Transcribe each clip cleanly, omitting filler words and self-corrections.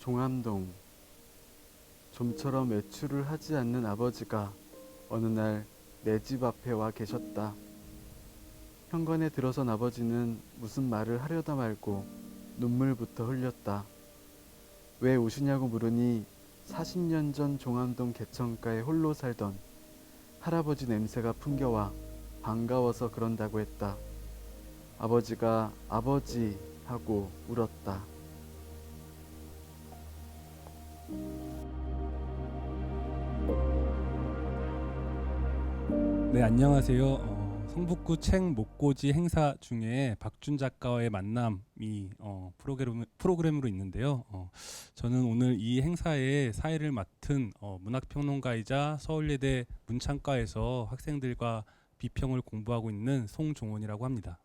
종암동. 좀처럼 외출을 하지 않는 아버지가 어느 날 내 집 앞에 와 계셨다. 현관에 들어선 아버지는 무슨 말을 하려다 말고 눈물부터 흘렸다. 왜 오시냐고 물으니 40년 전 종암동 개천가에 홀로 살던 할아버지 냄새가 풍겨와 반가워서 그런다고 했다. 아버지가 아버지 하고 울었다. 네, 안녕하세요. 성북구 책 목고지 행사 중에 박준 작가와의 만남이 프로그램으로 있는데요. 저는 오늘 이 행사의 사회를 맡은 문학평론가이자 서울예대 문창과에서 학생들과 비평을 공부하고 있는 송종원이라고 합니다.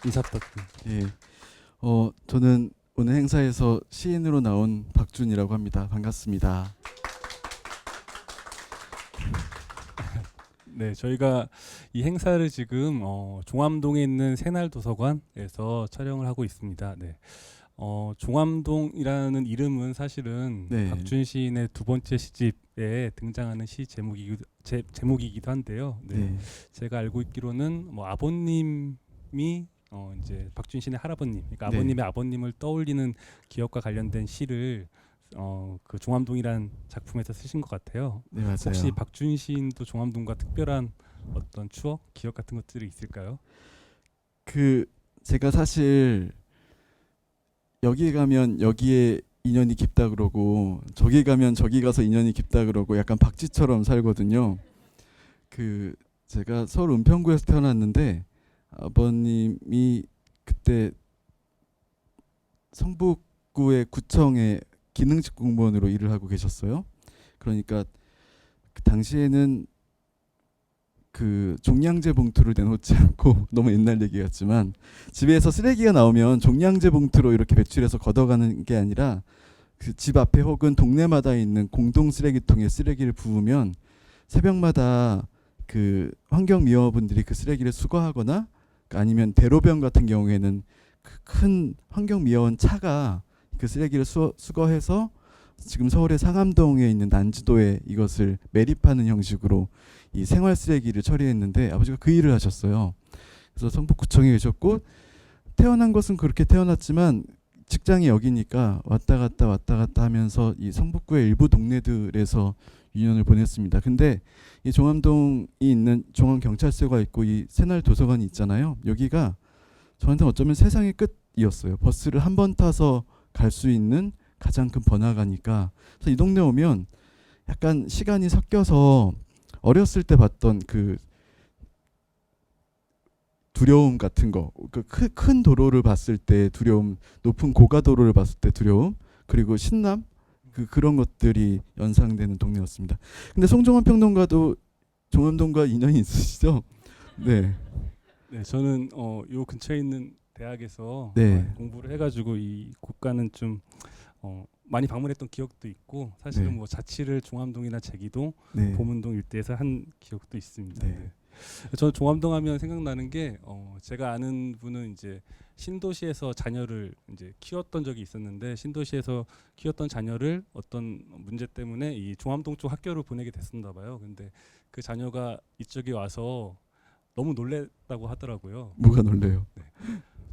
인사 부탁드립니다. 예, 저는 오늘 행사에서 시인으로 나온 박준이라고 합니다. 반갑습니다. 네, 저희가 이 행사를 지금 종암동에 있는 새날도서관에서 촬영을 하고 있습니다. 네. 종암동이라는 이름은 사실은 네. 박준 시인의 두 번째 시집에 등장하는 시 제목이기도 한데요. 네. 네. 제가 알고 있기로는 뭐 아버님이 이제 박준 시인의 할아버님, 그러니까 네. 아버님의 아버님을 떠올리는 기억과 관련된 시를 그 종암동이라는 작품에서 쓰신 것 같아요. 네, 맞아요. 혹시 박준 시인도 종암동과 특별한 어떤 추억, 기억 같은 것들이 있을까요? 제가 사실 여기 가면 여기에 인연이 깊다 그러고 저기 가면 저기 가서 인연이 깊다 그러고 약간 박쥐처럼 살거든요. 제가 서울 은평구에서 태어났는데 아버님이 그때 성북구의 구청에 기능직 공무원으로 일을 하고 계셨어요. 그러니까 그 당시에는 그 종량제 봉투를 내놓지 않고 너무 옛날 얘기 같지만 집에서 쓰레기가 나오면 종량제 봉투로 이렇게 배출해서 걷어가는 게 아니라 그 집 앞에 혹은 동네마다 있는 공동 쓰레기통에 쓰레기를 부으면 새벽마다 그 환경미화분들이 그 쓰레기를 수거하거나 아니면 대로변 같은 경우에는 그 큰 환경미화원 차가 그 쓰레기를 수거해서 지금 서울의 상암동에 있는 난지도에 이것을 매립하는 형식으로 이 생활 쓰레기를 처리했는데 아버지가 그 일을 하셨어요. 그래서 성북구청에 계셨고 태어난 것은 그렇게 태어났지만 직장이 여기니까 왔다 갔다 하면서 이 성북구의 일부 동네들에서 유년을 보냈습니다. 근데 이 종암동이 있는 종암경찰서가 있고 이 새날 도서관이 있잖아요. 여기가 저한테 어쩌면 세상의 끝이었어요. 버스를 한 번 타서 갈 수 있는 가장 큰 번화가니까. 그래서 이 동네 오면 약간 시간이 섞여서 어렸을 때 봤던 그 두려움 같은 거, 그 큰 도로를 봤을 때 두려움, 높은 고가도로를 봤을 때 두려움, 그리고 신남, 그런 것들이 연상되는 동네였습니다. 근데 송종원 평론가도 종암동과 인연이 있으시죠? 네. 네, 저는 요 근처에 있는 대학에서 네. 공부를 해가지고 이 곳간은 좀 많이 방문했던 기억도 있고 사실은 네. 뭐 자취를 종암동이나 제기동, 네. 보문동 일대에서 한 기억도 있습니다. 네. 네. 저는 종암동 하면 생각나는 게 제가 아는 분은 이제 신도시에서 자녀를 이제 키웠던 적이 있었는데 신도시에서 키웠던 자녀를 어떤 문제 때문에 이 종암동 쪽 학교를 보내게 됐었나 봐요. 근데 그 자녀가 이쪽에 와서 너무 놀랬다고 하더라고요. 뭐가 놀래요?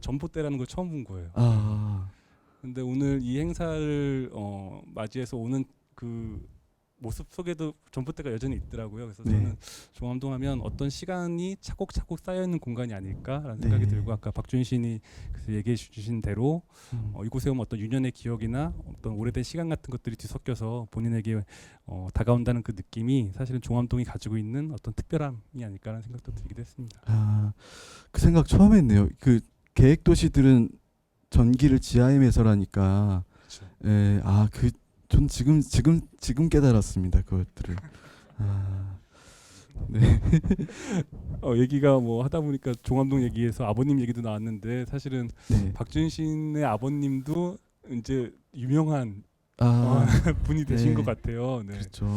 전봇대라는 걸 처음 본 거예요. 아, 근데 오늘 이 행사를 맞이해서 오는 그 모습 속에도 전봇대가 여전히 있더라고요. 그래서 네. 저는 종암동 하면 어떤 시간이 차곡차곡 쌓여 있는 공간이 아닐까라는 생각이 네. 들고 아까 박준 시인이 그래서 얘기해 주신 대로 이곳에 오면 어떤 유년의 기억이나 어떤 오래된 시간 같은 것들이 뒤섞여서 본인에게 다가온다는 그 느낌이 사실은 종암동이 가지고 있는 어떤 특별함이 아닐까라는 생각도 들기도 했습니다. 그 생각 처음 했네요. 그 계획 도시들은 전기를 지하에 매설하니까. 그렇죠. 예, 전 지금 깨달았습니다. 그것들을. 네. 얘기가 뭐 하다 보니까 종암동 얘기에서 아버님 얘기도 나왔는데 사실은 네. 박준 시인의 아버님도 이제 유명한 아, 분이 되신 네. 것 같아요. 네. 그렇죠.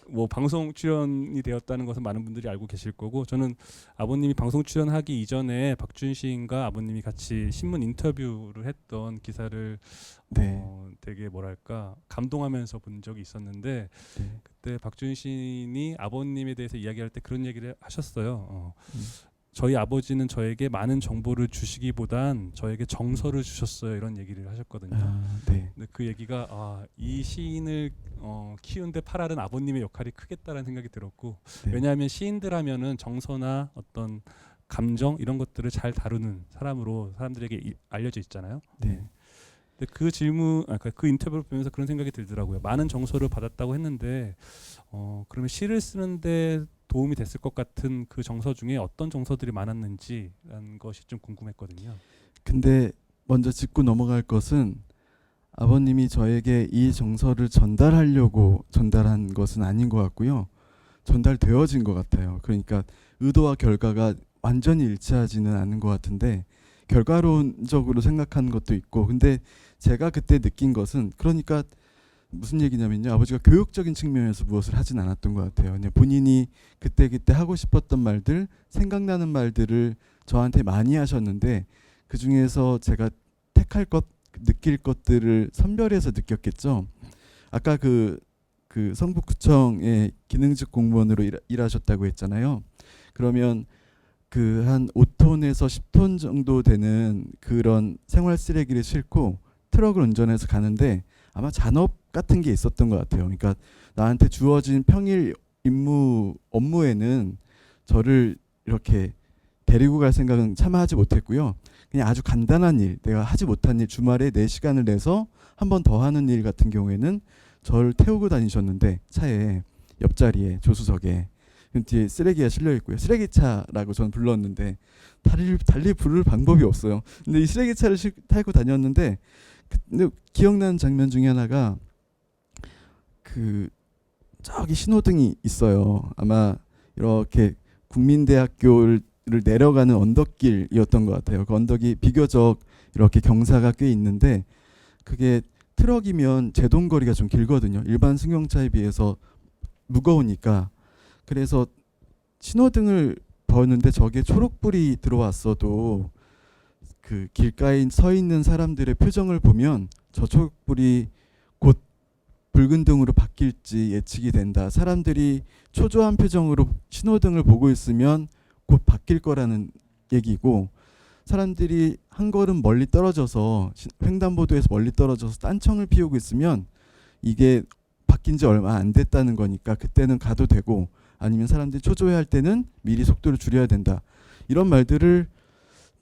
뭐 방송 출연이 되었다는 것은 많은 분들이 알고 계실 거고, 저는 아버님이 방송 출연하기 이전에 박준 시인과 아버님이 같이 신문 인터뷰를 했던 기사를 네. 되게 뭐랄까 감동하면서 본 적이 있었는데, 네. 그때 박준 시인이 아버님에 대해서 이야기할 때 그런 얘기를 하셨어요. 음. 저희 아버지는 저에게 많은 정보를 주시기보단 저에게 정서를 주셨어요, 이런 얘기를 하셨거든요. 네. 근데 그 얘기가 이 시인을 키운데 팔아른 아버님의 역할이 크겠다라는 생각이 들었고, 네. 왜냐하면 시인들 하면은 정서나 어떤 감정 이런 것들을 잘 다루는 사람으로 사람들에게 알려져 있잖아요. 네. 근데 그 질문, 그 인터뷰를 보면서 그런 생각이 들더라고요. 많은 정서를 받았다고 했는데, 그러면 시를 쓰는데 도움이 됐을 것 같은 그 정서 중에 어떤 정서들이 많았는지라는 것이 좀 궁금했거든요. 근데 먼저 짚고 넘어갈 것은 아버님이 저에게 이 정서를 전달하려고 전달한 것은 아닌 것 같고요. 전달되어진 것 같아요. 그러니까 의도와 결과가 완전히 일치하지는 않은 것 같은데 결과론적으로 생각하는 것도 있고, 근데 제가 그때 느낀 것은, 그러니까 무슨 얘기냐면요, 아버지가 교육적인 측면에서 무엇을 하진 않았던 것 같아요. 그냥 본인이 그때 하고 싶었던 말들, 생각나는 말들을 저한테 많이 하셨는데 그 중에서 제가 택할 것, 느낄 것들을 선별해서 느꼈겠죠. 아까 그 성북구청의 기능직 공무원으로 일하셨다고 했잖아요. 그러면 그 한 5톤에서 10톤 정도 되는 그런 생활 쓰레기를 싣고 트럭을 운전해서 가는데 아마 잔업 같은 게 있었던 것 같아요. 그러니까 나한테 주어진 평일 업무에는 저를 이렇게 데리고 갈 생각은 차마 하지 못했고요. 그냥 아주 간단한 일, 내가 하지 못한 일, 주말에 4시간을 내서 한 번 더 하는 일 같은 경우에는 저를 태우고 다니셨는데, 차에 옆자리에 조수석에 뒤에 쓰레기가 실려 있고요. 쓰레기차라고 저는 불렀는데 달리 부를 방법이 없어요. 근데 이 쓰레기차를 타고 다녔는데, 근데 기억나는 장면 중에 하나가 저기 신호등이 있어요. 아마 이렇게 국민대학교를 내려가는 언덕길이었던 것 같아요. 그 언덕이 비교적 이렇게 경사가 꽤 있는데 그게 트럭이면 제동거리가 좀 길거든요. 일반 승용차에 비해서 무거우니까. 그래서 신호등을 보는데 저게 초록불이 들어왔어도 그 길가에 서 있는 사람들의 표정을 보면 저 초록불이 곧 붉은 등으로 바뀔지 예측이 된다. 사람들이 초조한 표정으로 신호등을 보고 있으면 곧 바뀔 거라는 얘기고, 사람들이 한 걸음 멀리 떨어져서 횡단보도에서 멀리 떨어져서 딴청을 피우고 있으면 이게 바뀐 지 얼마 안 됐다는 거니까 그때는 가도 되고, 아니면 사람들이 초조해할 때는 미리 속도를 줄여야 된다. 이런 말들을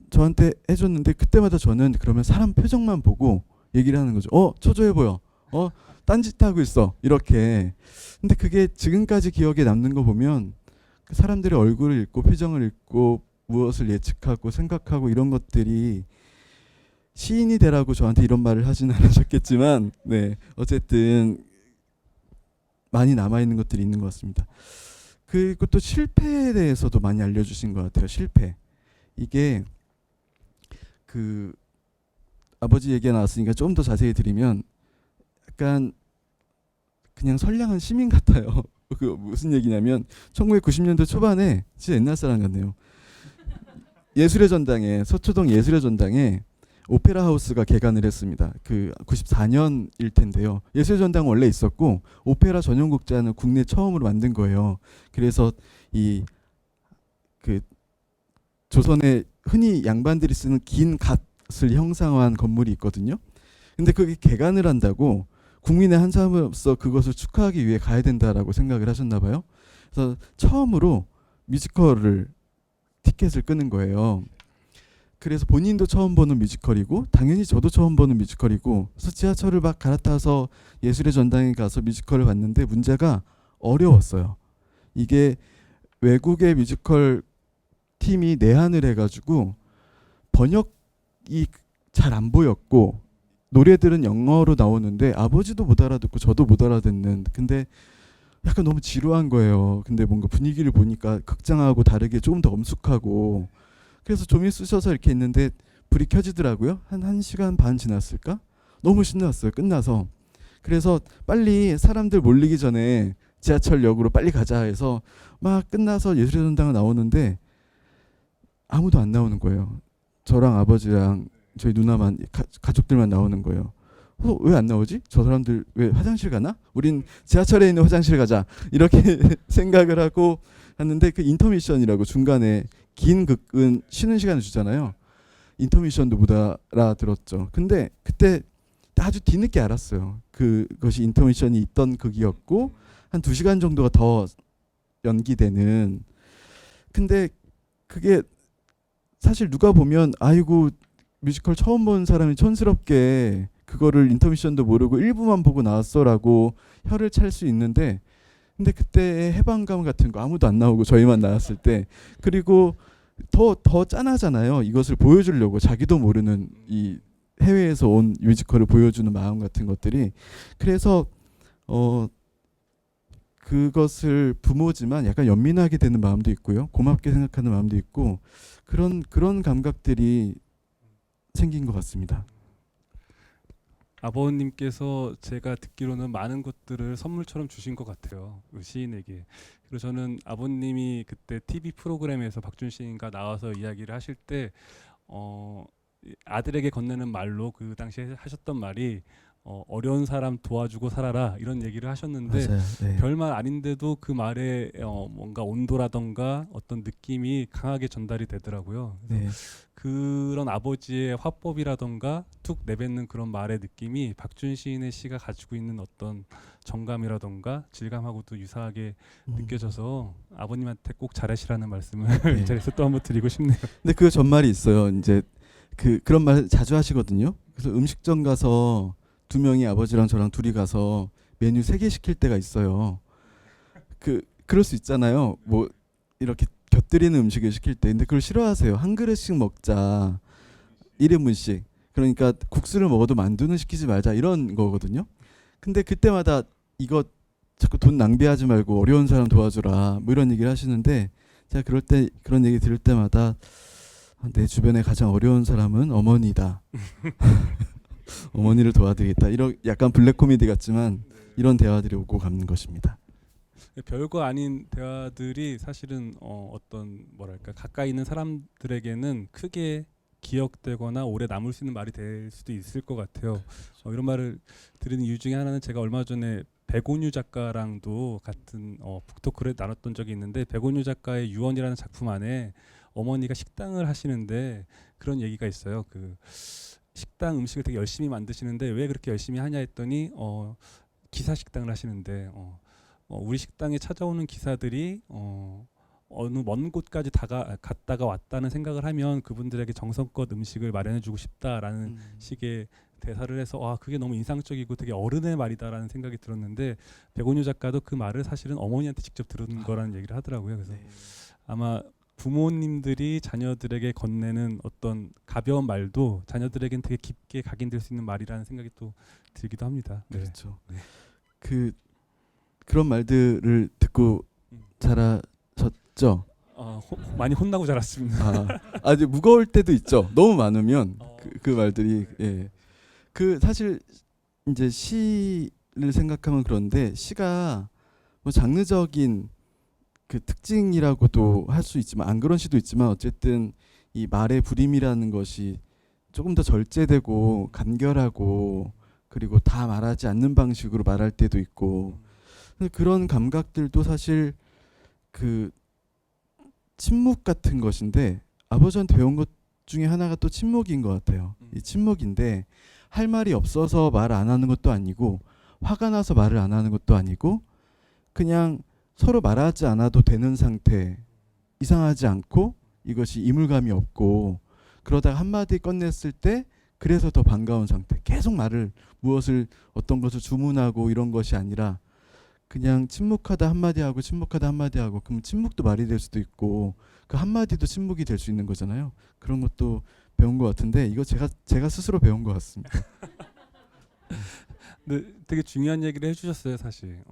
저한테 해줬는데 그때마다 저는 그러면 사람 표정만 보고 얘기를 하는 거죠. 초조해 보여. 딴짓하고 있어. 이렇게. 근데 그게 지금까지 기억에 남는 거 보면 그 사람들의 얼굴을 읽고 표정을 읽고 무엇을 예측하고 생각하고 이런 것들이, 시인이 되라고 저한테 이런 말을 하진 않으셨겠지만 네, 어쨌든 많이 남아있는 것들이 있는 것 같습니다. 그리고 또 실패에 대해서도 많이 알려주신 것 같아요. 실패. 이게 아버지 얘기가 나왔으니까 좀 더 자세히 드리면 약간 그냥 선량한 시민 같아요. 무슨 얘기냐면 1990년대 초반에 진짜 옛날 사람 같네요. 예술의 전당에, 서초동 예술의 전당에 오페라 하우스가 개관을 했습니다. 94년일 텐데요. 예술의 전당 원래 있었고 오페라 전용 극장은 국내 처음으로 만든 거예요. 그래서 조선에 흔히 양반들이 쓰는 긴 갓을 형상화한 건물이 있거든요. 근데 그게 개관을 한다고 국민의 한 사람으로서 그것을 축하하기 위해 가야 된다라고 생각을 하셨나 봐요. 그래서 처음으로 뮤지컬을 티켓을 끄는 거예요. 그래서 본인도 처음 보는 뮤지컬이고 당연히 저도 처음 보는 뮤지컬이고, 그래서 지하철을 막 갈아타서 예술의 전당에 가서 뮤지컬을 봤는데 문제가 어려웠어요. 이게 외국의 뮤지컬 팀이 내한을 해가지고 번역이 잘 안 보였고, 노래들은 영어로 나오는데 아버지도 못 알아듣고 저도 못 알아듣는, 근데 약간 너무 지루한 거예요. 근데 뭔가 분위기를 보니까 극장하고 다르게 조금 더 엄숙하고, 그래서 좀이 쑤셔서 이렇게 있는데 불이 켜지더라고요. 한 1시간 반 지났을까? 너무 신났어요. 끝나서. 그래서 빨리 사람들 몰리기 전에 지하철역으로 빨리 가자 해서 막 끝나서 예술의 전당을 나오는데 아무도 안 나오는 거예요. 저랑 아버지랑 저희 누나만 가족들만 나오는 거예요. 왜 안 나오지? 저 사람들 왜 화장실 가나? 우린 지하철에 있는 화장실 가자 이렇게 생각을 하고 하는데 그 인터미션이라고 중간에 긴 극은 쉬는 시간을 주잖아요. 인터미션도 못 알아들었죠. 근데 그때 아주 뒤늦게 알았어요. 그것이 인터미션이 있던 극이었고 한 2시간 정도가 더 연기되는. 근데 그게 사실 누가 보면 아이고 뮤지컬 처음 본 사람이 촌스럽게 그거를 인터미션도 모르고 1부만 보고 나왔어라고 혀를 찰 수 있는데 근데 그때의 해방감 같은 거 아무도 안 나오고 저희만 나왔을 때 그리고 더 짠하잖아요. 이것을 보여주려고 자기도 모르는 이 해외에서 온 뮤지컬을 보여주는 마음 같은 것들이 그래서 그것을 부모지만 약간 연민하게 되는 마음도 있고요. 고맙게 생각하는 마음도 있고 그런 감각들이 생긴 것 같습니다. 아버님께서 제가 듣기로는 많은 것들을 선물처럼 주신 것 같아요. 그 시인에게. 그리고 저는 아버님이 그때 TV 프로그램에서 박준 시인과 나와서 이야기를 하실 때 아들에게 건네는 말로 그 당시에 하셨던 말이 어려운 사람 도와주고 살아라 이런 얘기를 하셨는데 맞아요. 네. 별말 아닌데도 그 말에 뭔가 온도라던가 어떤 느낌이 강하게 전달이 되더라고요. 네. 그런 아버지의 화법이라던가 툭 내뱉는 그런 말의 느낌이 박준 시인의 시가 가지고 있는 어떤 정감이라던가 질감하고도 유사하게 느껴져서 아버님한테 꼭 잘하시라는 말씀을 네. 이 자리에서 또 한번 드리고 싶네요. 근데 그 전말이 있어요. 이제 그런 말 자주 하시거든요. 그래서 음식점 가서 2명이 아버지랑 저랑 둘이 가서 메뉴 3개 시킬 때가 있어요. 그럴 수 있잖아요. 뭐 이렇게 곁들이는 음식을 시킬 때. 근데 그걸 싫어하세요. 한 그릇씩 먹자. 1인분씩. 그러니까 국수를 먹어도 만두는 시키지 말자 이런 거거든요. 근데 그때마다 이거 자꾸 돈 낭비하지 말고 어려운 사람 도와주라 뭐 이런 얘기를 하시는데 제가 그럴 때 그런 얘기 들을 때마다 내 주변에 가장 어려운 사람은 어머니다. 어머니를 도와드리겠다. 이런 약간 블랙 코미디 같지만 이런 대화들이 오고 가는 것입니다. 별거 아닌 대화들이 사실은 어떤 뭐랄까 가까이 있는 사람들에게는 크게 기억되거나 오래 남을 수 있는 말이 될 수도 있을 것 같아요. 이런 말을 드리는 이유 중에 하나는 제가 얼마 전에 백온유 작가랑도 같은 북토크를 나눴던 적이 있는데 백온유 작가의 유언이라는 작품 안에 어머니가 식당을 하시는데 그런 얘기가 있어요. 그 식당 음식을 되게 열심히 만드시는데 왜 그렇게 열심히 하냐 했더니 기사 식당을 하시는데 우리 식당에 찾아오는 기사들이 어느 먼 곳까지 갔다가 왔다는 생각을 하면 그분들에게 정성껏 음식을 마련해주고 싶다라는 식의 대사를 해서 그게 너무 인상적이고 되게 어른의 말이다라는 생각이 들었는데 백온유 작가도 그 말을 사실은 어머니한테 직접 들은 거라는 얘기를 하더라고요. 그래서 아마 부모님들이 자녀들에게 건네는 어떤 가벼운 말도 자녀들에겐 되게 깊게 각인될 수 있는 말이라는 생각이 또 들기도 합니다. 네. 그렇죠. 네. 그런 말들을 듣고 자라셨죠? 많이 혼나고 자랐습니다. 아주 무거울 때도 있죠. 너무 많으면 그 말들이 예. 사실 이제 시를 생각하면 그런데 시가 뭐 장르적인 그 특징이라고도 할 수 있지만 안 그런 시도 있지만 어쨌든 이 말의 부림이라는 것이 조금 더 절제되고 간결하고 그리고 다 말하지 않는 방식으로 말할 때도 있고 그런 감각들도 사실 그 침묵 같은 것인데 아버지한테 배운 것 중에 하나가 또 침묵인 것 같아요. 이 침묵인데 할 말이 없어서 말 안 하는 것도 아니고 화가 나서 말을 안 하는 것도 아니고 그냥 서로 말하지 않아도 되는 상태 이상하지 않고 이것이 이물감이 없고 그러다가 한마디 꺼냈을 때 그래서 더 반가운 상태 계속 무엇을 어떤 것을 주문하고 이런 것이 아니라 그냥 침묵하다 한마디 하고 침묵하다 한마디 하고 그럼 침묵도 말이 될 수도 있고 그 한마디도 침묵이 될 수 있는 거잖아요. 그런 것도 배운 것 같은데 이거 제가 스스로 배운 것 같습니다. 근데 되게 중요한 얘기를 해주셨어요, 사실.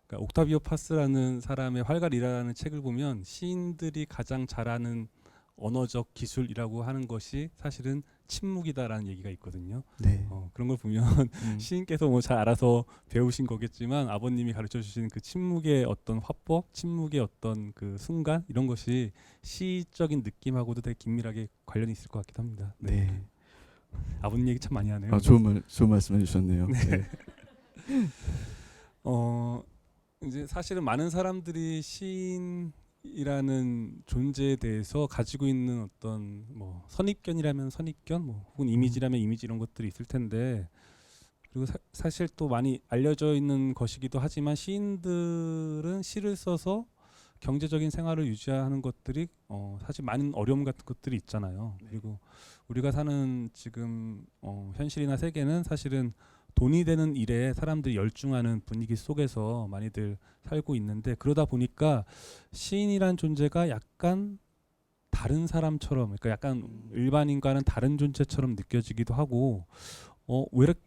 그러니까 옥타비오 파스라는 사람의 활갈이라는 책을 보면 시인들이 가장 잘하는 언어적 기술이라고 하는 것이 사실은 침묵이다라는 얘기가 있거든요. 네. 그런 걸 보면 음. 시인께서 뭐 잘 알아서 배우신 거겠지만 아버님이 가르쳐 주신 그 침묵의 어떤 화법, 침묵의 어떤 그 순간 이런 것이 시적인 느낌하고도 되게 긴밀하게 관련이 있을 것 같기도 합니다. 네. 아버님 얘기 참 많이 하네요. 아, 좋은 말씀 해주셨네요. 네. 이제 사실은 많은 사람들이 시인이라는 존재에 대해서 가지고 있는 어떤 뭐 선입견이라면 선입견, 뭐 혹은 이미지라면 이미지 이런 것들이 있을 텐데, 그리고 사실 또 많이 알려져 있는 것이기도 하지만 시인들은 시를 써서 경제적인 생활을 유지하는 것들이 사실 많은 어려움 같은 것들이 있잖아요. 그리고 우리가 사는 지금 현실이나 세계는 사실은 돈이 되는 일에 사람들이 열중하는 분위기 속에서 많이들 살고 있는데, 그러다 보니까 시인이란 존재가 약간 다른 사람처럼, 그러니까 약간 일반인과는 다른 존재처럼 느껴지기도 하고,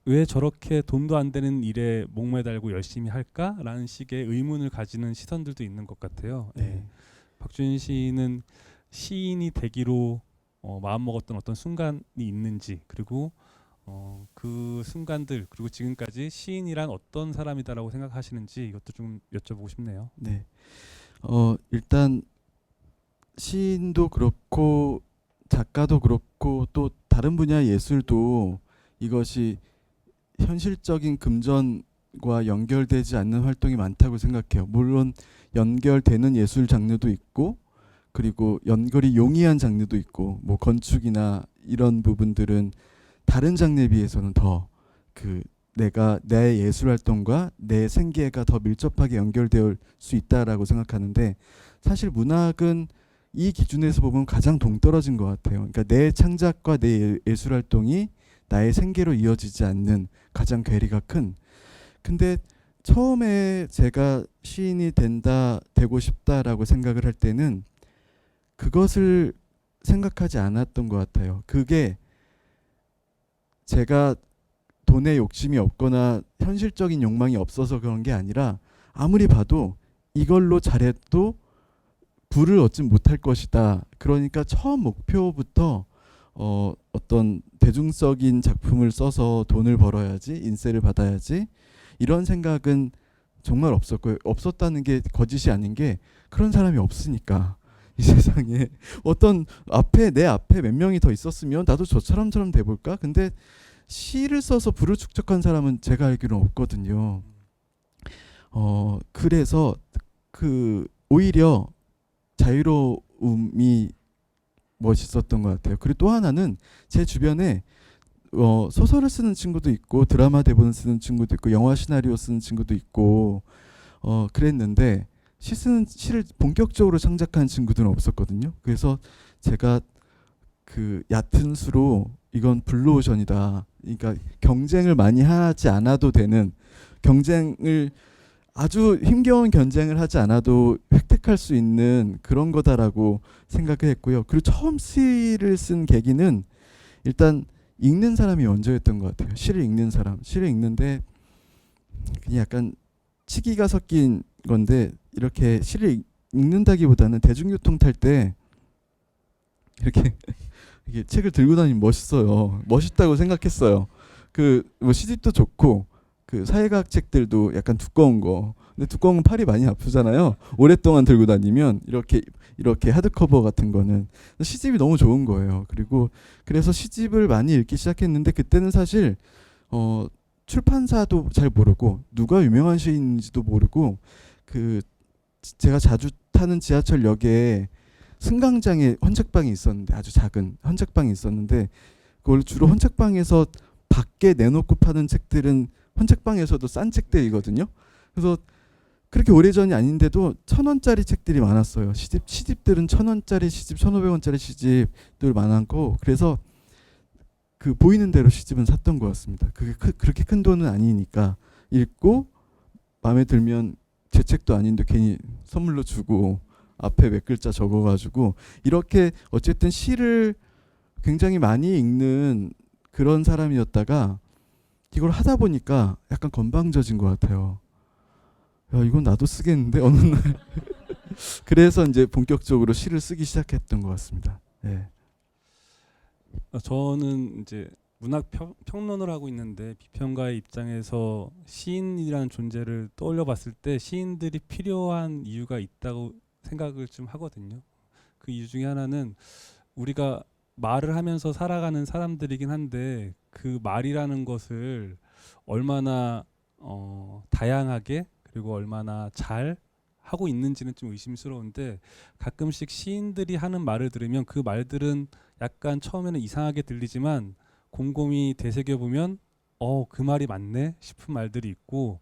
왜 저렇게 돈도 안 되는 일에 목매달고 열심히 할까라는 식의 의문을 가지는 시선들도 있는 것 같아요. 네. 박주인 시인은 시인이 되기로 마음먹었던 어떤 순간이 있는지, 그리고 그 순간들, 그리고 지금까지 시인이란 어떤 사람이다라고 생각하시는지 이것도 좀 여쭤보고 싶네요. 네. 일단 시인도 그렇고 작가도 그렇고 또 다른 분야 예술도 이것이 현실적인 금전과 연결되지 않는 활동이 많다고 생각해요. 물론 연결되는 예술 장르도 있고, 그리고 연결이 용이한 장르도 있고, 뭐 건축이나 이런 부분들은 다른 장르에 비해서는 더 그 내가 내 예술 활동과 내 생계가 더 밀접하게 연결될 수 있다라고 생각하는데, 사실 문학은 이 기준에서 보면 가장 동떨어진 것 같아요. 그러니까 내 창작과 내 예술 활동이 나의 생계로 이어지지 않는 가장 괴리가 큰. 근데 처음에 제가 시인이 되고 싶다라고 생각을 할 때는 그것을 생각하지 않았던 것 같아요. 그게 제가 돈에 욕심이 없거나 현실적인 욕망이 없어서 그런 게 아니라, 아무리 봐도 이걸로 잘해도 부를 얻지 못할 것이다. 그러니까 처음 목표부터 어떤 대중적인 작품을 써서 돈을 벌어야지, 인세를 받아야지, 이런 생각은 정말 없었고요. 없었다는 게 거짓이 아닌 게, 그런 사람이 없으니까 이 세상에 어떤 내 앞에 몇 명이 더 있었으면 나도 저처럼 돼볼까? 근데 시를 써서 부를 축적한 사람은 제가 알기로는 없거든요. 그래서 오히려 자유로움이 멋있었던 것 같아요. 그리고 또 하나는 제 주변에 소설을 쓰는 친구도 있고, 드라마 대본을 쓰는 친구도 있고, 영화 시나리오 쓰는 친구도 있고, 그랬는데 시를 본격적으로 창작하는 친구들은 없었거든요. 그래서 제가 그 얕은 수로 이건 블루오션이다, 그러니까 경쟁을 많이 하지 않아도 되는, 경쟁을 아주 힘겨운 경쟁을 하지 않아도 획득할 수 있는 그런 거다라고 생각을 했고요. 그리고 처음 시를 쓴 계기는 일단 읽는 사람이 먼저였던 것 같아요. 시를 읽는 사람. 시를 읽는데 그냥 약간 치기가 섞인 건데, 이렇게 시를 읽는다기보다는 대중교통 탈 때 이렇게 이게 책을 들고 다니면 멋있어요. 멋있다고 생각했어요. 뭐 시집도 좋고, 그 사회과학 책들도 약간 두꺼운 거. 근데 두꺼운 건 팔이 많이 아프잖아요. 오랫동안 들고 다니면 이렇게 하드커버 같은 거는. 시집이 너무 좋은 거예요. 그래서 시집을 많이 읽기 시작했는데, 그때는 사실 출판사도 잘 모르고 누가 유명한 시인인지도 모르고, 제가 자주 타는 지하철역에 승강장에 헌책방이 있었는데, 아주 작은 헌책방이 있었는데, 그걸 주로 헌책방에서 밖에 내놓고 파는 책들은 헌책방에서도 싼 책들이거든요. 그래서 그렇게 오래전이 아닌데도 1,000원짜리 책들이 많았어요. 시집들은 1,000원짜리 시집, 1,500원짜리 시집들 많았고, 그래서 그 보이는 대로 시집은 샀던 것 같습니다. 그게 그렇게 큰 돈은 아니니까 읽고 마음에 들면, 제 책도 아닌데 괜히 선물로 주고 앞에 몇 글자 적어가지고, 이렇게 어쨌든 시를 굉장히 많이 읽는 그런 사람이었다가 이걸 하다 보니까 약간 건방져진 것 같아요. 야, 이건 나도 쓰겠는데 어느 날. 그래서 이제 본격적으로 시를 쓰기 시작했던 것 같습니다. 네. 저는 이제 문학 평론을 하고 있는데 비평가의 입장에서 시인이라는 존재를 떠올려 봤을 때 시인들이 필요한 이유가 있다고 생각을 좀 하거든요. 그 이유 중에 하나는 우리가 말을 하면서 살아가는 사람들이긴 한데 그 말이라는 것을 얼마나 다양하게 그리고 얼마나 잘 하고 있는지는 좀 의심스러운데 가끔씩 시인들이 하는 말을 들으면 그 말들은 약간 처음에는 이상하게 들리지만 곰곰이 되새겨 보면 그 말이 맞네 싶은 말들이 있고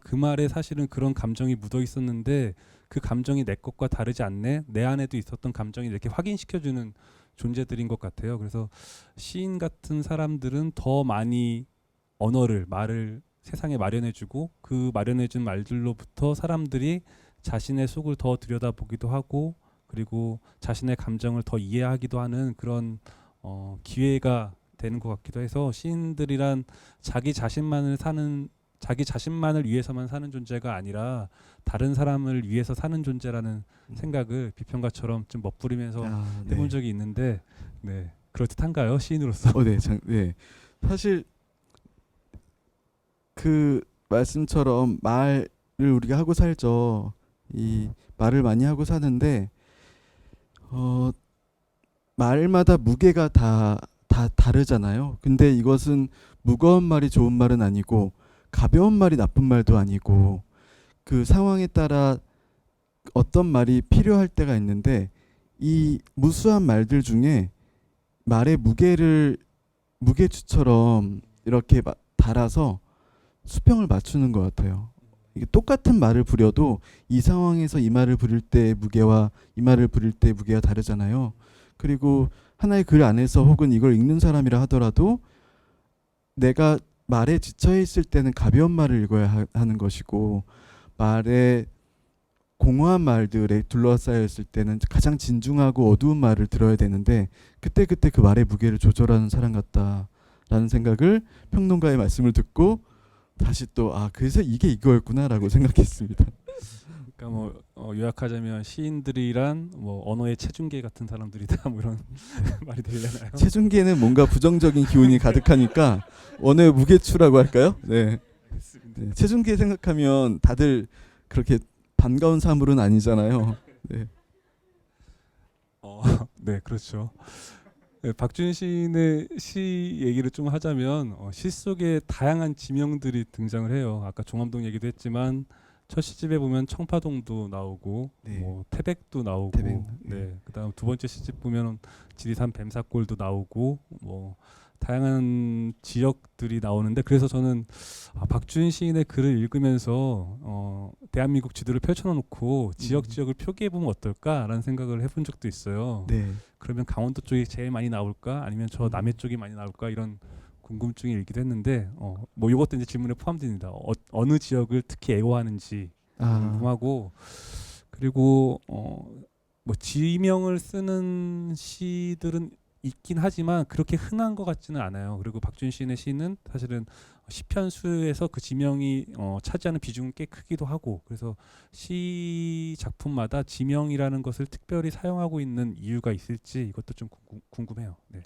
그 말에 사실은 그런 감정이 묻어 있었는데 그 감정이 내 것과 다르지 않네 내 안에도 있었던 감정이 이렇게 확인시켜주는 존재들인 것 같아요. 그래서 시인 같은 사람들은 더 많이 말을 세상에 마련해주고 그 마련해준 말들로부터 사람들이 자신의 속을 더 들여다보기도 하고 그리고 자신의 감정을 더 이해하기도 하는 그런 기회가 되는 것 같기도 해서 시인들이란 자기 자신만을 위해서만 사는 존재가 아니라 다른 사람을 위해서 사는 존재라는 생각을 비평가처럼 좀 멋부리면서 네. 해본 적이 있는데 네 그럴듯한가요 시인으로서? 네, 네. 사실 그 말씀처럼 말을 우리가 하고 살죠. 이 말을 많이 하고 사는데 말마다 무게가 다 다르잖아요. 근데 이것은 무거운 말이 좋은 말은 아니고 가벼운 말이 나쁜 말도 아니고 그 상황에 따라 어떤 말이 필요할 때가 있는데 이 무수한 말들 중에 말의 무게추처럼 이렇게 달아서 수평을 맞추는 것 같아요. 이게 똑같은 말을 부려도 이 상황에서 이 말을 부릴 때의 무게와 이 말을 부릴 때의 무게가 다르잖아요. 그리고 하나의 글 안에서 혹은 이걸 읽는 사람이라 하더라도 내가 말에 지쳐 있을 때는 가벼운 말을 읽어야 하는 것이고 말에 공허한 말들에 둘러싸여 있을 때는 가장 진중하고 어두운 말을 들어야 되는데 그때 그 말의 무게를 조절하는 사람 같다라는 생각을 평론가의 말씀을 듣고 다시 또 그래서 이게 이거였구나라고 생각했습니다. 그러니까 뭐 요약하자면 시인들이란 뭐 언어의 체중계 같은 사람들이다 뭐 이런 말이 되려나요? 체중계는 뭔가 부정적인 기운이 가득하니까 언어의 무게추라고 할까요? 네. 네. 체중계 생각하면 다들 그렇게 반가운 사물은 아니잖아요. 네. 네 그렇죠. 네, 박준 시인의 시 얘기를 좀 하자면 시 속에 다양한 지명들이 등장을 해요. 아까 종암동 얘기도 했지만 첫 시집에 보면 청파동도 나오고 네. 뭐 태백도 나오고 태백, 네. 그다음 두 번째 시집 보면 지리산 뱀사골도 나오고 뭐 다양한 지역들이 나오는데 그래서 저는 박준 시인의 글을 읽으면서 대한민국 지도를 펼쳐놓고 지역을 표기해 보면 어떨까라는 생각을 해본 적도 있어요. 네. 그러면 강원도 쪽이 제일 많이 나올까 아니면 저 남해 쪽이 많이 나올까 이런 궁금증이 일기도 했는데 뭐 이것도 이제 질문에 포함됩니다. 어느 지역을 특히 애호하는지 궁금하고 그리고 뭐 지명을 쓰는 시들은 있긴 하지만 그렇게 흔한 것 같지는 않아요. 그리고 박준 시인의 시는 사실은 시편수에서 그 지명이 차지하는 비중은 꽤 크기도 하고 그래서 시 작품마다 지명이라는 것을 특별히 사용하고 있는 이유가 있을지 이것도 좀 궁금해요. 네.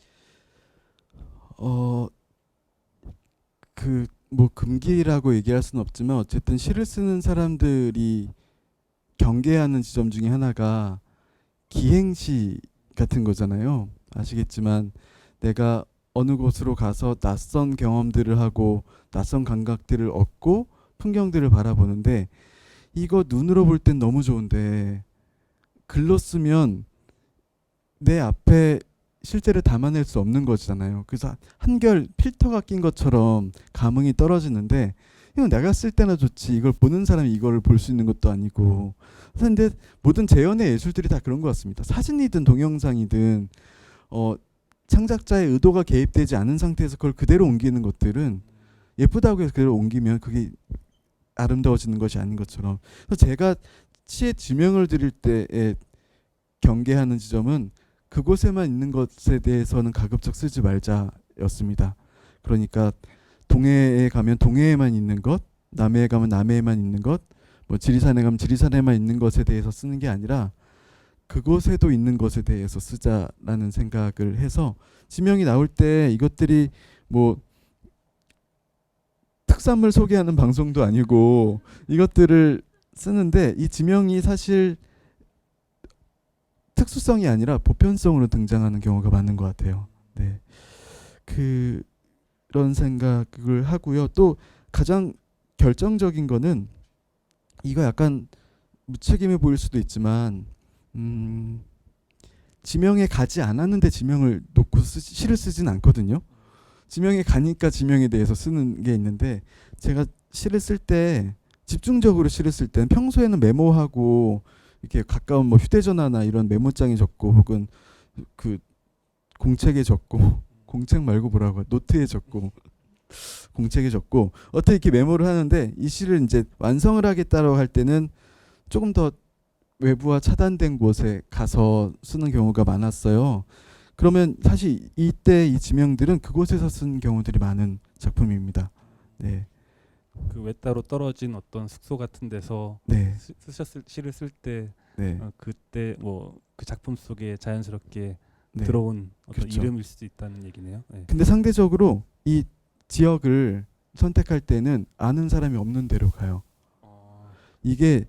그 뭐 금기라고 얘기할 수는 없지만 어쨌든 시를 쓰는 사람들이 경계하는 지점 중에 하나가 기행시 같은 거잖아요. 아시겠지만 내가 어느 곳으로 가서 낯선 경험들을 하고 낯선 감각들을 얻고 풍경들을 바라보는데 이거 눈으로 볼 땐 너무 좋은데 글로 쓰면 내 앞에 실제를 담아낼 수 없는 거잖아요. 그래서 한결 필터가 낀 것처럼 감흥이 떨어지는데 이건 내가 쓸 때나 좋지 이걸 보는 사람이 이걸 볼 수 있는 것도 아니고 근데 모든 재현의 예술들이 다 그런 것 같습니다. 사진이든 동영상이든 창작자의 의도가 개입되지 않은 상태에서 그걸 그대로 옮기는 것들은 예쁘다고 해서 그대로 옮기면 그게 아름다워지는 것이 아닌 것처럼 그래서 제가 시의 지명을 드릴 때에 경계하는 지점은 그곳에만 있는 것에 대해서는 가급적 쓰지 말자였습니다. 그러니까 동해에 가면 동해에만 있는 것, 남해에 가면 남해에만 있는 것, 뭐 지리산에 가면 지리산에만 있는 것에 대해서 쓰는 게 아니라 그곳에도 있는 것에 대해서 쓰자라는 생각을 해서 지명이 나올 때 이것들이 뭐 특산물 소개하는 방송도 아니고 이것들을 쓰는데 이 지명이 사실 특수성이 아니라 보편성으로 등장하는 경우가 많은 것 같아요. 네. 그런 생각을 하고요. 또 가장 결정적인 거는 이거 약간 무책임해 보일 수도 있지만 지명에 가지 않았는데 지명을 놓고 시를 쓰진 않거든요. 지명에 가니까 지명에 대해서 쓰는 게 있는데 제가 시를 쓸 때 집중적으로 시를 쓸 때는 평소에는 메모하고 이렇게 가까운 뭐 휴대전화나 이런 메모장에 적고 혹은 그 공책에 적고 공책 말고 뭐라고 노트에 적고 공책에 적고 어떻게 이렇게 메모를 하는데 이 시를 이제 완성을 하겠다고 할 때는 조금 더 외부와 차단된 곳에 가서 쓰는 경우가 많았어요. 그러면 사실 이때 이 지명들은 그곳에서 쓴 경우들이 많은 작품입니다. 네. 그 외따로 떨어진 어떤 숙소 같은 데서 네. 쓰셨을 시를 쓸 때 네. 그때 뭐 그 작품 속에 자연스럽게 네. 들어온 어떤 그렇죠. 이름일 수도 있다는 얘기네요. 네. 근데 상대적으로 이 지역을 선택할 때는 아는 사람이 없는 데로 가요. 이게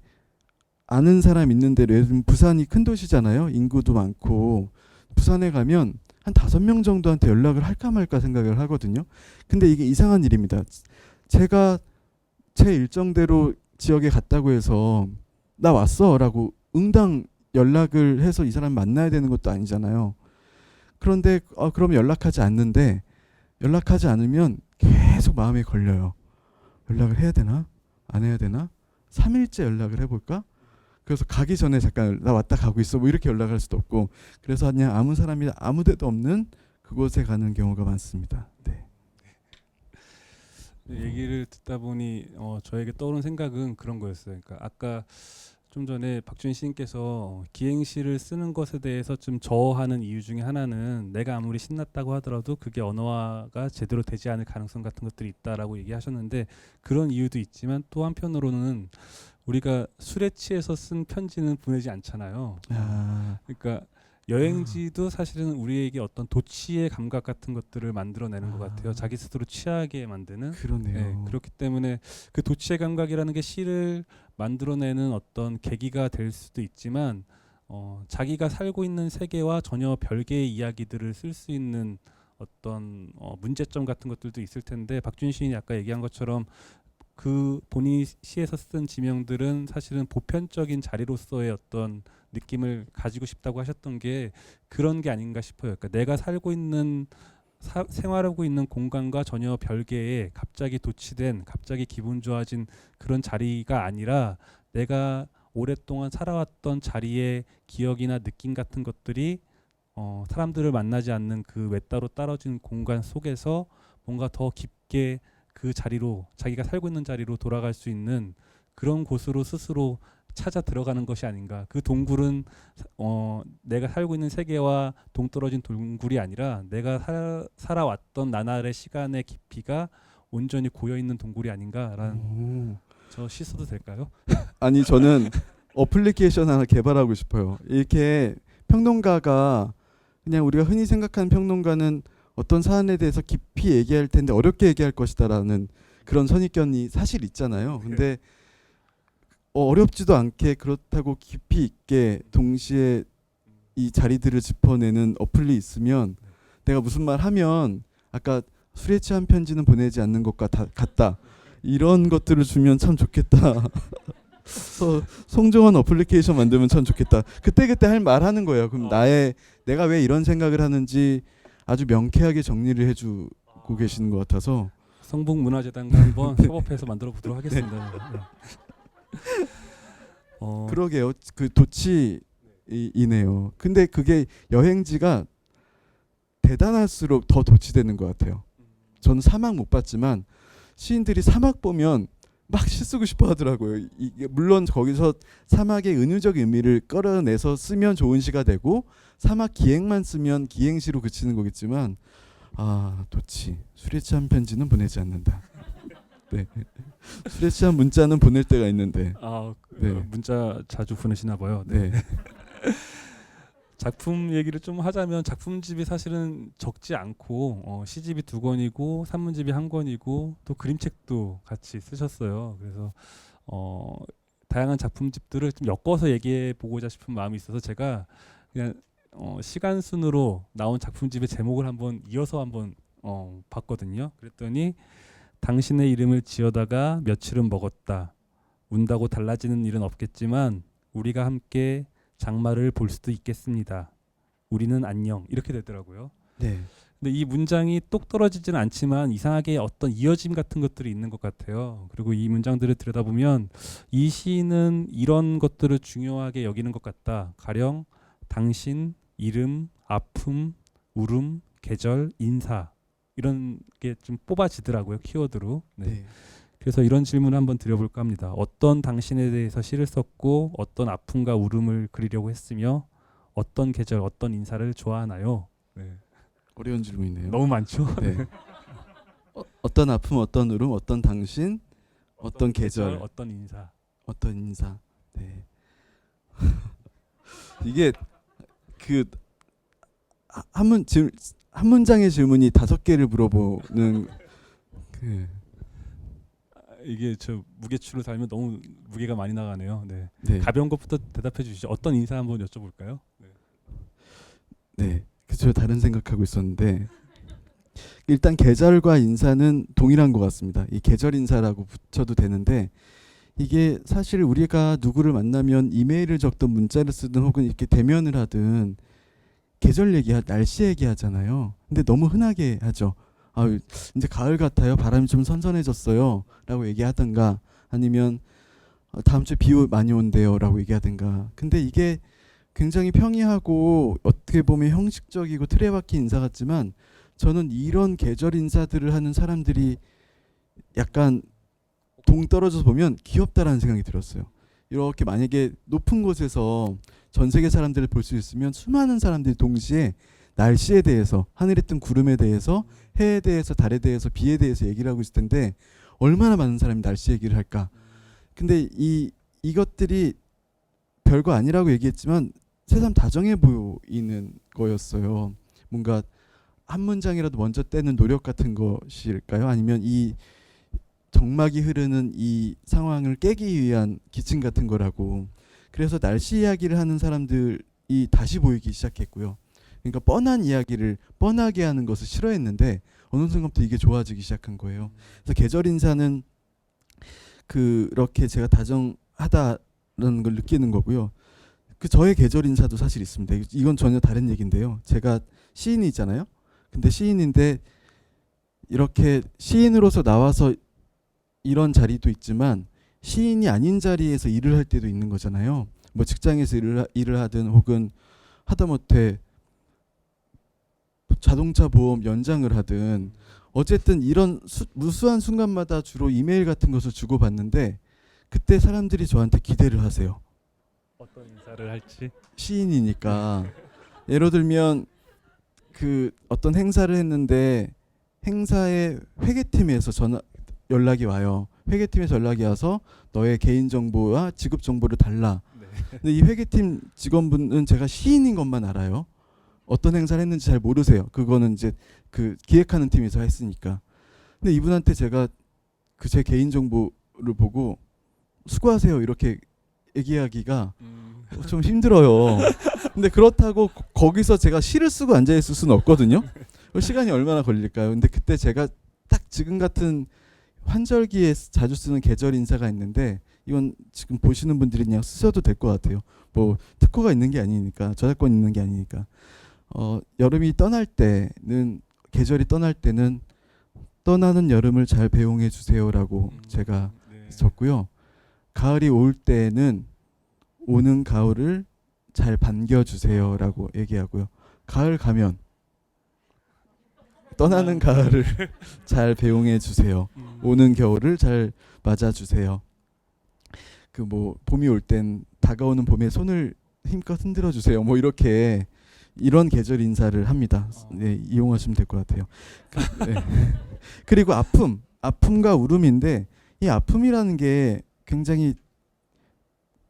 아는 사람 있는 데로 예를 들면 부산이 큰 도시잖아요. 인구도 많고 부산에 가면 한 5명 정도한테 연락을 할까 말까 생각을 하거든요. 근데 이게 이상한 일입니다. 제가 제 일정대로 지역에 갔다고 해서 나 왔어 라고 응당 연락을 해서 이 사람 만나야 되는 것도 아니잖아요. 그런데 그럼 연락하지 않는데 연락하지 않으면 계속 마음에 걸려요. 연락을 해야 되나? 안 해야 되나? 3일째 연락을 해볼까? 그래서 가기 전에 잠깐 나 왔다 가고 있어 뭐 이렇게 연락할 수도 없고 그래서 그냥 아무 사람이 아무 데도 없는 그곳에 가는 경우가 많습니다. 네. 얘기를 듣다 보니 저에게 떠오른 생각은 그런 거였어요. 그러니까 아까 좀 전에 박주인 시인께서 기행시를 쓰는 것에 대해서 좀 저어하는 이유 중에 하나는 내가 아무리 신났다고 하더라도 그게 언어화가 제대로 되지 않을 가능성 같은 것들이 있다라고 얘기하셨는데 그런 이유도 있지만 또 한편으로는 우리가 술에 취해서 쓴 편지는 보내지 않잖아요. 그러니까 여행지도 사실은 우리에게 어떤 도취의 감각 같은 것들을 만들어내는 것 같아요. 자기 스스로 취하게 만드는. 그러네요. 네, 그렇기 때문에 그 도취의 감각이라는 게 시를 만들어내는 어떤 계기가 될 수도 있지만 자기가 살고 있는 세계와 전혀 별개의 이야기들을 쓸 수 있는 어떤 문제점 같은 것들도 있을 텐데 박준 시인이 아까 얘기한 것처럼 그 본인이 시에서 쓴 지명들은 사실은 보편적인 자리로서의 어떤 느낌을 가지고 싶다고 하셨던 게 그런 게 아닌가 싶어요. 그러니까 내가 살고 있는 생활하고 있는 공간과 전혀 별개의 갑자기 도취된 갑자기 기분 좋아진 그런 자리가 아니라 내가 오랫동안 살아왔던 자리의 기억이나 느낌 같은 것들이 사람들을 만나지 않는 그 외따로 떨어진 공간 속에서 뭔가 더 깊게 그 자리로 자기가 살고 있는 자리로 돌아갈 수 있는 그런 곳으로 스스로 찾아 들어가는 것이 아닌가. 그 동굴은 내가 살고 있는 세계와 동떨어진 동굴이 아니라 내가 살아왔던 나날의 시간의 깊이가 온전히 고여 있는 동굴이 아닌가라는. 저 시 써도 될까요? 아니 저는 어플리케이션 하나 개발하고 싶어요. 이렇게 평론가가 그냥 우리가 흔히 생각하는 평론가는 어떤 사안에 대해서 깊이 얘기할 텐데 어렵게 얘기할 것이다라는 그런 선입견이 사실 있잖아요. 근데 어렵지도 않게 그렇다고 깊이 있게 동시에 이 자리들을 짚어내는 어플이 있으면 내가 무슨 말 하면 아까 술에 취한 편지는 보내지 않는 것과 같다. 이런 것들을 주면 참 좋겠다. 송정원 어플리케이션 만들면 참 좋겠다. 그때그때 할 말하는 거예요. 그럼 내가 왜 이런 생각을 하는지 아주 명쾌하게 정리를 해주고 계시는 것 같아서 성북문화재단과 한번 협업해서 만들어 보도록 하겠습니다. 네. 그러게요. 그 도치이네요. 근데 그게 여행지가 대단할수록 더 도치되는 것 같아요. 저는 사막 못 봤지만 시인들이 사막 보면 막 시 쓰고 싶어 하더라고요. 이게 물론 거기서 사막의 은유적 의미를 끌어내서 쓰면 좋은 시가 되고 사막 기행만 쓰면 기행시로 그치는 거겠지만 도치 술에 취한 편지는 보내지 않는다. 네. 술에 취한 문자는 보낼 때가 있는데. 네. 문자 자주 보내시나 봐요. 네. 작품 얘기를 좀 하자면 작품집이 사실은 적지 않고 시집이 2권이고 산문집이 1권이고 또 그림책도 같이 쓰셨어요. 그래서 다양한 작품집들을 좀 엮어서 얘기해 보고자 싶은 마음이 있어서 제가 그냥 시간 순으로 나온 작품집의 제목을 한번 이어서 한번 봤거든요. 그랬더니 당신의 이름을 지어다가 며칠은 먹었다. 운다고 달라지는 일은 없겠지만 우리가 함께 장마를 볼 수도 있겠습니다. 우리는 안녕. 이렇게 되더라고요. 네. 근데 이 문장이 똑 떨어지지는 않지만 이상하게 어떤 이어짐 같은 것들이 있는 것 같아요. 그리고 이 문장들을 들여다보면 이 시인은 이런 것들을 중요하게 여기는 것 같다. 가령 당신, 이름, 아픔, 울음, 계절, 인사 이런 게 좀 뽑아지더라고요. 키워드로. 네. 네. 그래서 이런 질문을 한번 드려볼까 합니다. 어떤 당신에 대해서 시를 썼고 어떤 아픔과 울음을 그리려고 했으며 어떤 계절, 어떤 인사를 좋아하나요? 네. 어려운 질문이네요. 너무 많죠? 네. 어떤 아픔, 어떤 울음, 어떤 당신, 어떤 계절, 어떤 인사. 어떤 인사. 네. 이게 그 한 문장의 질문이 5개를 물어보는 그 이게 저 무게추를 달면 너무 무게가 많이 나가네요. 네. 네. 가벼운 것부터 대답해 주시죠. 어떤 인사 한번 여쭤볼까요? 네. 네. 그저 다른 생각하고 있었는데 일단 계절과 인사는 동일한 것 같습니다. 이 계절 인사라고 붙여도 되는데 이게 사실 우리가 누구를 만나면 이메일을 적든 문자를 쓰든 혹은 이렇게 대면을 하든 계절 날씨 얘기하잖아요. 근데 너무 흔하게 하죠. 아, 이제 가을 같아요. 바람이 좀 선선해졌어요. 라고 얘기하든가 아니면 다음 주에 비 많이 온대요. 라고 얘기하든가. 근데 이게 굉장히 평이하고 어떻게 보면 형식적이고 틀에 박힌 인사 같지만 저는 이런 계절 인사들을 하는 사람들이 약간 동떨어져서 보면 귀엽다라는 생각이 들었어요. 이렇게 만약에 높은 곳에서 전 세계 사람들을 볼 수 있으면 수많은 사람들이 동시에 날씨에 대해서, 하늘에 뜬 구름에 대해서, 해에 대해서, 달에 대해서, 비에 대해서 얘기를 하고 있을 텐데 얼마나 많은 사람이 날씨 얘기를 할까. 근데 이것들이 별거 아니라고 얘기했지만 새삼 다정해 보이는 거였어요. 뭔가 한 문장이라도 먼저 떼는 노력 같은 것일까요? 아니면 이 정막이 흐르는 이 상황을 깨기 위한 기침 같은 거라고. 그래서 날씨 이야기를 하는 사람들이 다시 보이기 시작했고요. 그러니까 뻔한 이야기를 뻔하게 하는 것을 싫어했는데 어느 순간부터 이게 좋아지기 시작한 거예요. 그래서 계절 인사는 그렇게 제가 다정하다는 걸 느끼는 거고요. 그 저의 계절 인사도 사실 있습니다. 이건 전혀 다른 얘기인데요. 제가 시인이잖아요. 근데 시인인데 이렇게 시인으로서 나와서 이런 자리도 있지만 시인이 아닌 자리에서 일을 할 때도 있는 거잖아요. 뭐 직장에서 일을 하든 혹은 하다못해 자동차 보험 연장을 하든 어쨌든 이런 무수한 순간마다 주로 이메일 같은 것을 주고받는데 그때 사람들이 저한테 기대를 하세요. 어떤 인사를 할지. 시인이니까 예를 들면 그 어떤 행사를 했는데 행사의 회계팀에서 연락이 와요. 회계팀에서 연락이 와서 너의 개인 정보와 지급 정보를 달라. 네. 근데 이 회계팀 직원분은 제가 시인인 것만 알아요. 어떤 행사를 했는지 잘 모르세요. 그거는 이제 그 기획하는 팀에서 했으니까. 근데 이분한테 제가 그 제 개인 정보를 보고 수고하세요 이렇게 얘기하기가 좀 힘들어요. 근데 그렇다고 거기서 제가 시를 쓰고 앉아 있을 수는 없거든요. 시간이 얼마나 걸릴까요? 근데 그때 제가 딱 지금 같은 환절기에 자주 쓰는 계절 인사가 있는데 이건 지금 보시는 분들이 그냥 쓰셔도 될 것 같아요. 뭐 특허가 있는 게 아니니까 저작권 있는 게 아니니까. 여름이 떠날 때는 계절이 떠날 때는 떠나는 여름을 잘 배웅해 주세요라고 제가 네. 적고요. 가을이 올 때는 오는 가을을 잘 반겨 주세요라고 얘기하고요. 가을 가면 떠나는 가을을 잘 배웅해 주세요. 오는 겨울을 잘 맞아 주세요. 그 뭐 봄이 올 땐 다가오는 봄에 손을 힘껏 흔들어 주세요. 뭐 이렇게 이런 계절 인사를 합니다. 네, 이용하시면 될 것 같아요. 네. 그리고 아픔과 울음인데 이 아픔이라는 게 굉장히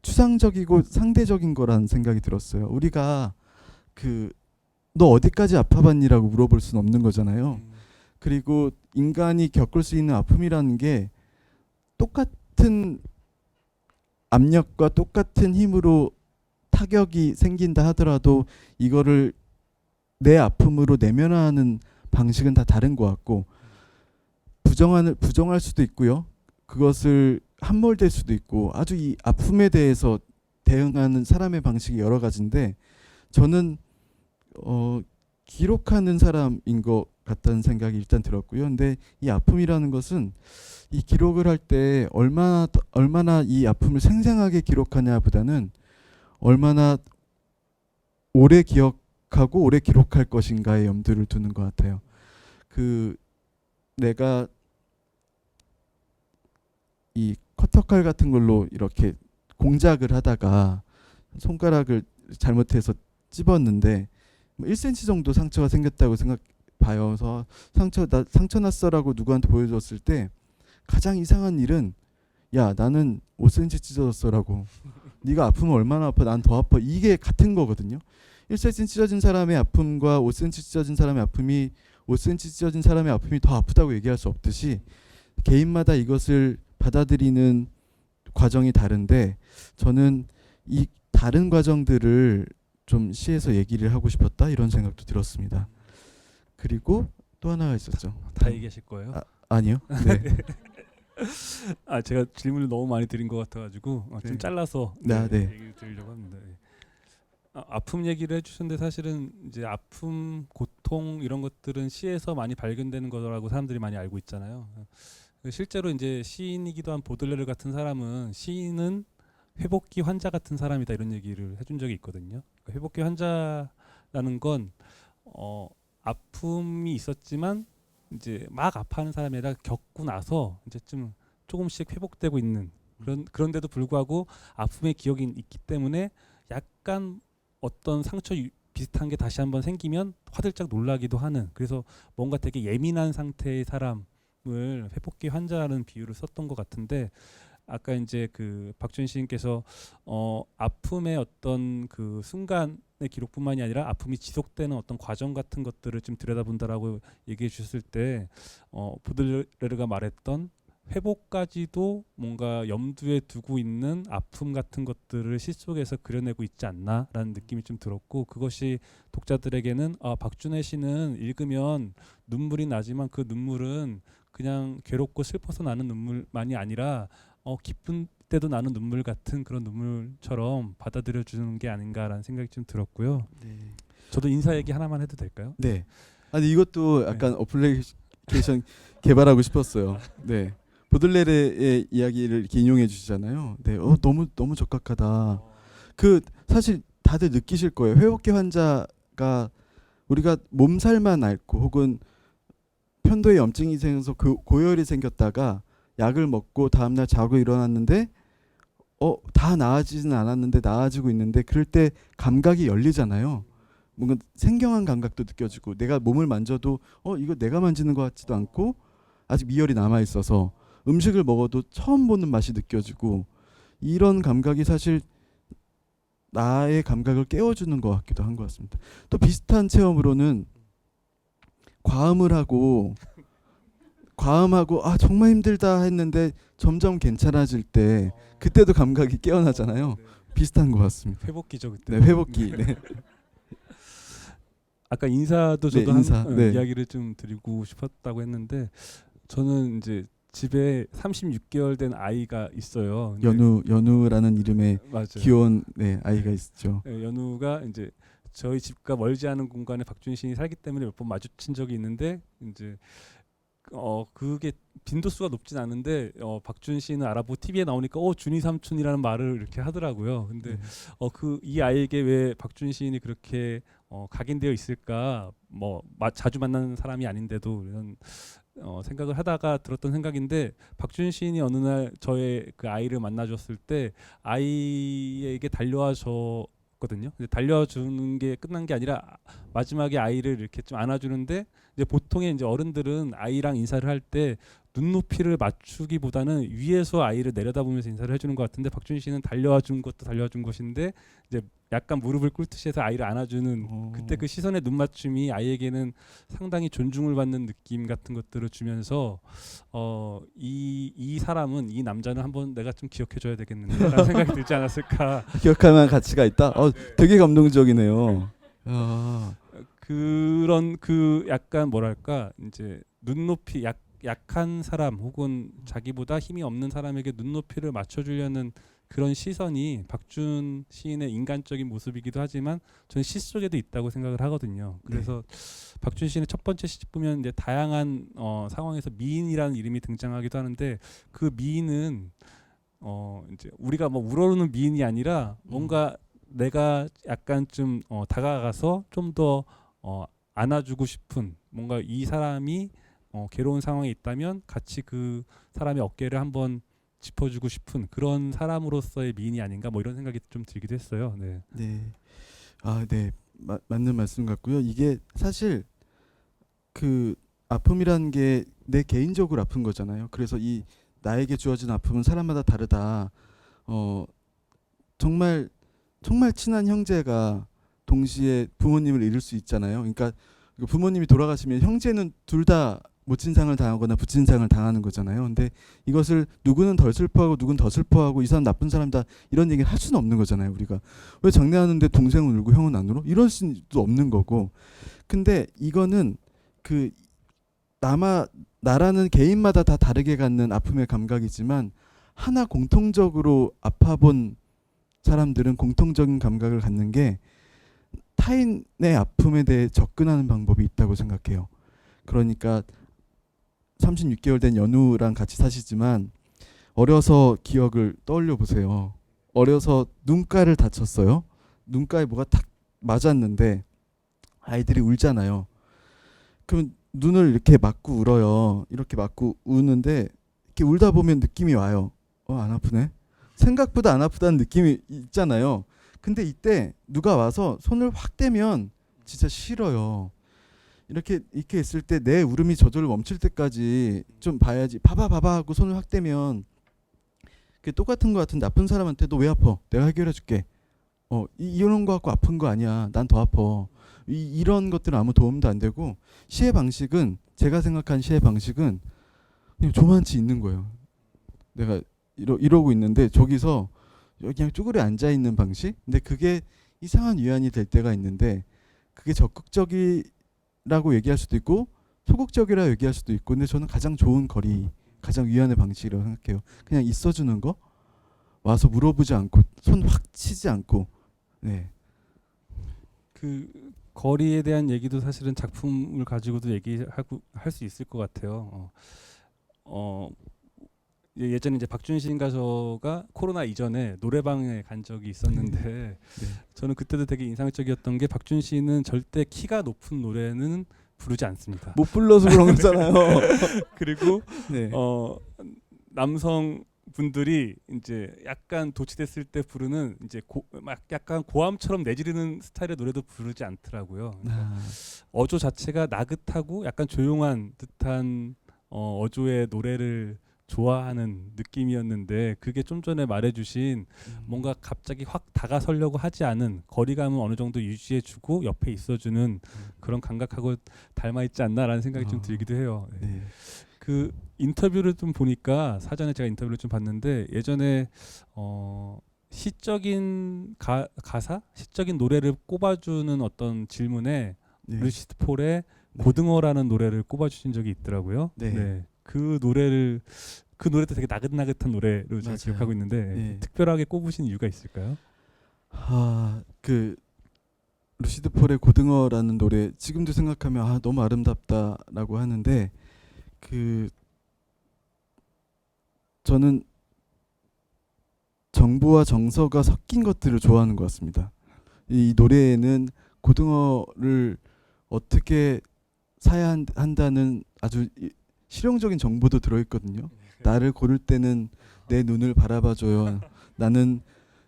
추상적이고 상대적인 거라는 생각이 들었어요. 우리가 그 너 어디까지 아파봤니라고 물어볼 수는 없는 거잖아요. 그리고 인간이 겪을 수 있는 아픔이라는 게 똑같은 압력과 똑같은 힘으로 타격이 생긴다 하더라도 이거를 내 아픔으로 내면화하는 방식은 다 다른 것 같고 부정할 수도 있고요. 그것을 함몰될 수도 있고 아주 이 아픔에 대해서 대응하는 사람의 방식이 여러 가지인데 저는 기록하는 사람인 것 같다는 생각이 일단 들었고요. 근데 이 아픔이라는 것은 이 기록을 할 때 얼마나 이 아픔을 생생하게 기록하냐보다는 얼마나 오래 기억하고 오래 기록할 것인가에 염두를 두는 것 같아요. 그 내가 이 커터칼 같은 걸로 이렇게 공작을 하다가 손가락을 잘못해서 찝었는데 1cm 정도 상처가 생겼다고 봐요. 그래서 상처 났어라고 누구한테 보여줬을 때 가장 이상한 일은 야 나는 5cm 찢어졌어라고 네가 아프면 얼마나 아파 난 더 아파 이게 같은 거거든요. 1cm 찢어진 사람의 아픔과 5cm 찢어진 사람의 아픔이 5cm 찢어진 사람의 아픔이 더 아프다고 얘기할 수 없듯이 개인마다 이것을 받아들이는 과정이 다른데 저는 이 다른 과정들을 좀 시에서 얘기를 하고 싶었다 이런 생각도 들었습니다. 그리고 또 하나가 있었죠. 다 얘기하실 거예요? 아니요. 네. 제가 질문을 너무 많이 드린 것 같아가지고 좀 네. 잘라서 네. 얘기를 드리려고 합니다. 아픔 얘기를 해주셨는데 사실은 이제 아픔, 고통 이런 것들은 시에서 많이 발견되는 거라고 사람들이 많이 알고 있잖아요. 실제로 이제 시인이기도 한 보들레르 같은 사람은 시인은 회복기 환자 같은 사람이다 이런 얘기를 해준 적이 있거든요. 그러니까 회복기 환자라는 건 아픔이 있었지만 이제 막 아파하는 사람에다 겪고 나서 이제 좀 조금씩 회복되고 있는 그런데도 불구하고 아픔의 기억이 있기 때문에 약간 어떤 상처 비슷한 게 다시 한번 생기면 화들짝 놀라기도 하는 그래서 뭔가 되게 예민한 상태의 사람을 회복기 환자라는 비유를 썼던 것 같은데 아까 이제 그 박준 시인께서 아픔의 어떤 그 순간의 기록뿐만이 아니라 아픔이 지속되는 어떤 과정 같은 것들을 좀 들여다본다라고 얘기해 주셨을 때 보들레르가 말했던 회복까지도 뭔가 염두에 두고 있는 아픔 같은 것들을 시 속에서 그려내고 있지 않나라는 느낌이 좀 들었고 그것이 독자들에게는 박준혜 시는 읽으면 눈물이 나지만 그 눈물은 그냥 괴롭고 슬퍼서 나는 눈물만이 아니라 기쁜 때도 나는 눈물 같은 그런 눈물처럼 받아들여 주는 게 아닌가라는 생각이 좀 들었고요. 네. 저도 인사 얘기 하나만 해도 될까요? 네. 아니 이것도 약간 어플리케이션 개발하고 싶었어요. 네. 보들레르의 이야기를 이렇게 인용해 주시잖아요. 네. 너무 적합하다. 그 사실 다들 느끼실 거예요. 회복기 환자가 우리가 몸살만 앓고 혹은 편도에 염증이 생겨서 고열이 생겼다가 약을 먹고 다음날 자고 일어났는데 다 나아지진 않았는데 나아지고 있는데 그럴 때 감각이 열리잖아요. 뭔가 생경한 감각도 느껴지고 내가 몸을 만져도 이거 내가 만지는 것 같지도 않고 아직 미열이 남아 있어서 음식을 먹어도 처음 보는 맛이 느껴지고 이런 감각이 사실 나의 감각을 깨워주는 것 같기도 한 것 같습니다. 또 비슷한 체험으로는 과음하고 정말 힘들다 했는데 점점 괜찮아질 때 그때도 감각이 깨어나잖아요. 비슷한 것 같습니다. 회복기죠 그때. 네, 회복기. 네. 아까 인사도 저도 인사. 네. 이야기를 좀 드리고 싶었다고 했는데 저는 이제 집에 36개월 된 아이가 있어요. 연우라는 이름의 맞아요. 귀여운 아이가 있죠. 연우가 이제 저희 집과 멀지 않은 공간에 박준 시인이 살기 때문에 몇 번 마주친 적이 있는데 이제 그게 빈도수가 높진 않은데 박준 시인을 알아보고 TV에 나오니까 준이 삼촌이라는 말을 이렇게 하더라고요. 근데 이 아이에게 왜 박준 시인이 그렇게 각인되어 있을까? 자주 만나는 사람이 아닌데도 이런 생각을 하다가 들었던 생각인데 박준 시인이 어느 날 저의 그 아이를 만나줬을 때 아이에게 달려와 줬거든요. 달려주는 게 끝난 게 아니라 마지막에 아이를 이렇게 좀 안아주는데 이제 보통의 이제 어른들은 아이랑 인사를 할 때 눈높이를 맞추기보다는 위에서 아이를 내려다보면서 인사를 해주는 것 같은데 박준 씨는 달려와 준 것도 달려와 준 것인데 이제 약간 무릎을 꿇듯이 해서 아이를 안아주는 그때 그 시선의 눈맞춤이 아이에게는 상당히 존중을 받는 느낌 같은 것들을 주면서 이 사람은 이 남자는 한번 내가 좀 기억해줘야 되겠는데라는 생각이 들지 않았을까. 기억할 만한 가치가 있다. 네. 되게 감동적이네요. 아, 그런 그 약간 뭐랄까 이제 눈높이 약한 사람 혹은 자기보다 힘이 없는 사람에게 눈높이를 맞춰주려는 그런 시선이 박준 시인의 인간적인 모습이기도 하지만 저는 시 속에도 있다고 생각을 하거든요. 그래서 박준 시인의 첫 번째 시집 보면 이제 다양한 상황에서 미인이라는 이름이 등장하기도 하는데 그 미인은 이제 우리가 뭐 우러르는 미인이 아니라 뭔가 내가 약간 좀 다가가서 좀 더 안아주고 싶은 뭔가 이 사람이 괴로운 상황에 있다면 같이 그 사람의 어깨를 한번 짚어주고 싶은 그런 사람으로서의 미인이 아닌가 뭐 이런 생각이 좀 들기도 했어요. 네. 네. 아, 네. 맞는 말씀 같고요. 이게 사실 그 아픔이라는 게 내 개인적으로 아픈 거잖아요. 그래서 이 나에게 주어진 아픔은 사람마다 다르다. 정말 정말 친한 형제가 동시에 부모님을 잃을 수 있잖아요. 그러니까 부모님이 돌아가시면 형제는 둘 다 모친상을 당하거나 부친상을 당하는 거잖아요. 근데 이것을 누구는 덜 슬퍼하고 누구는 더 슬퍼하고 이 사람 나쁜 사람다 이런 얘기를 할 수는 없는 거잖아요. 우리가 왜 장례하는데 동생은 울고 형은 안 울어? 이럴 수도 없는 거고. 근데 이거는 그 나라는 개인마다 다 다르게 갖는 아픔의 감각이지만 하나 공통적으로 아파본 사람들은 공통적인 감각을 갖는 게 타인의 아픔에 대해 접근하는 방법이 있다고 생각해요. 그러니까 36개월 된 연우랑 같이 사시지만 어려서 기억을 떠올려 보세요. 어려서 눈가를 다쳤어요. 눈가에 뭐가 탁 맞았는데 아이들이 울잖아요. 그럼 눈을 이렇게 맞고 울어요. 이렇게 맞고 우는데 이렇게 울다 보면 느낌이 와요. 안 아프네. 생각보다 안 아프다는 느낌이 있잖아요. 근데 이때 누가 와서 손을 확 대면 진짜 싫어요. 이렇게 있을 때 내 울음이 저절로 멈출 때까지 좀 봐야지. 봐봐 하고 손을 확 대면 그게 똑같은 것 같은 나쁜 사람한테 너 왜 아파? 내가 해결해 줄게. 이런 거 갖고 아픈 거 아니야. 난 더 아파. 이런 것들은 아무 도움도 안 되고 시의 방식은 제가 생각한 시의 방식은 그냥 조만치 있는 거예요. 내가 이러고 있는데 저기서 그냥 쭈그려 앉아 있는 방식. 근데 그게 이상한 위안이 될 때가 있는데 그게 적극적이라고 얘기할 수도 있고 소극적이라고 얘기할 수도 있고 근데 저는 가장 좋은 거리, 가장 위안의 방식이라고 생각해요. 그냥 있어주는 거. 와서 물어보지 않고 손 확 치지 않고. 네. 그 거리에 대한 얘기도 사실은 작품을 가지고도 얘기하고 할 수 있을 것 같아요. 예전에 이제 박준 시인 가서가 코로나 이전에 노래방에 간 적이 있었는데 네. 저는 그때도 되게 인상적이었던 게 박준 시인은 절대 키가 높은 노래는 부르지 않습니다. 못 불러서 그런 거잖아요. 그리고 네. 남성 분들이 이제 약간 도취됐을 때 부르는 이제 막 약간 고함처럼 내지르는 스타일의 노래도 부르지 않더라고요. 어조 자체가 나긋하고 약간 조용한 듯한 어조의 노래를 좋아하는 느낌이었는데 그게 좀 전에 말해주신 뭔가 갑자기 확 다가서려고 하지 않은 거리감은 어느 정도 유지해주고 옆에 있어주는 그런 감각하고 닮아있지 않나라는 생각이 좀 들기도 해요. 네. 그 인터뷰를 좀 보니까 사전에 제가 인터뷰를 좀 봤는데 예전에 시적인 가사, 시적인 노래를 꼽아주는 어떤 질문에 네. 루시드 폴의 네. 고등어라는 노래를 꼽아주신 적이 있더라고요. 네. 그 노래도 되게 나긋나긋한 노래로 제가 기억하고 있는데 네. 특별하게 꼽으신 이유가 있을까요? 그 루시드 폴의 고등어라는 노래 지금도 생각하면 너무 아름답다라고 하는데 저는 정보와 정서가 섞인 것들을 좋아하는 것 같습니다. 이 노래에는 고등어를 어떻게 사야 한다는 아주 실용적인 정보도 들어있거든요. 나를 고를 때는 내 눈을 바라봐줘요. 나는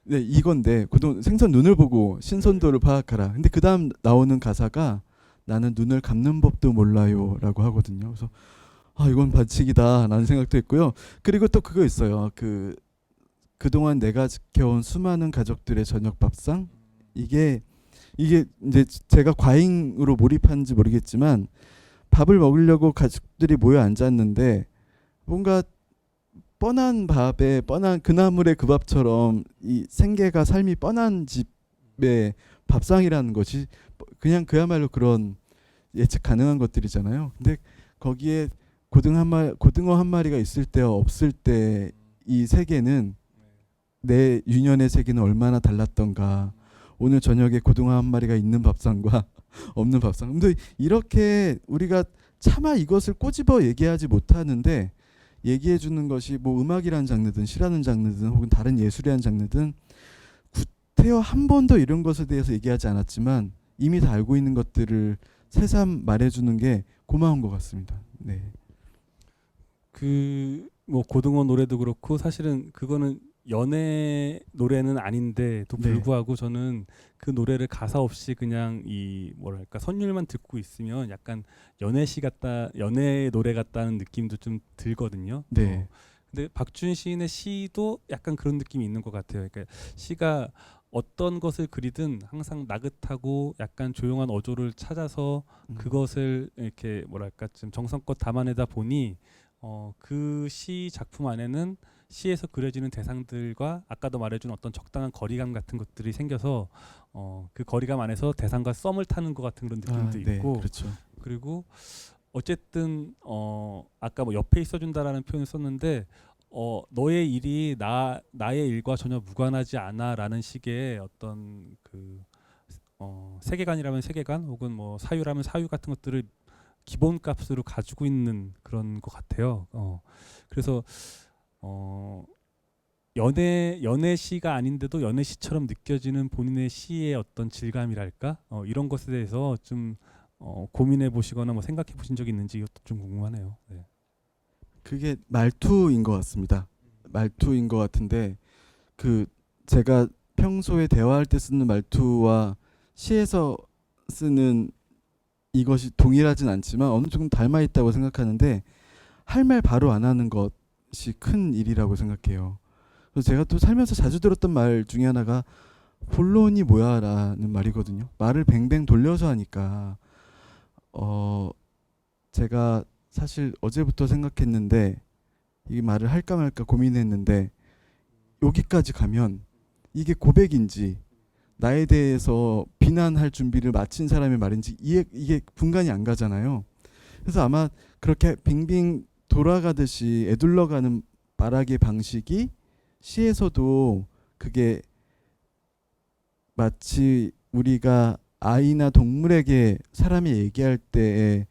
이건데 생선 눈을 보고 신선도를 파악하라. 근데 그 다음 나오는 가사가 나는 눈을 감는 법도 몰라요라고 하거든요. 그래서 아 이건 반칙이다라는 생각도 했고요. 그리고 또 그거 있어요. 그동안 내가 지켜온 수많은 가족들의 저녁 밥상, 이게 이제 제가 과잉으로 몰입한지 모르겠지만 밥을 먹으려고 가족들이 모여 앉았는데 뭔가 뻔한 밥에 뻔한 그나물의 그 밥처럼 이 생계가 삶이 뻔한 집의 밥상이라는 것이 그냥 그야말로 그런 예측 가능한 것들이잖아요. 근데 거기에 고등어 한 마리가 있을 때와 없을 때 이 세계는, 내 유년의 세계는 얼마나 달랐던가. 오늘 저녁에 고등어 한 마리가 있는 밥상과 없는 밥상. 근데 이렇게 우리가 차마 이것을 꼬집어 얘기하지 못하는데 얘기해 주는 것이 뭐 음악이라는 장르든 시라는 장르든 혹은 다른 예술이라는 장르든 구태여 한 번도 이런 것에 대해서 얘기하지 않았지만 이미 다 알고 있는 것들을 새삼 말해주는 게 고마운 것 같습니다. 네. 그 뭐 고등어 노래도 그렇고 사실은 그거는 연애 노래는 아닌데도 네. 불구하고 저는 그 노래를 가사 없이 그냥 이 뭐랄까 선율만 듣고 있으면 약간 연애시 같다, 연애 노래 같다는 느낌도 좀 들거든요. 네. 근데 박준 시인의 시도 약간 그런 느낌이 있는 것 같아요. 그러니까 시가 어떤 것을 그리든 항상 나긋하고 약간 조용한 어조를 찾아서 그것을 이렇게 뭐랄까 좀 정성껏 담아내다 보니 그 시 작품 안에는 시에서 그려지는 대상들과 아까도 말해준 어떤 적당한 거리감 같은 것들이 생겨서 그 거리감 안에서 대상과 썸을 타는 것 같은 그런 느낌도 네, 있고, 그렇죠. 그리고 어쨌든 아까 뭐 옆에 있어준다라는 표현을 썼는데 너의 일이 나의 일과 전혀 무관하지 않아라는 식의 어떤 그 세계관이라면 세계관 혹은 뭐 사유라면 사유 같은 것들을 기본값으로 가지고 있는 그런 것 같아요. 그래서 연애 시가 아닌데도 연애 시처럼 느껴지는 본인의 시의 어떤 질감이랄까 이런 것에 대해서 좀 고민해 보시거나 뭐 생각해 보신 적이 있는지 이것도 좀 궁금하네요. 네. 그게 말투인 것 같습니다. 말투인 것 같은데 제가 평소에 대화할 때 쓰는 말투와 시에서 쓰는 이것이 동일하진 않지만 어느 정도 닮아 있다고 생각하는데 할 말 바로 안 하는 것이 큰 일이라고 생각해요. 그래서 제가 또 살면서 자주 들었던 말 중에 하나가 본론이 뭐야라는 말이거든요. 말을 뱅뱅 돌려서 하니까 제가 사실 어제부터 생각했는데 이 말을 할까 말까 고민했는데 여기까지 가면 이게 고백인지 나에 대해서 비난할 준비를 마친 사람의 말인지 이게 분간이 안 가잖아요. 그래서 아마 그렇게 빙빙 돌아가듯이 애둘러가는 말하기의 방식이 시에서도 그게 마치 우리가 아이나 동물에게 사람이 얘기할 때의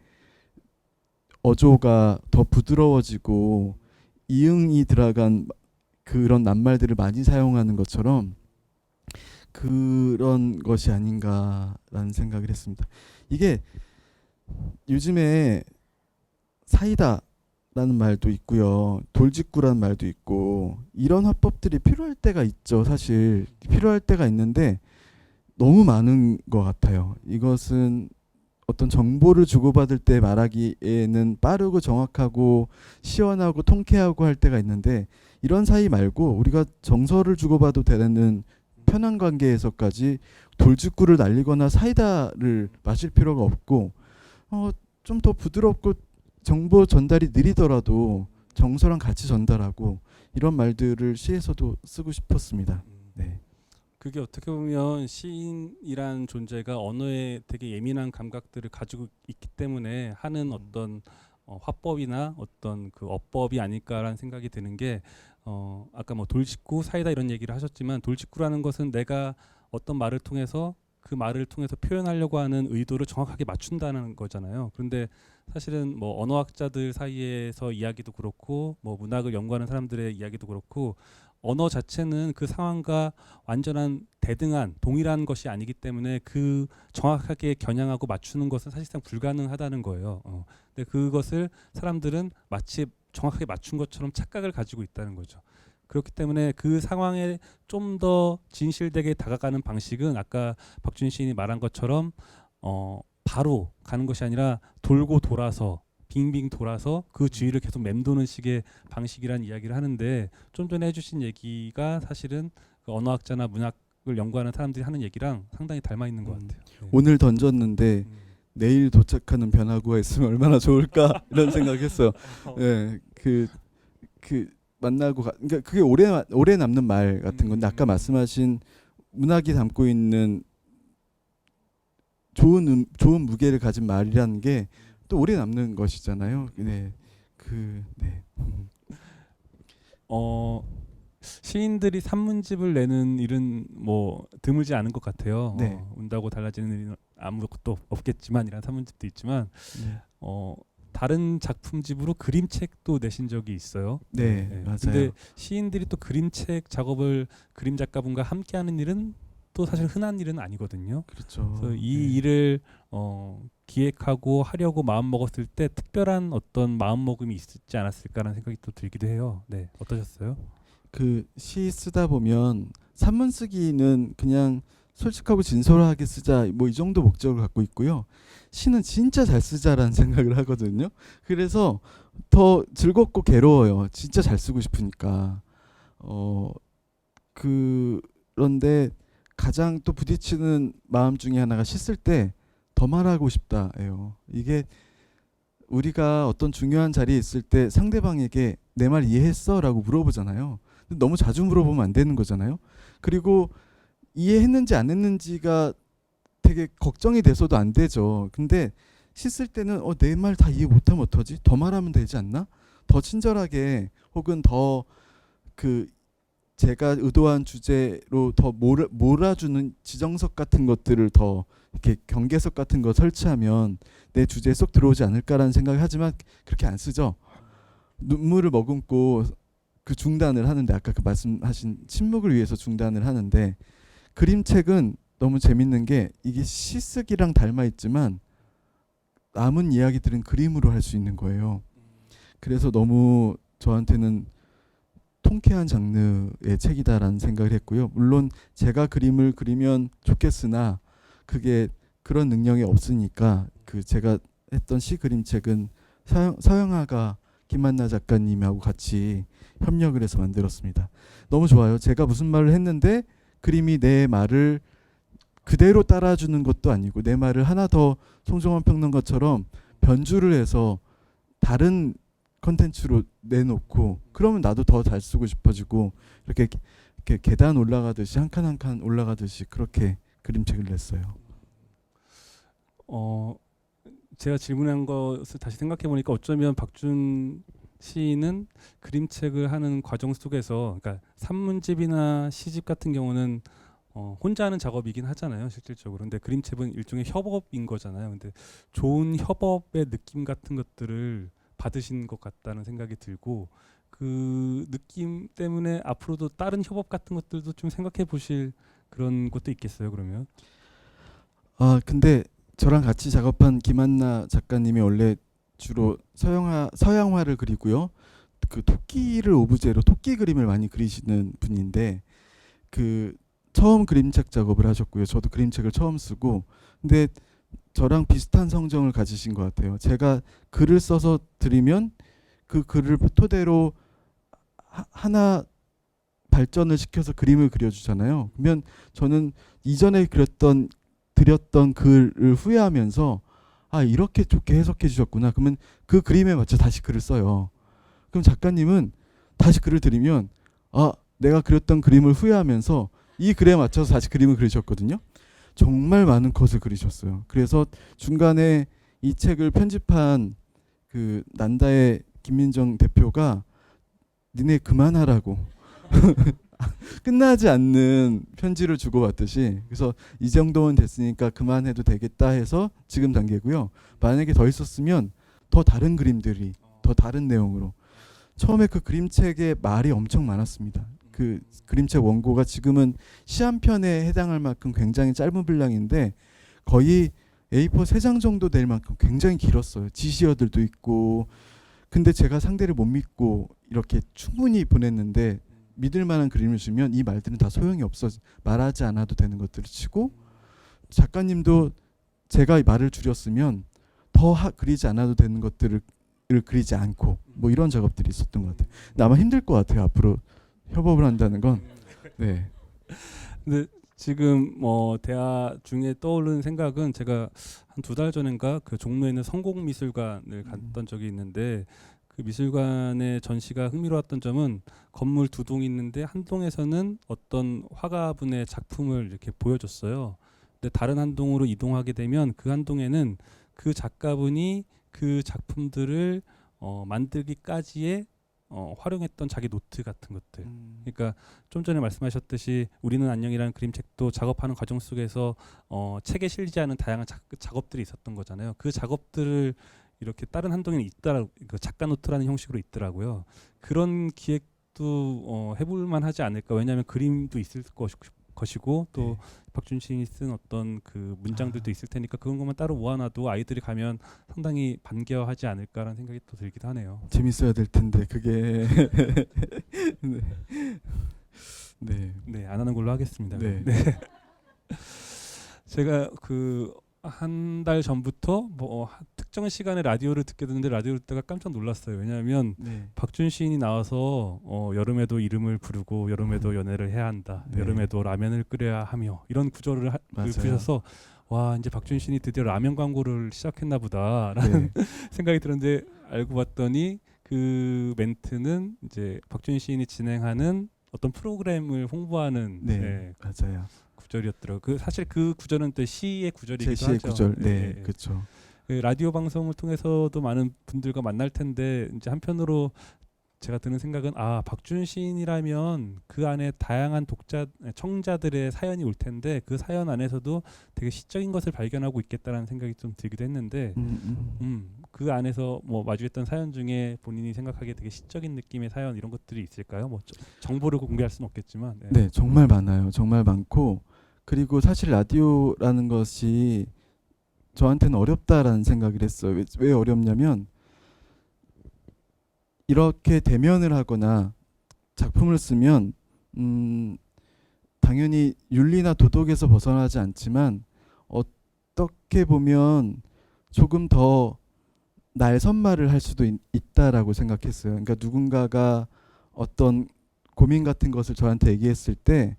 어조가 더 부드러워지고 이응이 들어간 그런 낱말들을 많이 사용하는 것처럼 그런 것이 아닌가라는 생각을 했습니다. 이게 요즘에 사이다라는 말도 있고요. 돌직구라는 말도 있고 이런 화법들이 필요할 때가 있죠. 사실 필요할 때가 있는데 너무 많은 것 같아요. 이것은 어떤 정보를 주고받을 때 말하기에는 빠르고 정확하고 시원하고 통쾌하고 할 때가 있는데 이런 사이 말고 우리가 정서를 주고받아도 되는 편한 관계에서까지 돌직구를 날리거나 사이다를 마실 필요가 없고 좀 더 부드럽고 정보 전달이 느리더라도 정서랑 같이 전달하고 이런 말들을 시에서도 쓰고 싶었습니다. 네. 그게 어떻게 보면 시인이란 존재가 언어에 되게 예민한 감각들을 가지고 있기 때문에 하는 어떤 화법이나 어떤 그 어법이 아닐까라는 생각이 드는 게 아까 뭐 돌직구, 사이다 이런 얘기를 하셨지만 돌직구라는 것은 내가 어떤 말을 통해서 그 말을 통해서 표현하려고 하는 의도를 정확하게 맞춘다는 거잖아요. 그런데 사실은 뭐 언어학자들 사이에서 이야기도 그렇고 뭐 문학을 연구하는 사람들의 이야기도 그렇고 언어 자체는 그 상황과 완전한 대등한 동일한 것이 아니기 때문에 그 정확하게 겨냥하고 맞추는 것은 사실상 불가능하다는 거예요. 근데 그것을 사람들은 마치 정확하게 맞춘 것처럼 착각을 가지고 있다는 거죠. 그렇기 때문에 그 상황에 좀 더 진실되게 다가가는 방식은 아까 박준 시인이 말한 것처럼 바로 가는 것이 아니라 돌고 돌아서 빙빙 돌아서 그 주위를 계속 맴도는 식의 방식이라는 이야기를 하는데 좀 전에 해주신 얘기가 사실은 그 언어학자나 문학을 연구하는 사람들이 하는 얘기랑 상당히 닮아 있는 것 같아요. 네. 오늘 던졌는데 내일 도착하는 변화구가 있으면 얼마나 좋을까 이런 생각했어요. 예, 그 만나고 그러니까 그게 오래 남는 말 같은 건데 아까 말씀하신 문학이 담고 있는 좋은 무게를 가진 말이라는 게 또 오래 남는 것이잖아요. 네, 네. 시인들이 산문집을 내는 일은 뭐 드물지 않은 것 같아요. 네. 운다고 달라지는 일은 아무것도 없겠지만이란 산문집도 있지만 네. 다른 작품집으로 그림책도 내신 적이 있어요. 네, 맞아요. 근데 시인들이 또 그림책 작업을 그림 작가분과 함께하는 일은 또 사실 흔한 일은 아니거든요. 그렇죠. 그래서 이 일을 기획하고 하려고 마음 먹었을 때 특별한 어떤 마음 먹음이 있지 않았을까라는 생각이 또 들기도 해요. 네, 어떠셨어요? 그 시 쓰다 보면 산문 쓰기는 그냥 솔직하고 진솔하게 쓰자 뭐 이 정도 목적을 갖고 있고요. 시는 진짜 잘 쓰자라는 생각을 하거든요. 그래서 더 즐겁고 괴로워요. 진짜 잘 쓰고 싶으니까. 그런데 가장 또 부딪히는 마음 중에 하나가 시 쓸 때 더 말하고 싶다예요. 이게 우리가 어떤 중요한 자리에 있을 때 상대방에게 내 말 이해했어? 라고 물어보잖아요. 근데 너무 자주 물어보면 안 되는 거잖아요. 그리고 이해했는지 안 했는지가 되게 걱정이 돼서도 안 되죠. 근데 시 쓸 때는 내 말 다 이해 못하면 어떡하지? 더 말하면 되지 않나? 더 친절하게 혹은 더 제가 의도한 주제로 더 몰아주는 지정석 같은 것들을 더 이렇게 경계석 같은 거 설치하면 내 주제에 쏙 들어오지 않을까라는 생각을 하지만 그렇게 안 쓰죠. 눈물을 머금고 그 중단을 하는데 아까 그 말씀하신 침묵을 위해서 중단을 하는데 그림책은 너무 재밌는 게 이게 시쓰기랑 닮아 있지만 남은 이야기들은 그림으로 할 수 있는 거예요. 그래서 너무 저한테는 통쾌한 장르의 책이다라는 생각을 했고요. 물론 제가 그림을 그리면 좋겠으나 그게 그런 능력이 없으니까 제가 했던 시 그림책은 서영아가 김한나 작가님하고 같이 협력을 해서 만들었습니다. 너무 좋아요. 제가 무슨 말을 했는데 그림이 내 말을 그대로 따라주는 것도 아니고 내 말을 하나 더 송정원 평론가처럼 변주를 해서 다른 컨텐츠로 내놓고 그러면 나도 더 잘 쓰고 싶어지고 이렇게 계단 올라가듯이 한 칸 한 칸 올라가듯이 그렇게 그림책을 냈어요. 제가 질문한 것을 다시 생각해 보니까 어쩌면 박준 시인은 그림책을 하는 과정 속에서 그러니까 산문집이나 시집 같은 경우는 혼자 하는 작업이긴 하잖아요, 실질적으로. 근데 그림책은 일종의 협업인 거잖아요. 근데 좋은 협업의 느낌 같은 것들을 받으신 것 같다는 생각이 들고 그 느낌 때문에 앞으로도 다른 협업 같은 것들도 좀 생각해 보실 그런 것도 있겠어요, 그러면? 근데 저랑 같이 작업한 김한나 작가님이 원래 주로 서양화를 그리고요. 그 토끼를 오브제로 토끼 그림을 많이 그리시는 분인데 처음 그림책 작업을 하셨고요. 저도 그림책을 처음 쓰고 근데 저랑 비슷한 성정을 가지신 것 같아요. 제가 글을 써서 드리면 그 글을 토대로 하나 발전을 시켜서 그림을 그려주잖아요. 그러면 저는 이전에 드렸던 글을 후회하면서 이렇게 좋게 해석해 주셨구나. 그러면 그 그림에 맞춰 다시 글을 써요. 그럼 작가님은 다시 글을 드리면 내가 그렸던 그림을 후회하면서 이 글에 맞춰서 다시 그림을 그리셨거든요. 정말 많은 컷을 그리셨어요. 그래서 중간에 이 책을 편집한 난다의 김민정 대표가 니네 그만하라고 끝나지 않는 편지를 주고받듯이 그래서 이 정도는 됐으니까 그만해도 되겠다 해서 지금 단계고요. 만약에 더 있었으면 더 다른 그림들이 더 다른 내용으로 처음에 그 그림책에 말이 엄청 많았습니다. 그 그림책 원고가 지금은 시 한 편에 해당할 만큼 굉장히 짧은 분량인데 거의 A4 3장 정도 될 만큼 굉장히 길었어요. 지시어들도 있고 근데 제가 상대를 못 믿고 이렇게 충분히 보냈는데 믿을 만한 그림을 주면 이 말들은 다 소용이 없어 말하지 않아도 되는 것들을 치고 작가님도 제가 말을 줄였으면 더 그리지 않아도 되는 것들을 그리지 않고 뭐 이런 작업들이 있었던 것 같아요. 근데 아마 힘들 것 같아요. 앞으로 협업을 한다는 건. 네. 근데 지금 뭐 대화 중에 떠오르는 생각은 제가 한 2달 전인가 그 종로에 있는 성공미술관을 갔던 적이 있는데 그 미술관의 전시가 흥미로웠던 점은 건물 2동 있는데 한 동에서는 어떤 화가분의 작품을 이렇게 보여줬어요. 근데 다른 한 동으로 이동하게 되면 그 한 동에는 그 작가분이 그 작품들을 만들기까지의 활용했던 자기 노트 같은 것들. 그러니까 좀 전에 말씀하셨듯이 우리는 안녕이라는 그림책도 작업하는 과정 속에서 책에 실리지 않은 다양한 작업들이 있었던 거잖아요. 그 작업들을 이렇게 다른 한 동에는 있더라, 그 작가 노트라는 형식으로 있더라고요. 그런 기획도 해볼 만하지 않을까. 왜냐하면 그림도 있을 것이고 또 네. 박준 시인이 쓴 어떤 그 문장들도 있을 테니까 그런 것만 따로 모아놔도 아이들이 가면 상당히 반겨하지 않을까라는 생각이 또 들기도 하네요. 재밌어야 될 텐데 그게 네. 네. 네, 안 하는 걸로 하겠습니다. 네. 제가 그 한 달 전부터 뭐 특정 시간에 라디오를 듣게 됐는데 라디오를 듣다가 깜짝 놀랐어요. 왜냐하면 네. 박준 시인이 나와서 여름에도 이름을 부르고 여름에도 연애를 해야 한다. 네. 여름에도 라면을 끓여야 하며 이런 구절을 맞아요. 부르셔서 와 이제 박준 시인이 드디어 라면 광고를 시작했나 보다라는 네. 생각이 들었는데 알고 봤더니 그 멘트는 이제 박준 시인이 진행하는 어떤 프로그램을 홍보하는 네. 맞아요. 구절이었더라고요. 그 사실 그 구절은 또 시의 구절이기도 제시의 하죠. 구절. 네. 예. 그렇죠. 그 라디오 방송을 통해서도 많은 분들과 만날 텐데 이제 한편으로 제가 드는 생각은 박준 시인이라면 그 안에 다양한 청자들의 사연이 올 텐데 그 사연 안에서도 되게 시적인 것을 발견하고 있겠다라는 생각이 좀 들기도 했는데 그 안에서 뭐 마주했던 사연 중에 본인이 생각하기에 되게 시적인 느낌의 사연 이런 것들이 있을까요? 뭐 정보를 공개할 수는 없겠지만 네, 정말 많아요. 정말 많고 그리고 사실 라디오라는 것이 저한테는 어렵다라는 생각을 했어요. 왜 어렵냐면 이렇게 대면을 하거나 작품을 쓰면 당연히 윤리나 도덕에서 벗어나지 않지만 어떻게 보면 조금 더 날선말을 할 수도 있다라고 생각했어요. 그러니까 누군가가 어떤 고민 같은 것을 저한테 얘기했을 때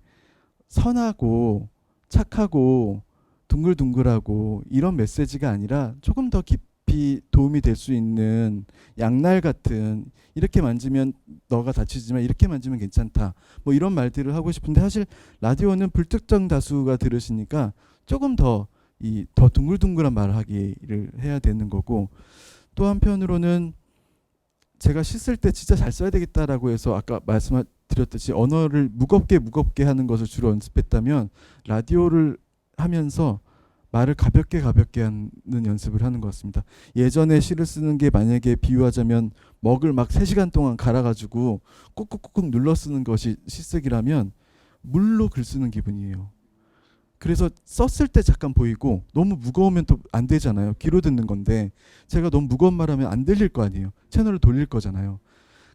선하고 착하고 둥글둥글하고 이런 메시지가 아니라 조금 더 깊이 도움이 될 수 있는 양날 같은 이렇게 만지면 너가 다치지만 이렇게 만지면 괜찮다 뭐 이런 말들을 하고 싶은데 사실 라디오는 불특정 다수가 들으시니까 조금 더 더 둥글둥글한 말을 하기를 해야 되는 거고 또 한편으로는 제가 씻을 때 진짜 잘 써야 되겠다라고 해서 아까 말씀드렸듯이 언어를 무겁게 하는 것을 주로 연습했다면 라디오를 하면서 말을 가볍게 하는 연습을 하는 것 같습니다. 예전에 시를 쓰는 게 만약에 비유하자면 먹을 막 3시간 동안 갈아가지고 꾹꾹꾹꾹 눌러 쓰는 것이 시쓰기라면 물로 글 쓰는 기분이에요. 그래서 썼을 때 잠깐 보이고 너무 무거우면 또 안 되잖아요. 귀로 듣는 건데 제가 너무 무거운 말하면 안 들릴 거 아니에요. 채널을 돌릴 거잖아요.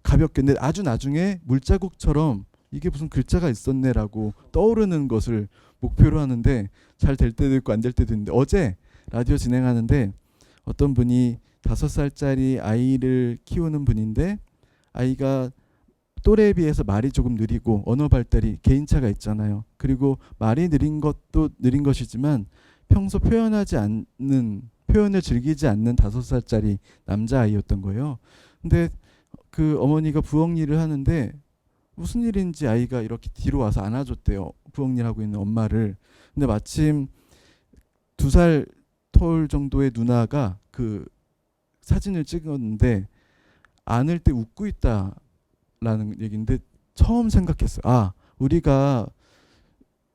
가볍게 근데 아주 나중에 물자국처럼 이게 무슨 글자가 있었네라고 떠오르는 것을 목표로 하는데 잘 될 때도 있고 안 될 때도 있는데 어제 라디오 진행하는데 어떤 분이 5살짜리 아이를 키우는 분인데 아이가 또래에 비해서 말이 조금 느리고 언어 발달이 개인차가 있잖아요. 그리고 말이 느린 것도 느린 것이지만 평소 표현을 즐기지 않는 5살짜리 남자아이였던 거예요. 근데 그 어머니가 부엌 일을 하는데 무슨 일인지 아이가 이렇게 뒤로 와서 안아줬대요. 부엌 일 하고 있는 엄마를. 근데 마침 2살 터울 정도의 누나가 그 사진을 찍었는데 안을 때 웃고 있다라는 얘기인데 처음 생각했어요. 우리가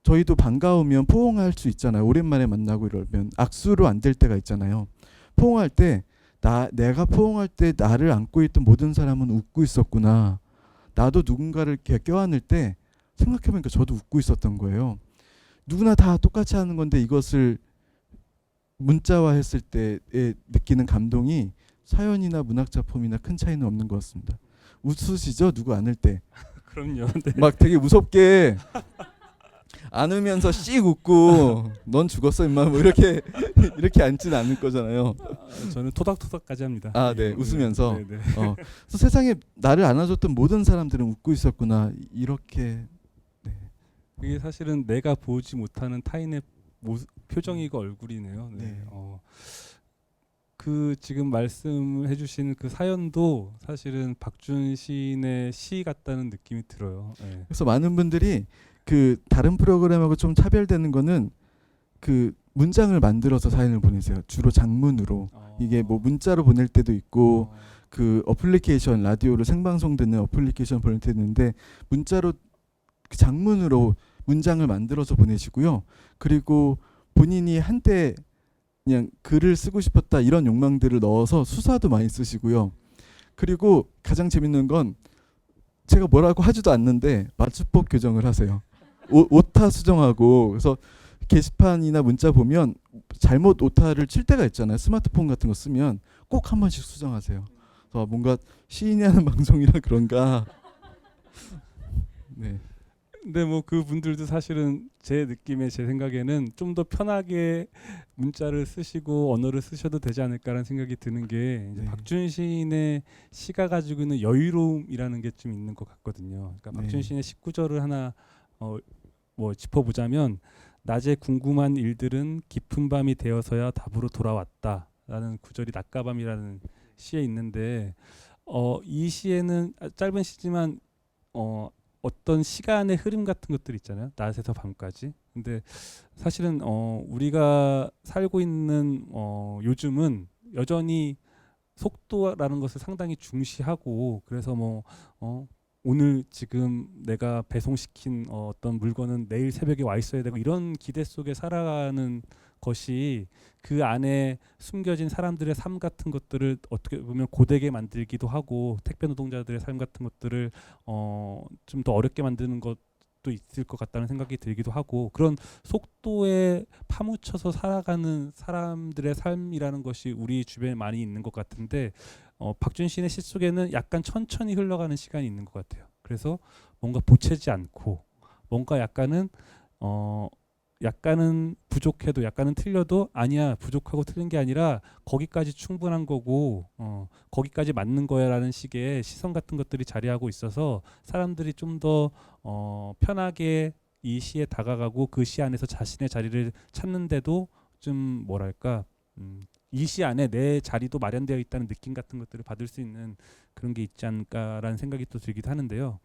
저희도 반가우면 포옹할 수 있잖아요. 오랜만에 만나고 이러면 악수로 안 될 때가 있잖아요. 포옹할 때 내가 포옹할 때 나를 안고 있던 모든 사람은 웃고 있었구나. 나도 누군가를 이렇게 껴안을 때 생각해보니까 저도 웃고 있었던 거예요. 누구나 다 똑같이 하는 건데 이것을 문자화했을 때에 느끼는 감동이 사연이나 문학 작품이나 큰 차이는 없는 것 같습니다. 웃으시죠? 누구 안을 때. 그럼요. 네. 막 되게 무섭게 안으면서 씩 웃고 넌 죽었어 임마 뭐 이렇게 이렇게 앉지는 않을 거잖아요. 저는 토닥토닥까지 합니다. 아, 네. 웃으면서. 네, 네. 그래서 세상에 나를 안아줬던 모든 사람들은 웃고 있었구나 이렇게. 이게 사실은 내가 보지 못하는 타인의 표정이고 얼굴이네요. 네. 네. 그 지금 말씀을 해주신 그 사연도 사실은 박준 시인의 시 같다는 느낌이 들어요. 네. 그래서 많은 분들이 그 다른 프로그램하고 좀 차별되는 거는 그 문장을 만들어서 사연을 보내세요. 주로 장문으로. 이게 뭐 문자로 보낼 때도 있고 그 어플리케이션 라디오로 생방송 듣는 어플리케이션 보낼 때도 있는데 문자로 그 장문으로 문장을 만들어서 보내시고요. 그리고 본인이 한때 그냥 글을 쓰고 싶었다 이런 욕망들을 넣어서 수사도 많이 쓰시고요. 그리고 가장 재밌는 건 제가 뭐라고 하지도 않는데 맞춤법 교정을 하세요. 오타 수정하고. 그래서 게시판이나 문자 보면 잘못 오타를 칠 때가 있잖아요. 스마트폰 같은 거 쓰면 꼭 한 번씩 수정하세요. 그래서 뭔가 시인이 하는 방송이라 그런가. 네. 근데 뭐 그 분들도 사실은 제 느낌에 제 생각에는 좀 더 편하게 문자를 쓰시고 언어를 쓰셔도 되지 않을까라는 생각이 드는 게 이제 네. 박준 시인의 시가 가지고 있는 여유로움이라는 게 좀 있는 것 같거든요. 그러니까 네. 박준 시인의 19절을 하나 뭐 짚어보자면 낮에 궁금한 일들은 깊은 밤이 되어서야 답으로 돌아왔다라는 구절이 낮가밤이라는 시에 있는데 이 시에는 짧은 시지만 어떤 시간의 흐름 같은 것들 있잖아요. 낮에서 밤까지. 근데 사실은 우리가 살고 있는 요즘은 여전히 속도라는 것을 상당히 중시하고 그래서 뭐 오늘 지금 내가 배송시킨 어떤 물건은 내일 새벽에 와 있어야 되고 이런 기대 속에 살아가는 것이 그 안에 숨겨진 사람들의 삶 같은 것들을 어떻게 보면 고되게 만들기도 하고 택배 노동자들의 삶 같은 것들을 좀 더 어렵게 만드는 것도 있을 것 같다는 생각이 들기도 하고 그런 속도에 파묻혀서 살아가는 사람들의 삶이라는 것이 우리 주변에 많이 있는 것 같은데 박준 시인의 시 속에는 약간 천천히 흘러가는 시간이 있는 것 같아요. 그래서 뭔가 보채지 않고 뭔가 약간은 부족해도 약간은 틀려도 아니야 부족하고 틀린 게 아니라 거기까지 충분한 거고 거기까지 맞는 거야라는 식의 시선 같은 것들이 자리하고 있어서 사람들이 좀 더 편하게 이 시에 다가가고 그 시 안에서 자신의 자리를 찾는데도 좀 뭐랄까 이 시 안에 내 자리도 마련되어 있다는 느낌 같은 것들을 받을 수 있는 그런 게 있지 않을까라는 생각이 또 들기도 하는데요.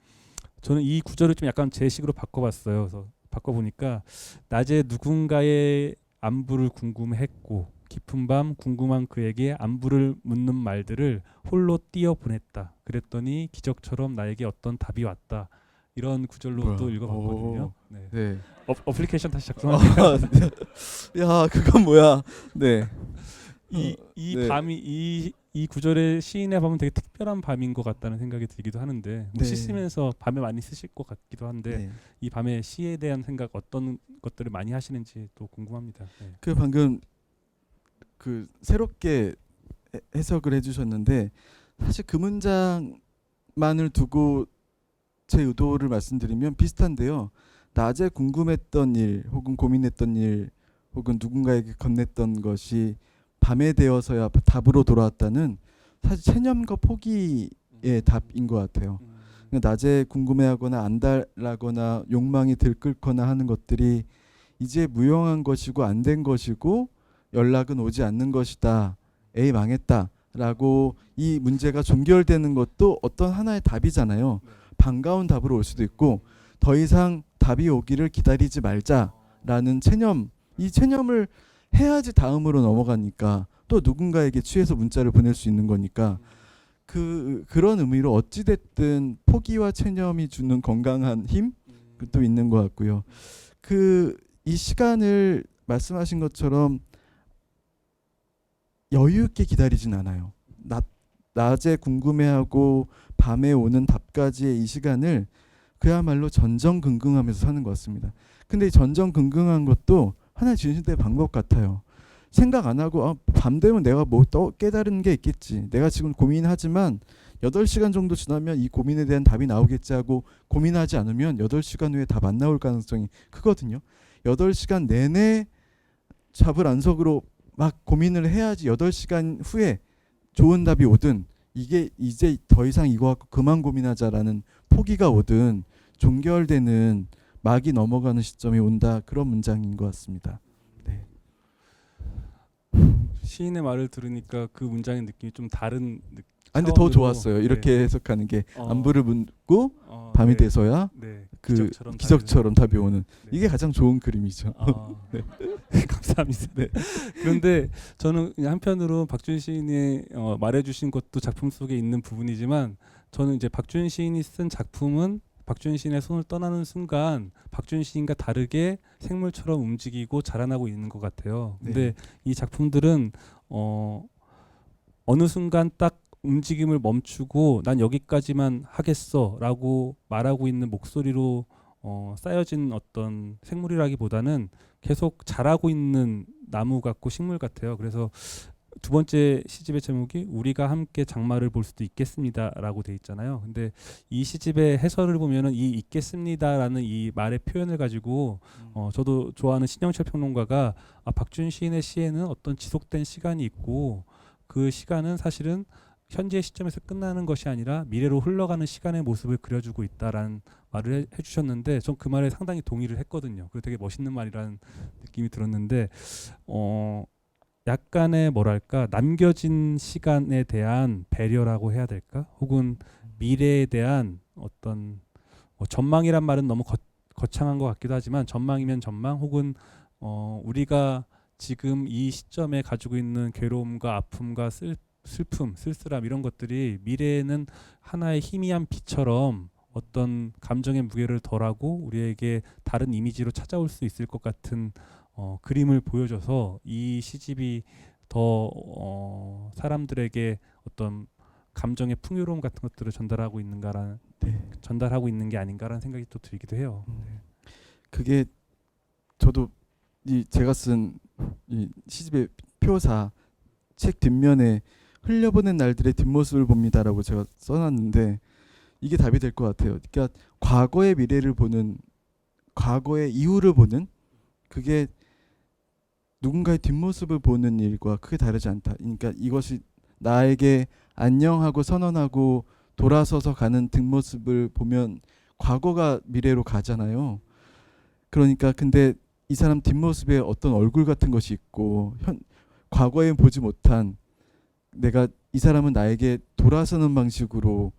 저는 이 구절을 좀 약간 제 식으로 바꿔봤어요. 그래서 바꿔보니까 낮에 누군가의 안부를 궁금했고 깊은 밤 궁금한 그에게 안부를 묻는 말들을 홀로 띄어 보냈다. 그랬더니 기적처럼 나에게 어떤 답이 왔다. 이런 구절로 또 읽어봤거든요. 네. 네. 어플리케이션 다시 작성합니다. 야, 그건 뭐야? 네. 이 네. 밤이 이 구절의 시인의 밤은 되게 특별한 밤인 것 같다는 생각이 들기도 하는데 뭐 네. 시 쓰면서 밤에 많이 쓰실 것 같기도 한데 네. 이 밤에 시에 대한 생각 어떤 것들을 많이 하시는지 또 궁금합니다. 네. 그 방금 그 새롭게 해석을 해주셨는데 사실 그 문장만을 두고 제 의도를 말씀드리면 비슷한데요. 낮에 궁금했던 일 혹은 고민했던 일 혹은 누군가에게 건넸던 것이 밤에 되어서야 답으로 돌아왔다는 사실 체념과 포기의 답인 것 같아요. 낮에 궁금해하거나 안달나거나 욕망이 들끓거나 하는 것들이 이제 무용한 것이고 안 된 것이고 연락은 오지 않는 것이다. 에이 망했다. 라고 이 문제가 종결되는 것도 어떤 하나의 답이잖아요. 반가운 답으로 올 수도 있고 더 이상 답이 오기를 기다리지 말자라는 체념. 이 체념을 해야지 다음으로 넘어가니까 또 누군가에게 취해서 문자를 보낼 수 있는 거니까 그런 의미로 어찌 됐든 포기와 체념이 주는 건강한 힘도 있는 것 같고요. 이 시간을 말씀하신 것처럼 여유 있게 기다리진 않아요. 낮에 궁금해하고 밤에 오는 답까지의 이 시간을 그야말로 전전긍긍하면서 사는 것 같습니다. 근데 이 전전긍긍한 것도 하나의 진실된 방법 같아요. 생각 안 하고 밤 되면 내가 뭐 또 깨달은 게 있겠지. 내가 지금 고민하지만 8시간 정도 지나면 이 고민에 대한 답이 나오겠지 하고 고민하지 않으면 8시간 후에 답 안 나올 가능성이 크거든요. 8시간 내내 잡을 안석으로 막 고민을 해야지 8시간 후에 좋은 답이 오든 이게 이제 더 이상 이거 갖고 그만 고민하자라는 포기가 오든 종결되는 막이 넘어가는 시점이 온다. 그런 문장인 것 같습니다. 네. 시인의 말을 들으니까 그 문장의 느낌이 좀 다른 근데 더 차원으로, 좋았어요. 이렇게 네. 해석하는 게 안부를 묻고 어, 밤이 네. 돼서야 네. 그 기적처럼 기적처럼 답이 오는 네. 이게 가장 좋은 그림이죠. 네. 감사합니다. 네. 그런데 저는 그냥 한편으로 박준 시인이 말해주신 것도 작품 속에 있는 부분이지만 저는 이제 박준 시인이 쓴 작품은 박준 시인의 손을 떠나는 순간 박준 시인과 다르게 생물처럼 움직이고 자라나고 있는 것 같아요. 근데 이 작품들은 어느 순간 딱 움직임을 멈추고 난 여기까지만 하겠어라고 말하고 있는 목소리로 쌓여진 어떤 생물이라기보다는 계속 자라고 있는 나무 같고 식물 같아요. 그래서 두 번째 시집의 제목이 우리가 함께 장마를 볼 수도 있겠습니다라고 돼 있잖아요. 근데 이 시집의 해설을 보면은 이 있겠습니다라는 이 말의 표현을 가지고 저도 좋아하는 신영철 평론가가 박준 시인의 시에는 어떤 지속된 시간이 있고 그 시간은 사실은 현재 시점에서 끝나는 것이 아니라 미래로 흘러가는 시간의 모습을 그려주고 있다라는 말을 해주셨는데 전 그 말에 상당히 동의를 했거든요. 그리고 되게 멋있는 말이라는 느낌이 들었는데 약간의 뭐랄까 남겨진 시간에 대한 배려라고 해야 될까? 혹은 미래에 대한 어떤 전망이란 말은 너무 거창한 것 같기도 하지만 전망이면 전망 혹은 우리가 지금 이 시점에 가지고 있는 괴로움과 아픔과 슬픔, 쓸쓸함 이런 것들이 미래에는 하나의 희미한 빛처럼 어떤 감정의 무게를 덜하고 우리에게 다른 이미지로 찾아올 수 있을 것 같은 그림을 보여줘서 이 시집이 더 사람들에게 어떤 감정의 풍요로움 같은 것들을 전달하고 있는 게 아닌가라는 생각이 또 들기도 해요. 그게 저도 제가 쓴 이 시집의 표사 책 뒷면에 흘려보낸 날들의 뒷모습을 봅니다라고 제가 써놨는데 이게 답이 될 것 같아요. 그러니까 과거의 미래를 보는 과거의 이후를 보는 그게 누군가의 뒷모습을 보는 일과 크게 다르지 않다. 그러니까 이것이 나에게 안녕하고 선언하고 돌아서서 가는 뒷모습을 보면 과거가 미래로 가잖아요. 그러니까 근데 이 사람 뒷모습에 어떤 얼굴 같은 것이 있고 과거에 보지 못한 내가 이 사람은 나에게 돌아서는 방식으로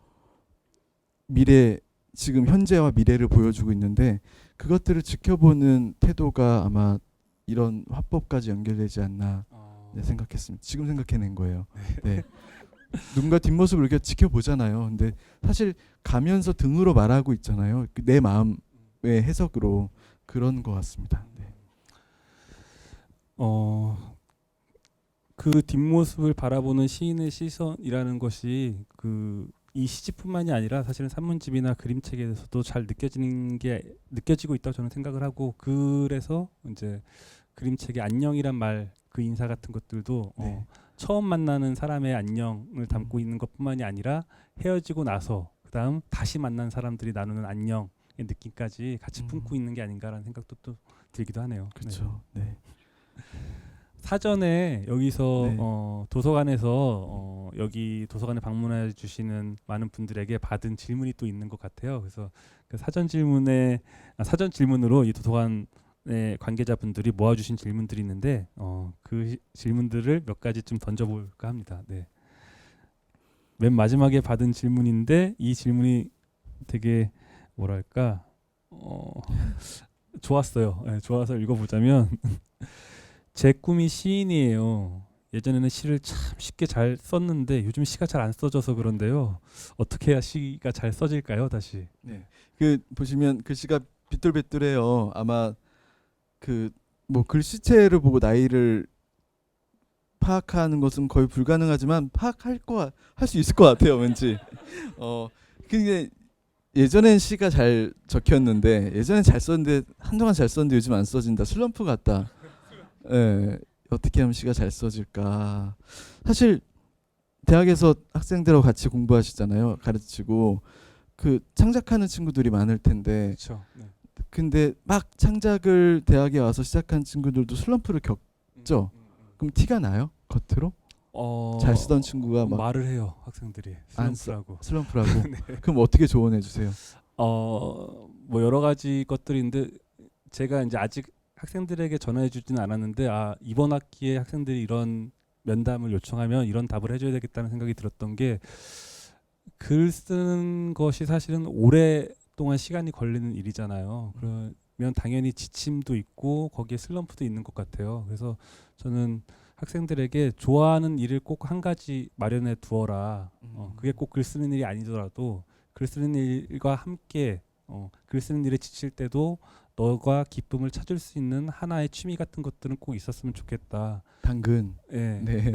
지금 현재와 미래를 보여주고 있는데 그것들을 지켜보는 태도가 아마 이런 화법까지 연결되지 않나 생각했습니다. 지금 생각해낸 거예요. 네. 누군가 뒷모습을 이렇게 지켜보잖아요. 근데 사실 가면서 등으로 말하고 있잖아요. 내 마음의 해석으로 그런 것 같습니다. 네. 그 뒷모습을 바라보는 시인의 시선이라는 것이 이 시집뿐만이 아니라 사실은 산문집이나 그림책에서도 잘 느껴지고 있다고 저는 생각을 하고 그래서 이제 그림책의 안녕이란 말 그 인사 같은 것들도 처음 만나는 사람의 안녕을 담고 있는 것뿐만이 아니라 헤어지고 나서 그다음 다시 만난 사람들이 나누는 안녕의 느낌까지 같이 품고 있는 게 아닌가라는 생각도 또 들기도 하네요. 그렇죠. 네. 사전에 여기서 도서관에서 여기 도서관에 방문해 주시는 많은 분들에게 받은 질문이 또 있는 것 같아요. 그래서 그 사전 질문으로 이 도서관의 관계자분들이 모아주신 질문들이 있는데 그 질문들을 몇 가지 좀 던져볼까 합니다. 네. 맨 마지막에 받은 질문인데 이 질문이 되게 뭐랄까 좋았어요. 네, 좋아서 읽어보자면 제 꿈이 시인이에요. 예전에는 시를 참 쉽게 잘 썼는데 요즘 시가 잘 안 써져서 그런데요. 어떻게 해야 시가 잘 써질까요? 다시. 네. 보시면 글씨가 빗돌빗돌해요. 아마 글씨체를 보고 나이를 파악하는 것은 거의 불가능하지만 할 수 있을 것 같아요. 왠지. 근데 예전엔 시가 잘 적혔는데 예전엔 잘 썼는데 한동안 잘 썼는데 요즘 안 써진다. 슬럼프 같다. 예. 어떻게 하면 시가 잘 써질까. 사실 대학에서 학생들하고 같이 공부하시잖아요. 가르치고 그 창작하는 친구들이 많을 텐데 그렇죠. 네. 근데 막 창작을 대학에 와서 시작한 친구들도 슬럼프를 겪죠. 그럼 티가 나요? 겉으로? 잘 쓰던 친구가 막 말을 해요. 학생들이 안 써. 슬럼프라고. 슬럼프라고. 네. 그럼 어떻게 조언해 주세요? 뭐 여러 가지 것들이 있는데 제가 이제 아직 학생들에게 전화해 주지는 않았는데 이번 학기에 학생들이 이런 면담을 요청하면 이런 답을 해줘야 되겠다는 생각이 들었던 게 글 쓰는 것이 사실은 오랫동안 시간이 걸리는 일이잖아요. 그러면 당연히 지침도 있고 거기에 슬럼프도 있는 것 같아요. 그래서 저는 학생들에게 좋아하는 일을 꼭 한 가지 마련해 두어라. 그게 꼭 글 쓰는 일이 아니더라도 글 쓰는 일과 함께 글 쓰는 일에 지칠 때도 너가 기쁨을 찾을 수 있는 하나의 취미 같은 것들은 꼭 있었으면 좋겠다. 당근. 예. 네.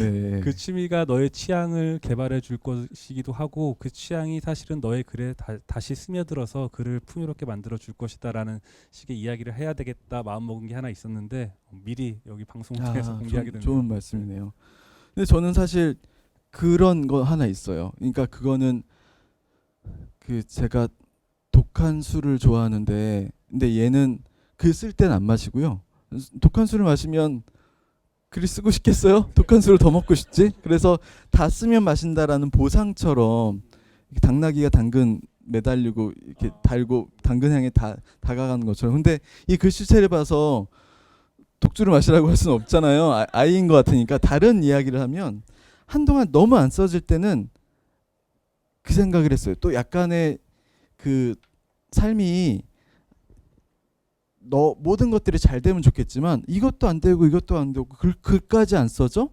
네. 그 취미가 너의 취향을 개발해 줄 것이기도 하고 그 취향이 사실은 너의 글에 다시 스며들어서 글을 풍요롭게 만들어 줄 것이다라는 식의 이야기를 해야 되겠다 마음먹은 게 하나 있었는데 미리 여기 방송을 통해서 공개하게 됐네요. 좋은 말씀이네요. 근데 저는 사실 그런 거 하나 있어요. 그러니까 그거는 그 제가 독한 술을 좋아하는데 근데 얘는 글 쓸 땐 안 마시고요. 독한 술을 마시면 글이 쓰고 싶겠어요? 독한 술을 더 먹고 싶지? 그래서 다 쓰면 마신다라는 보상처럼 당나귀가 당근 매달리고 이렇게 달고 당근 향에 다가가는 것처럼. 근데 이 글씨체를 봐서 독주를 마시라고 할 수는 없잖아요. 아이인 것 같으니까 다른 이야기를 하면 한동안 너무 안 써질 때는 그 생각을 했어요. 또 약간의 그 삶이 너 모든 것들이 잘 되면 좋겠지만 이것도 안 되고 이것도 안 되고 글까지 안 써져?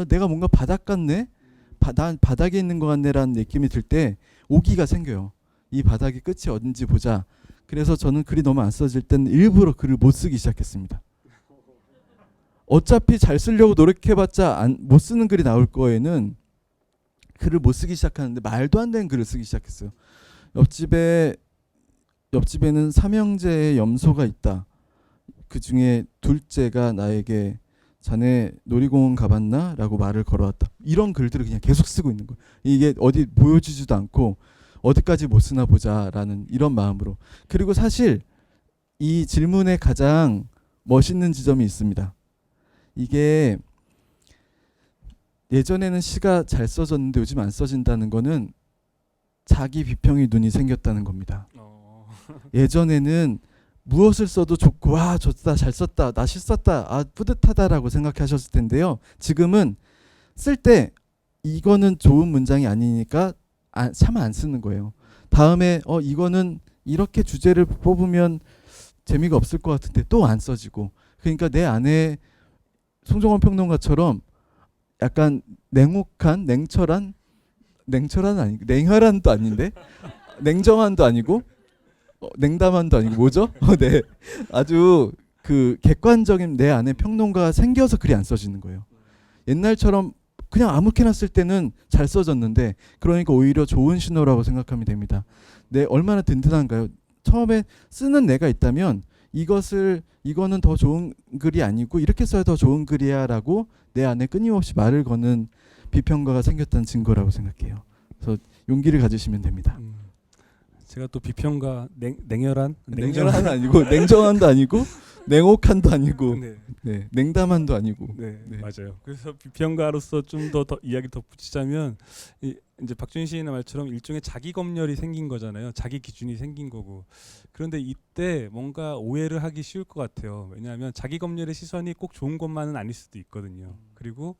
내가 뭔가 바닥 같네? 난 바닥에 있는 것 같네라는 느낌이 들 때 오기가 생겨요. 이 바닥의 끝이 어딘지 보자. 그래서 저는 글이 너무 안 써질 때는 일부러 글을 못 쓰기 시작했습니다. 어차피 잘 쓰려고 노력해봤자 못 쓰는 글이 나올 거에는 글을 못 쓰기 시작하는데 말도 안 되는 글을 쓰기 시작했어요. 옆집에는 삼형제의 염소가 있다. 그 중에 둘째가 나에게 자네 놀이공원 가봤나? 라고 말을 걸어왔다. 이런 글들을 그냥 계속 쓰고 있는 거예요. 이게 어디 보여주지도 않고 어디까지 못 쓰나 보자라는 이런 마음으로. 그리고 사실 이 질문에 가장 멋있는 지점이 있습니다. 이게 예전에는 시가 잘 써졌는데 요즘 안 써진다는 거는 자기 비평의 눈이 생겼다는 겁니다. 예전에는 무엇을 써도 좋고 좋다 잘 썼다 나 시 썼다 뿌듯하다라고 생각하셨을 텐데요. 지금은 쓸 때 이거는 좋은 문장이 아니니까 차마 안 쓰는 거예요. 다음에 이거는 이렇게 주제를 뽑으면 재미가 없을 것 같은데 또 안 써지고. 그러니까 내 안에 송정원 평론가처럼 약간 냉혹한 냉철한 아니고 냉혈한도 아닌데 냉정한도 아니고 냉담한도 아니고 뭐죠? 네, 아주 그 객관적인 내 안에 평론가가 생겨서 글이 안 써지는 거예요. 옛날처럼 그냥 아무렇게나 쓸 때는 잘 써졌는데 그러니까 오히려 좋은 신호라고 생각하면 됩니다. 얼마나 든든한가요? 처음에 쓰는 내가 있다면 이거는 더 좋은 글이 아니고 이렇게 써야 더 좋은 글이야라고 내 안에 끊임없이 말을 거는 비평가가 생겼다는 증거라고 생각해요. 그래서 용기를 가지시면 됩니다. 제가 또 비평가 냉혈한 냉정한도 아니고 냉정한도 아니고 냉혹한도 아니고 네. 네, 냉담한도 아니고 네, 네. 맞아요. 그래서 비평가로서 좀 더 이야기 덧붙이자면 이제 박준희 시인의 말처럼 일종의 자기 검열이 생긴 거잖아요. 자기 기준이 생긴 거고. 그런데 이때 뭔가 오해를 하기 쉬울 것 같아요. 왜냐하면 자기 검열의 시선이 꼭 좋은 것만은 아닐 수도 있거든요. 그리고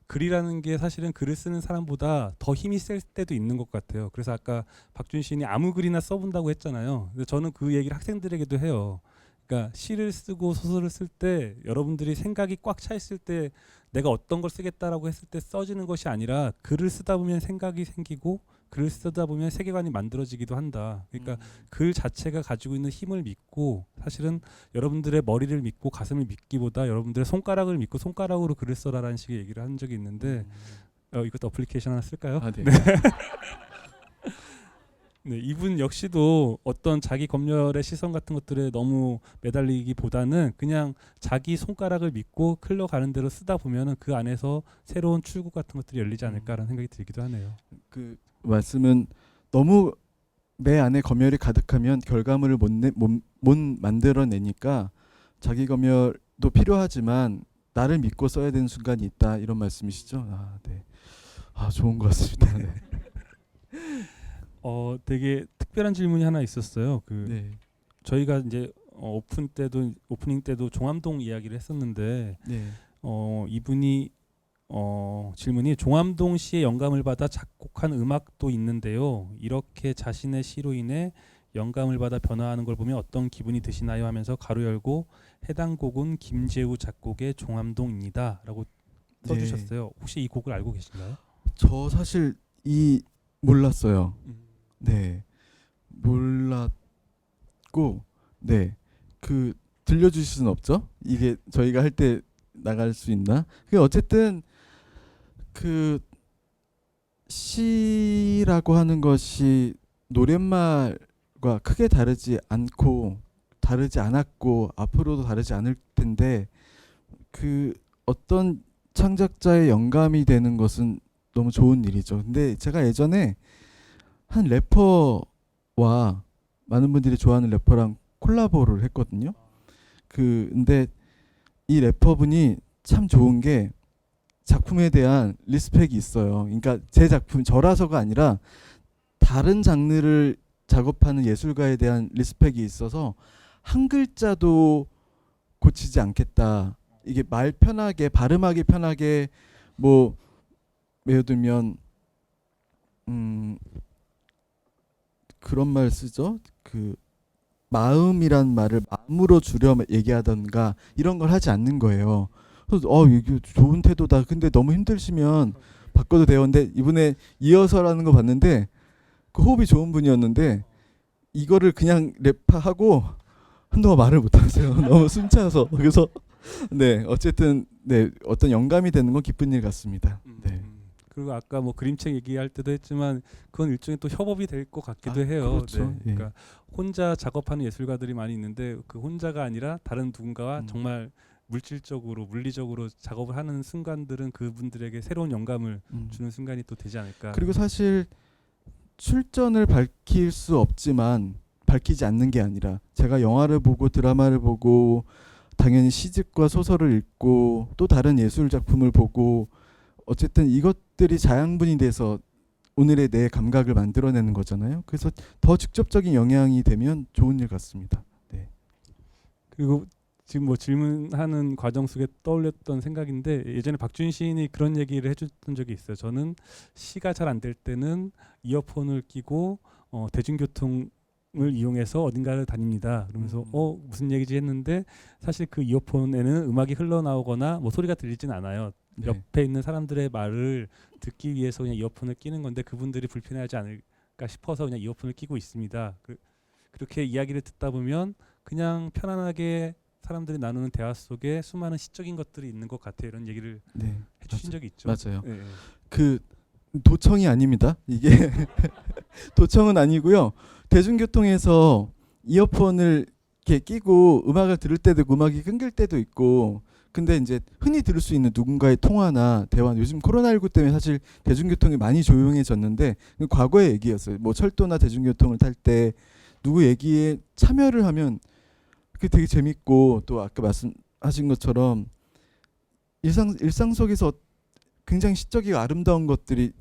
글이라는 게 사실은 글을 쓰는 사람보다 더 힘이 셀 때도 있는 것 같아요. 그래서 아까 박준희 시인이 아무 글이나 써본다고 했잖아요. 근데 저는 그 얘기를 학생들에게도 해요. 그러니까 시를 쓰고 소설을 쓸 때 여러분들이 생각이 꽉 차 있을 때 내가 어떤 걸 쓰겠다라고 했을 때 써지는 것이 아니라 글을 쓰다 보면 생각이 생기고 글을 쓰다 보면 세계관이 만들어지기도 한다. 그러니까 글 자체가 가지고 있는 힘을 믿고 사실은 여러분들의 머리를 믿고 가슴을 믿기보다 여러분들의 손가락을 믿고 손가락으로 글을 써라라는 식의 얘기를 한 적이 있는데 이것도 어플리케이션 하나 쓸까요? 네. 네. 네, 이분 역시도 어떤 자기 검열의 시선 같은 것들에 너무 매달리기보다는 그냥 자기 손가락을 믿고 흘러가는 대로 쓰다 보면은 그 안에서 새로운 출구 같은 것들이 열리지 않을까라는 생각이 들기도 하네요. 그 말씀은 너무 내 안에 검열이 가득하면 결과물을 못 만들어내니까 자기 검열도 필요하지만 나를 믿고 써야 되는 순간이 있다 이런 말씀이시죠? 아, 네. 아, 좋은 것 같습니다. 네. 되게 특별한 질문이 하나 있었어요. 네. 저희가 이제 오프닝 때도 종암동 이야기를 했었는데 네. 이분이 질문이 종암동 씨의 영감을 받아 작곡한 음악도 있는데요. 이렇게 자신의 시로 인해 영감을 받아 변화하는 걸 보면 어떤 기분이 드시나요? 하면서 가로 열고 해당 곡은 김재우 작곡의 종암동입니다라고 써주셨어요. 혹시 이 곡을 알고 계신가요? 저 사실 몰랐어요. 네. 몰랐고 네. 그 들려주실 수는 없죠? 이게 저희가 할 때 나갈 수 있나? 그 어쨌든 그 시라고 하는 것이 노랫말과 크게 다르지 않았고 앞으로도 다르지 않을 텐데 그 어떤 창작자의 영감이 되는 것은 너무 좋은 일이죠. 근데 제가 예전에 한 래퍼와 많은 분들이 좋아하는 래퍼랑 콜라보를 했거든요. 근데 이 래퍼분이 참 좋은 게 작품에 대한 리스펙이 있어요. 그러니까 제 작품 저라서가 아니라 다른 장르를 작업하는 예술가에 대한 리스펙이 있어서 한 글자도 고치지 않겠다. 이게 말 편하게 발음하기 편하게 뭐 예를 들면 그런 말 쓰죠. 그 마음이란 말을 마음으로 줄여 얘기하던가 이런 걸 하지 않는 거예요. 그래서 이게 좋은 태도다. 근데 너무 힘드시면 바꿔도 돼요. 근데 이번에 이어서라는 거 봤는데 그 호흡이 좋은 분이었는데 이거를 그냥 랩하고 한동안 말을 못 하세요. 너무 숨차서. 그래서 네, 어쨌든 네, 어떤 영감이 되는 건 기쁜 일 같습니다. 네. 그리고 아까 뭐 그림책 얘기할 때도 했지만 그건 일종의 또 협업이 될 것 같기도 해요. 그렇죠. 네. 예. 그러니까 혼자 작업하는 예술가들이 많이 있는데 그 혼자가 아니라 다른 누군가와 정말 물질적으로 물리적으로 작업을 하는 순간들은 그분들에게 새로운 영감을 주는 순간이 또 되지 않을까. 그리고 사실 출전을 밝힐 수 없지만 밝히지 않는 게 아니라 제가 영화를 보고 드라마를 보고 당연히 시집과 소설을 읽고 또 다른 예술 작품을 보고 어쨌든 이것들이 자양분이 돼서 오늘의 내 감각을 만들어내는 거잖아요. 그래서 더 직접적인 영향이 되면 좋은 일 같습니다. 네. 그리고 지금 뭐 질문하는 과정 속에 떠올렸던 생각인데 예전에 박준 시인이 그런 얘기를 해줬던 적이 있어요. 저는 시가 잘 안 될 때는 이어폰을 끼고 대중교통을 이용해서 어딘가를 다닙니다. 그러면서 무슨 얘기지 했는데 사실 그 이어폰에는 음악이 흘러나오거나 뭐 소리가 들리진 않아요. 네. 옆에 있는 사람들의 말을 듣기 위해서 그냥 이어폰을 끼는 건데 그분들이 불편해하지 않을까 싶어서 그냥 이어폰을 끼고 있습니다. 그렇게 이야기를 듣다 보면 그냥 편안하게 사람들이 나누는 대화 속에 수많은 시적인 것들이 있는 것 같아요. 이런 얘기를 네. 해주신 적이 있죠. 맞아요. 네. 그 도청이 아닙니다. 이게 도청은 아니고요. 대중교통에서 이어폰을 이렇게 끼고 음악을 들을 때도 있고 음악이 끊길 때도 있고 근데 이제 흔히 들을 수 있는 누군가의 통화나 대화 요즘 코로나19 때문에 사실 대중교통이 많이 조용해졌는데 과거의 얘기였어요. 뭐 철도나 대중교통을 탈 때 누구 얘기에 참여를 하면 그게 되게 재밌고 또 아까 말씀하신 것처럼 일상 속에서 굉장히 시적이고 아름다운 것들이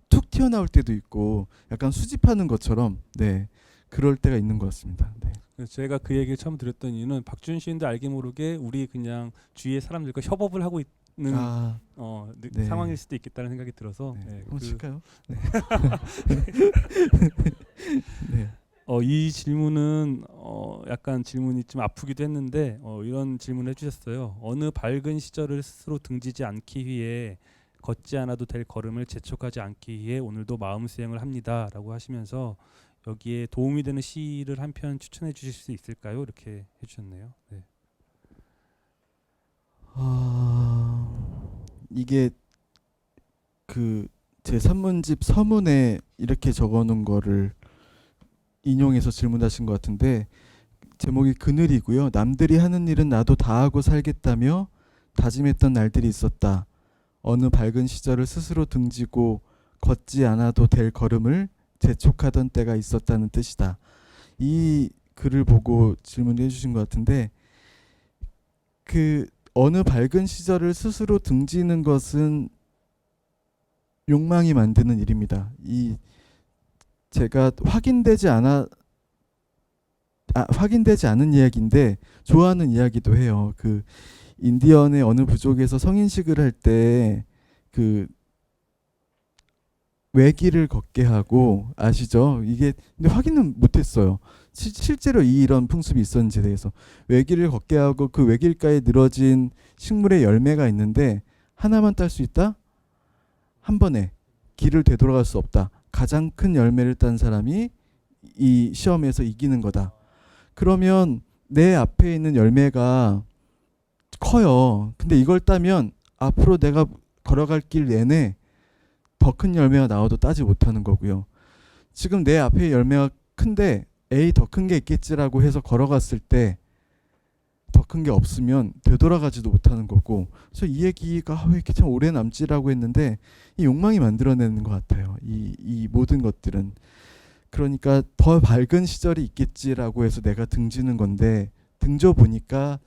툭 튀어나올 때도 있고 약간 수집하는 것처럼 네 그럴 때가 있는 것 같습니다. 네. 그래서 제가 그 얘기를 처음 들었던 이유는 박준 시인도 알게 모르게 우리 그냥 주위의 사람들과 협업을 하고 있는 네. 상황일 수도 있겠다는 생각이 들어서 네. 한번 칠까요? 네. 네. 이 질문은 약간 질문이 좀 아프기도 했는데 이런 질문을 해주셨어요. 어느 밝은 시절을 스스로 등지지 않기 위해 걷지 않아도 될 걸음을 재촉하지 않기 위해 오늘도 마음 수행을 합니다라고 하시면서 여기에 도움이 되는 시를 한 편 추천해 주실 수 있을까요? 이렇게 해주셨네요. 네. 이게 그 제 산문집 서문에 이렇게 적어놓은 거를 인용해서 질문하신 것 같은데 제목이 그늘이고요. 남들이 하는 일은 나도 다 하고 살겠다며 다짐했던 날들이 있었다. 어느 밝은 시절을 스스로 등지고 걷지 않아도 될 걸음을 재촉하던 때가 있었다는 뜻이다. 이 글을 보고 질문해 주신 것 같은데 그 어느 밝은 시절을 스스로 등지는 것은 욕망이 만드는 일입니다. 이 제가 확인되지 않은 이야기인데 좋아하는 이야기도 해요. 그 인디언의 어느 부족에서 성인식을 할 때 그 외길을 걷게 하고 아시죠? 이게 근데 확인은 못했어요. 실제로 이런 풍습이 있었는지에 대해서 외길을 걷게 하고 그 외길가에 늘어진 식물의 열매가 있는데 하나만 딸 수 있다? 한 번에 길을 되돌아갈 수 없다. 가장 큰 열매를 딴 사람이 이 시험에서 이기는 거다. 그러면 내 앞에 있는 열매가 커요. 근데 이걸 따면 앞으로 내가 걸어갈 길 내내 더 큰 열매가 나와도 따지 못하는 거고요. 지금 내 앞에 열매가 큰데 에이 더 큰 게 있겠지라고 해서 걸어갔을 때 더 큰 게 없으면 되돌아가지도 못하는 거고. 그래서 이 얘기가 왜 이렇게 참 오래 남지라고 했는데 이 욕망이 만들어내는 것 같아요. 이 모든 것들은. 그러니까 더 밝은 시절이 있겠지라고 해서 내가 등지는 건데 등져 보니까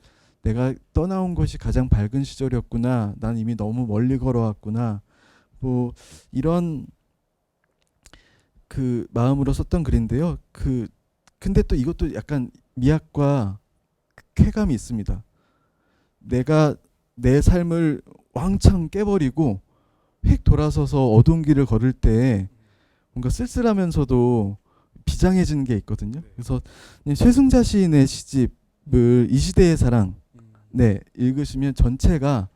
내가 떠나온 것이 가장 밝은 시절이었구나. 난 이미 너무 멀리 걸어왔구나. 뭐 이런 그 마음으로 썼던 글인데요. 근데 또 이것도 약간 미학과 쾌감이 있습니다. 내가 내 삶을 왕창 깨버리고 휙 돌아서서 어두운 길을 걸을 때 뭔가 쓸쓸하면서도 비장해지는 게 있거든요. 그래서 최승자 시인의 시집을 이 시대의 사랑 네 읽으시면 전체가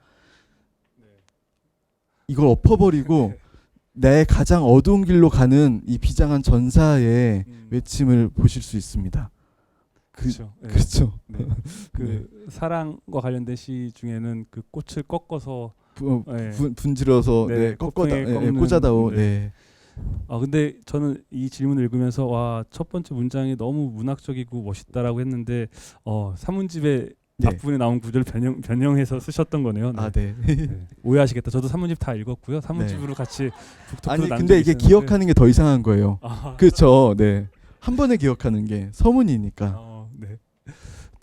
이걸 엎어버리고 내 가장 어두운 길로 가는 이 비장한 전사의 외침을 보실 수 있습니다. 그렇죠. 네. 그렇죠. 네. 그 사랑과 관련된 시 중에는 그 꽃을 꺾어서 네. 분질러서 네, 네, 꺾어다 꺾는, 꽂아다오. 네. 네. 근데 저는 이 질문을 읽으면서 와, 첫 번째 문장이 너무 문학적이고 멋있다라고 했는데 산문집에 네. 앞부분에 나온 구절을 변형해서 쓰셨던 거네요. 네. 아, 네. 네. 오해하시겠다. 저도 산문집 다 읽었고요. 산문집으로 같이 북토크를 아니 근데 이게 기억하는 게 더 이상한 거예요. 그렇죠. 네. 한 번에 기억하는 게 서문이니까. 네.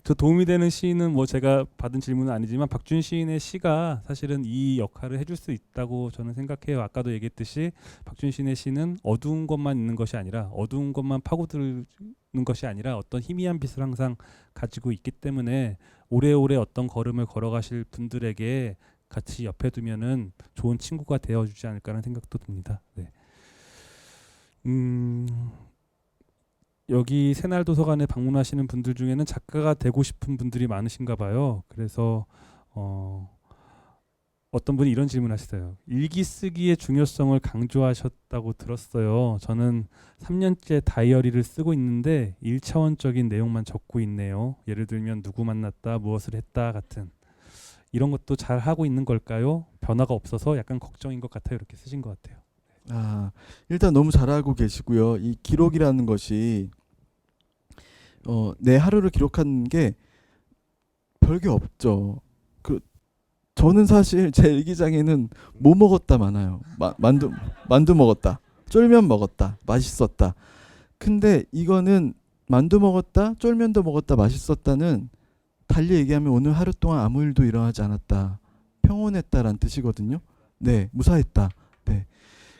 저 도움이 되는 시는 뭐 제가 받은 질문은 아니지만 박준 시인의 시가 사실은 이 역할을 해줄 수 있다고 저는 생각해요. 아까도 얘기했듯이 박준 시인의 시는 어두운 것만 있는 것이 아니라 어두운 것만 파고드는 것이 아니라 어떤 희미한 빛을 항상 가지고 있기 때문에 오래오래 어떤 걸음을 걸어가실 분들에게 같이 옆에 두면은 좋은 친구가 되어주지 않을까라는 생각도 듭니다. 네. 여기 새날 도서관에 방문하시는 분들 중에는 작가가 되고 싶은 분들이 많으신가 봐요. 그래서 어떤 분이 이런 질문하셨어요. 일기 쓰기의 중요성을 강조하셨다고 들었어요. 저는 3년째 다이어리를 쓰고 있는데 1차원적인 내용만 적고 있네요. 예를 들면 누구 만났다, 무엇을 했다 같은 이런 것도 잘 하고 있는 걸까요? 변화가 없어서 약간 걱정인 것 같아요. 이렇게 쓰신 것 같아요. 일단 너무 잘하고 계시고요. 이 기록이라는 것이 내 하루를 기록하는 게 별게 없죠. 저는 사실 제 일기장에는 뭐 먹었다 많아요. 만두 먹었다, 쫄면 먹었다, 맛있었다. 근데 이거는 만두 먹었다, 쫄면도 먹었다, 맛있었다는 달리 얘기하면 오늘 하루 동안 아무 일도 일어나지 않았다, 평온했다라는 뜻이거든요. 네, 무사했다. 네.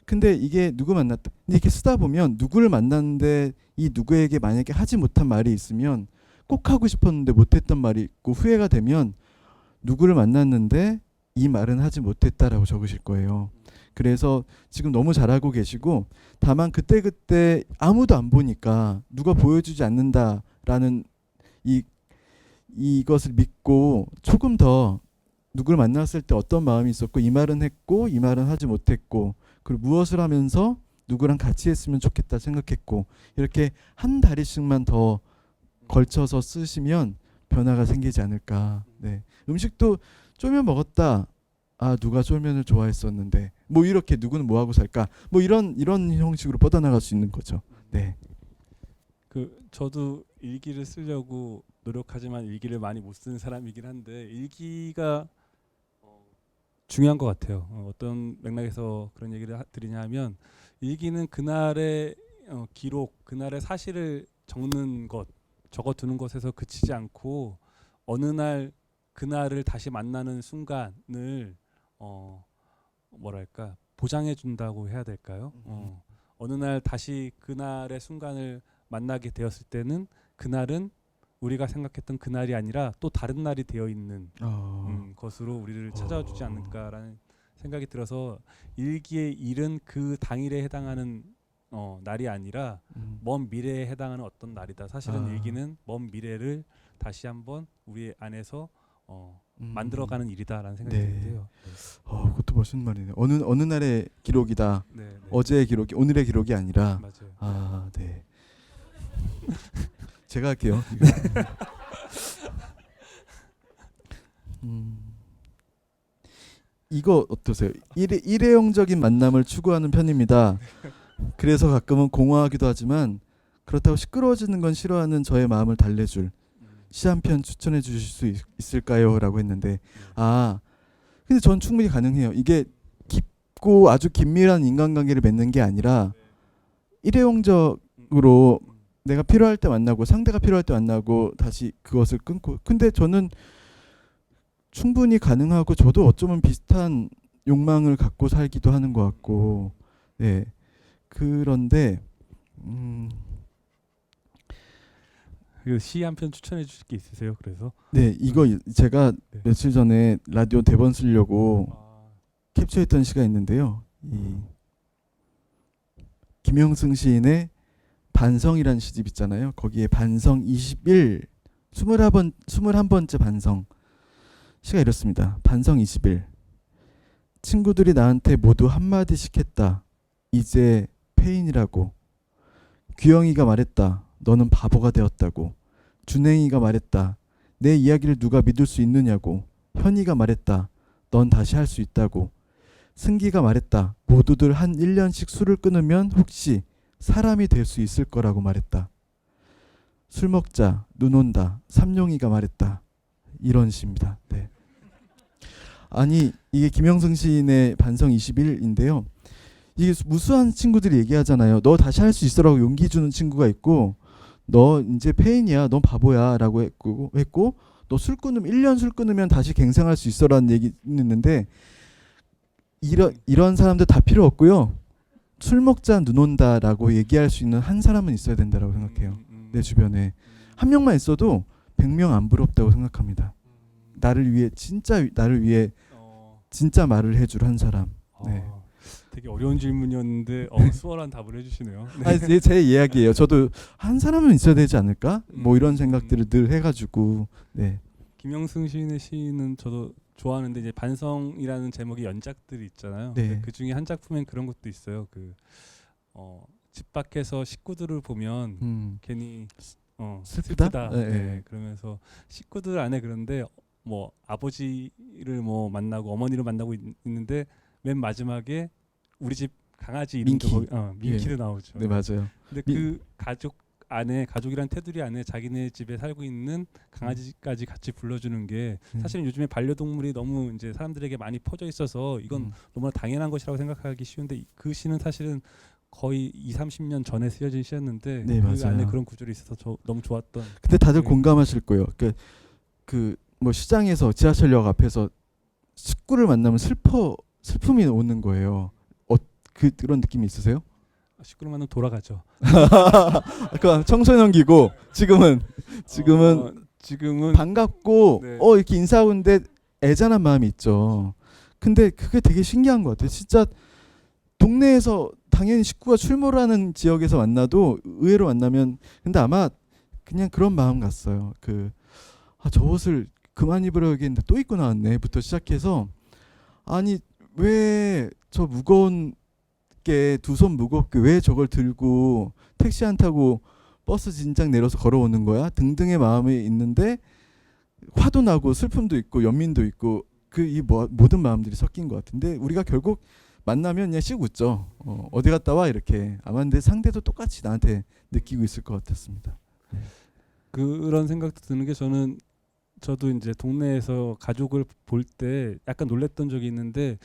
근데 이게 누구 만났다. 근데 이렇게 쓰다 보면 누구를 만났는데 이 누구에게 만약에 하지 못한 말이 있으면 꼭 하고 싶었는데 못했던 말이 있고 후회가 되면 누구를 만났는데 이 말은 하지 못했다라고 적으실 거예요. 그래서 지금 너무 잘하고 계시고 다만 그때그때 아무도 안 보니까 누가 보여주지 않는다라는 이것을 믿고 조금 더 누구를 만났을 때 어떤 마음이 있었고 이 말은 했고 이 말은 하지 못했고 그리고 무엇을 하면서 누구랑 같이 했으면 좋겠다 생각했고 이렇게 한 다리씩만 더 걸쳐서 쓰시면 변화가 생기지 않을까. 네. 음식도 쫄면 먹었다. 누가 쫄면을 좋아했었는데 뭐 이렇게 누구는 뭐 하고 살까. 뭐 이런 형식으로 뻗어나갈 수 있는 거죠. 네. 저도 일기를 쓰려고 노력하지만 일기를 많이 못 쓰는 사람이긴 한데 일기가 중요한 것 같아요. 어떤 맥락에서 그런 얘기를 드리냐면 일기는 그날의 기록, 그날의 사실을 적는 것, 적어두는 것에서 그치지 않고 어느 날 그날을 다시 만나는 순간을 뭐랄까 보장해 준다고 해야 될까요? 어느 날 다시 그날의 순간을 만나게 되었을 때는 그날은 우리가 생각했던 그날이 아니라 또 다른 날이 되어 있는 것으로 우리를 찾아주지 않을까라는 생각이 들어서 일기의 일은 그 당일에 해당하는 날이 아니라 먼 미래에 해당하는 어떤 날이다. 사실은 일기는 먼 미래를 다시 한번 우리 안에서 만들어가는 일이다라는 생각이 네. 드는데요. 그것도 멋있는 말이네요. 어느 날의 기록이다. 네, 네. 어제의 기록이 오늘의 기록이 아니라. 맞아요. 아, 네. 제가 할게요. 이거 어떠세요? 일회용적인 만남을 추구하는 편입니다. 그래서 가끔은 공허하기도 하지만 그렇다고 시끄러워지는 건 싫어하는 저의 마음을 달래줄 시 한 편 추천해 주실 수 있을까요? 라고 했는데 근데 전 충분히 가능해요. 이게 깊고 아주 긴밀한 인간관계를 맺는 게 아니라 일회용적으로 내가 필요할 때 만나고 상대가 필요할 때 만나고 다시 그것을 끊고. 근데 저는 충분히 가능하고 저도 어쩌면 비슷한 욕망을 갖고 살기도 하는 것 같고. 네. 그런데 시 한 편 추천해 주실 게 있으세요? 그래서 네, 이거 제가 네. 며칠 전에 라디오 대본 쓰려고 캡처했던 시가 있는데요. 이 김영승 시인의 반성이라는 시집 있잖아요. 거기에 반성 21번째 반성 시가 이렇습니다. 반성 21. 친구들이 나한테 모두 한마디씩 했다. 이제 페인이라고. 규영이가 말했다. 너는 바보가 되었다고. 준행이가 말했다. 내 이야기를 누가 믿을 수 있느냐고. 현이가 말했다. 넌 다시 할 수 있다고. 승기가 말했다. 모두들 한 1년씩 술을 끊으면 혹시 사람이 될 수 있을 거라고 말했다. 술 먹자, 눈 온다. 삼룡이가 말했다. 이런 시입니다. 네. 아니 이게 김영승 시인의 반성 21인데요. 이게 무수한 친구들이 얘기하잖아요. 너 다시 할 수 있어라고 용기 주는 친구가 있고, 너 이제 페인이야, 넌 바보야라고 했고 너 술 끊으면 1년 술 끊으면 다시 갱생할 수 있어라는 얘기 있는데 이런 사람들 다 필요 없고요. 술 먹자 눈 온다라고 얘기할 수 있는 한 사람은 있어야 된다라고 생각해요. 내 주변에 한 명만 있어도 100명 안 부럽다고 생각합니다. 나를 위해 진짜 말을 해줄 한 사람. 네. 되게 어려운 질문이었는데 수월한 답을 해주시네요. 네. 아니, 제 이야기예요. 저도 한 사람은 있어야 되지 않을까? 뭐 이런 생각들을 늘 해가지고. 네. 김영승 시인의 시는 저도 좋아하는데 이제 반성이라는 제목의 연작들이 있잖아요. 네. 그 중에 한 작품엔 그런 것도 있어요. 집 밖에서 식구들을 보면 괜히 슬프다. 네. 네. 그러면서 식구들 안에 그런데 뭐 아버지를 뭐 만나고 어머니를 만나고 있는데 맨 마지막에 우리 집 강아지 이름도 민키도 나오죠. 네, 맞아요. 근데 그 가족이란 테두리 안에 자기네 집에 살고 있는 강아지까지 같이 불러주는 게 사실은 요즘에 반려동물이 너무 이제 사람들에게 많이 퍼져 있어서 이건 너무나 당연한 것이라고 생각하기 쉬운데 그 시는 사실은 거의 20-30년 전에 쓰여진 시였는데 네, 그 맞아요. 안에 그런 구절이 있어서 너무 좋았던. 근데 다들 공감하실 거예요. 그 뭐 시장에서 지하철역 앞에서 식구를 만나면 슬픔이 오는 거예요. 그런 느낌이 있으세요? 시끄러우면 돌아가죠. 그 청소년기고 지금은 반갑고 네. 이렇게 인사하는데 애잔한 마음이 있죠. 근데 그게 되게 신기한 것 같아요. 진짜 동네에서 당연히 식구가 출몰하는 지역에서 만나도 의외로 만나면 근데 아마 그냥 그런 마음 같어요. 저 옷을 그만 입으려겠는데 또 입고 나왔네부터 시작해서 아니 왜 저 무거운 게 두 손 무겁게 왜 저걸 들고 택시 안 타고 버스 진작 내려서 걸어오는 거야 등등의 마음이 있는데 화도 나고 슬픔도 있고 연민도 있고 이 모든 마음들이 섞인 것 같은데 우리가 결국 만나면 그냥 씩 웃죠. 어디 갔다 와 이렇게. 아마 근데 상대도 똑같이 나한테 느끼고 있을 것 같았습니다. 그런 생각도 드는 게 저도 이제 동네에서 가족을 볼 때 약간 놀랬던 적이 있는데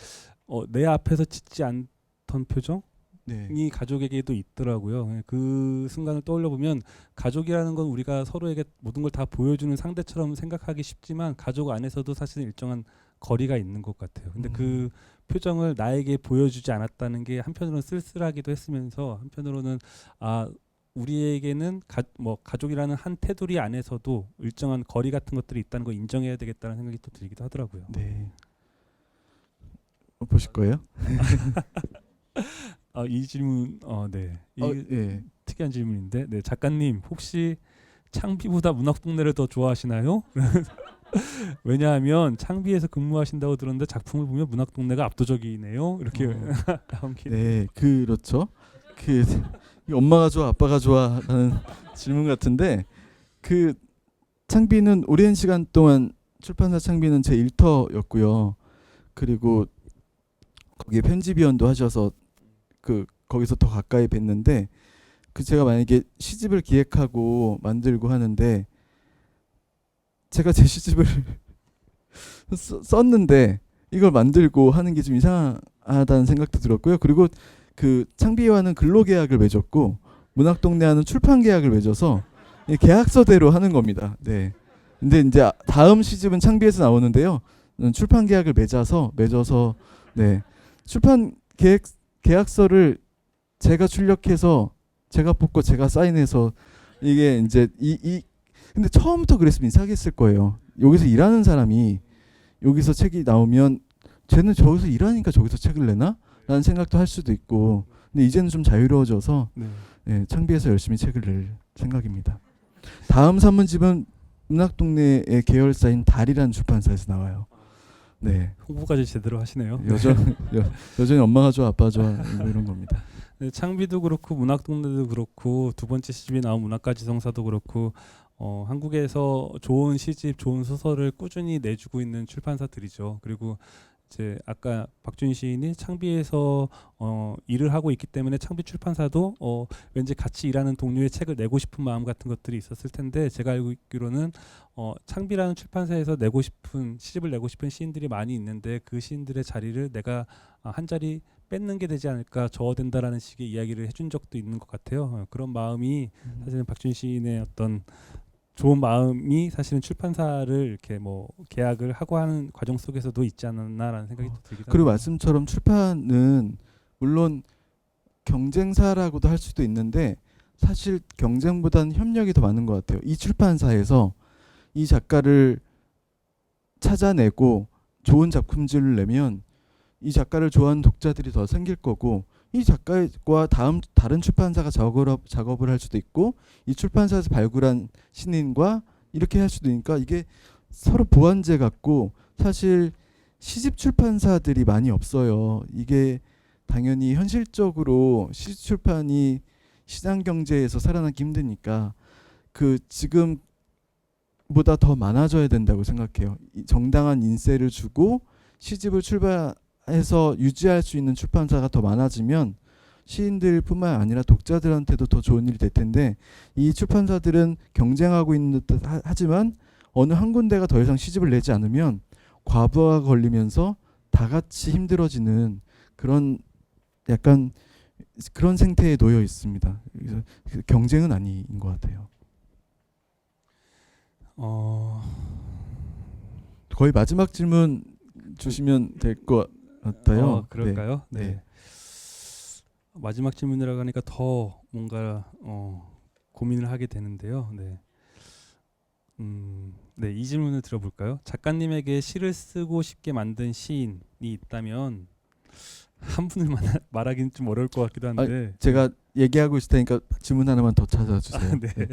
내 앞에서 짖지 않던 표정이 네. 가족에게도 있더라고요. 그 순간을 떠올려 보면 가족이라는 건 우리가 서로에게 모든 걸 다 보여주는 상대처럼 생각하기 쉽지만 가족 안에서도 사실 일정한 거리가 있는 것 같아요. 근데 그 표정을 나에게 보여주지 않았다는 게 한편으로는 쓸쓸하기도 했으면서 한편으로는 우리에게는 가족이라는 한 테두리 안에서도 일정한 거리 같은 것들이 있다는 걸 인정해야 되겠다는 생각이 또 들기도 하더라고요. 네. 보실 거예요? 이 질문, 네, 예. 특이한 질문인데, 네, 작가님 혹시 창비보다 문학동네를 더 좋아하시나요? 왜냐하면 창비에서 근무하신다고 들었는데 작품을 보면 문학동네가 압도적이네요. 이렇게 나온 게. 네, 그렇죠. 그 엄마가 좋아, 아빠가 좋아라는 질문 같은데 그 창비는 오랜 시간 동안 출판사 창비는 제 일터였고요. 그리고 거기에 편집위원도 하셔서 거기서 더 가까이 뵀는데 제가 만약에 시집을 기획하고 만들고 하는데 제가 제 시집을 썼는데 이걸 만들고 하는 게 좀 이상하다는 생각도 들었고요. 그리고 창비와는 근로계약을 맺었고 문학동네와는 출판계약을 맺어서 계약서대로 하는 겁니다. 네. 근데 이제 다음 시집은 창비에서 나오는데요. 출판계약을 맺어서 네. 계약서를 제가 출력해서 제가 뽑고 제가 사인해서 이게 이제 근데 처음부터 그랬으면 이상했을 거예요. 여기서 일하는 사람이 여기서 책이 나오면 쟤는 저기서 일하니까 저기서 책을 내나? 라는 생각도 할 수도 있고 근데 이제는 좀 자유로워져서 네, 창비에서 열심히 책을 낼 생각입니다. 다음 산문집은 문학동네의 계열사인 달이라는 출판사에서 나와요. 네. 홍보까지 제대로 하시네요. 여전히 엄마가 좋아 아빠가 좋아 이런 겁니다. 네, 창비도 그렇고 문학동네도 그렇고 두 번째 시집이 나온 문학가지성사도 그렇고 한국에서 좋은 시집, 좋은 소설을 꾸준히 내주고 있는 출판사들이죠. 그리고 이제 아까 박준 시인이 창비에서 일을 하고 있기 때문에 창비 출판사도 왠지 같이 일하는 동료의 책을 내고 싶은 마음 같은 것들이 있었을 텐데 제가 알고 있기로는 창비라는 출판사에서 시집을 내고 싶은 시인들이 많이 있는데 그 시인들의 자리를 내가 한 자리 뺏는 게 되지 않을까 저어된다라는 식의 이야기를 해준 적도 있는 것 같아요. 그런 마음이 사실은 박준 시인의 어떤 좋은 마음이 사실은 출판사를 이렇게 계약을 하고 하는 과정 속에서도 있지 않았나라는 생각이 또 들기도 그리고 합니다. 말씀처럼 출판은 물론 경쟁사라고도 할 수도 있는데 사실 경쟁보다는 협력이 더 많은 것 같아요. 이 출판사에서 이 작가를 찾아내고 좋은 작품들을 내면 이 작가를 좋아하는 독자들이 더 생길 거고 이 작가와 다른 출판사가 작업을 할 수도 있고 이 출판사에서 발굴한 신인과 이렇게 할 수도 있으니까 이게 서로 보완제 같고 사실 시집 출판사들이 많이 없어요. 이게 당연히 현실적으로 시집 출판이 시장 경제에서 살아남기 힘드니까 지금보다 더 많아져야 된다고 생각해요. 정당한 인세를 주고 시집을 출판해서 유지할 수 있는 출판사가 더 많아지면 시인들뿐만 아니라 독자들한테도 더 좋은 일이 될 텐데 이 출판사들은 경쟁하고 있는 듯 하지만 어느 한 군데가 더 이상 시집을 내지 않으면 과부하가 걸리면서 다 같이 힘들어지는 그런 약간 그런 생태에 놓여 있습니다. 그래서 경쟁은 아닌 것 같아요. 거의 마지막 질문 주시면 될 것 같아요. 그럴까요? 네. 네. 마지막 질문이라고 하니까 더 뭔가 고민을 하게 되는데요. 네. 네, 이 질문을 들어볼까요? 작가님에게 시를 쓰고 싶게 만든 시인이 있다면 한 분을 말하기는 좀 어려울 것 같기도 한데 제가 얘기하고 있을 테니까 질문 하나만 더 찾아주세요. 네. 네.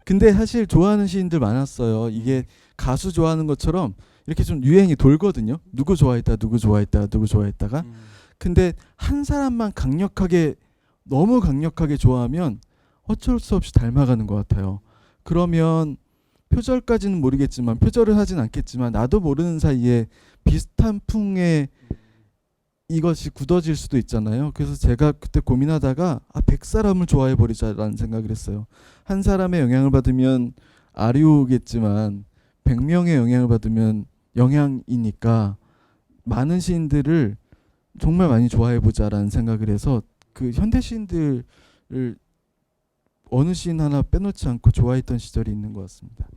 근데 사실 좋아하는 시인들 많았어요. 이게 가수 좋아하는 것처럼 이렇게 좀 유행이 돌거든요. 누구 좋아했다가 근데 한 사람만 너무 강력하게 좋아하면 어쩔 수 없이 닮아가는 것 같아요. 그러면 표절까지는 모르겠지만 표절을 하진 않겠지만 나도 모르는 사이에 비슷한 풍의 이것이 굳어질 수도 있잖아요. 그래서 제가 그때 고민하다가 100사람을 좋아해 버리자라는 생각을 했어요. 한 사람의 영향을 받으면 아류겠지만 100명의 영향을 받으면 영향이니까 많은 시인들을 정말 많이 좋아해 보자라는 생각을 해서 그 현대 시인들을 어느 시인 하나 빼놓지 않고 좋아했던 시절이 있는 것 같습니다.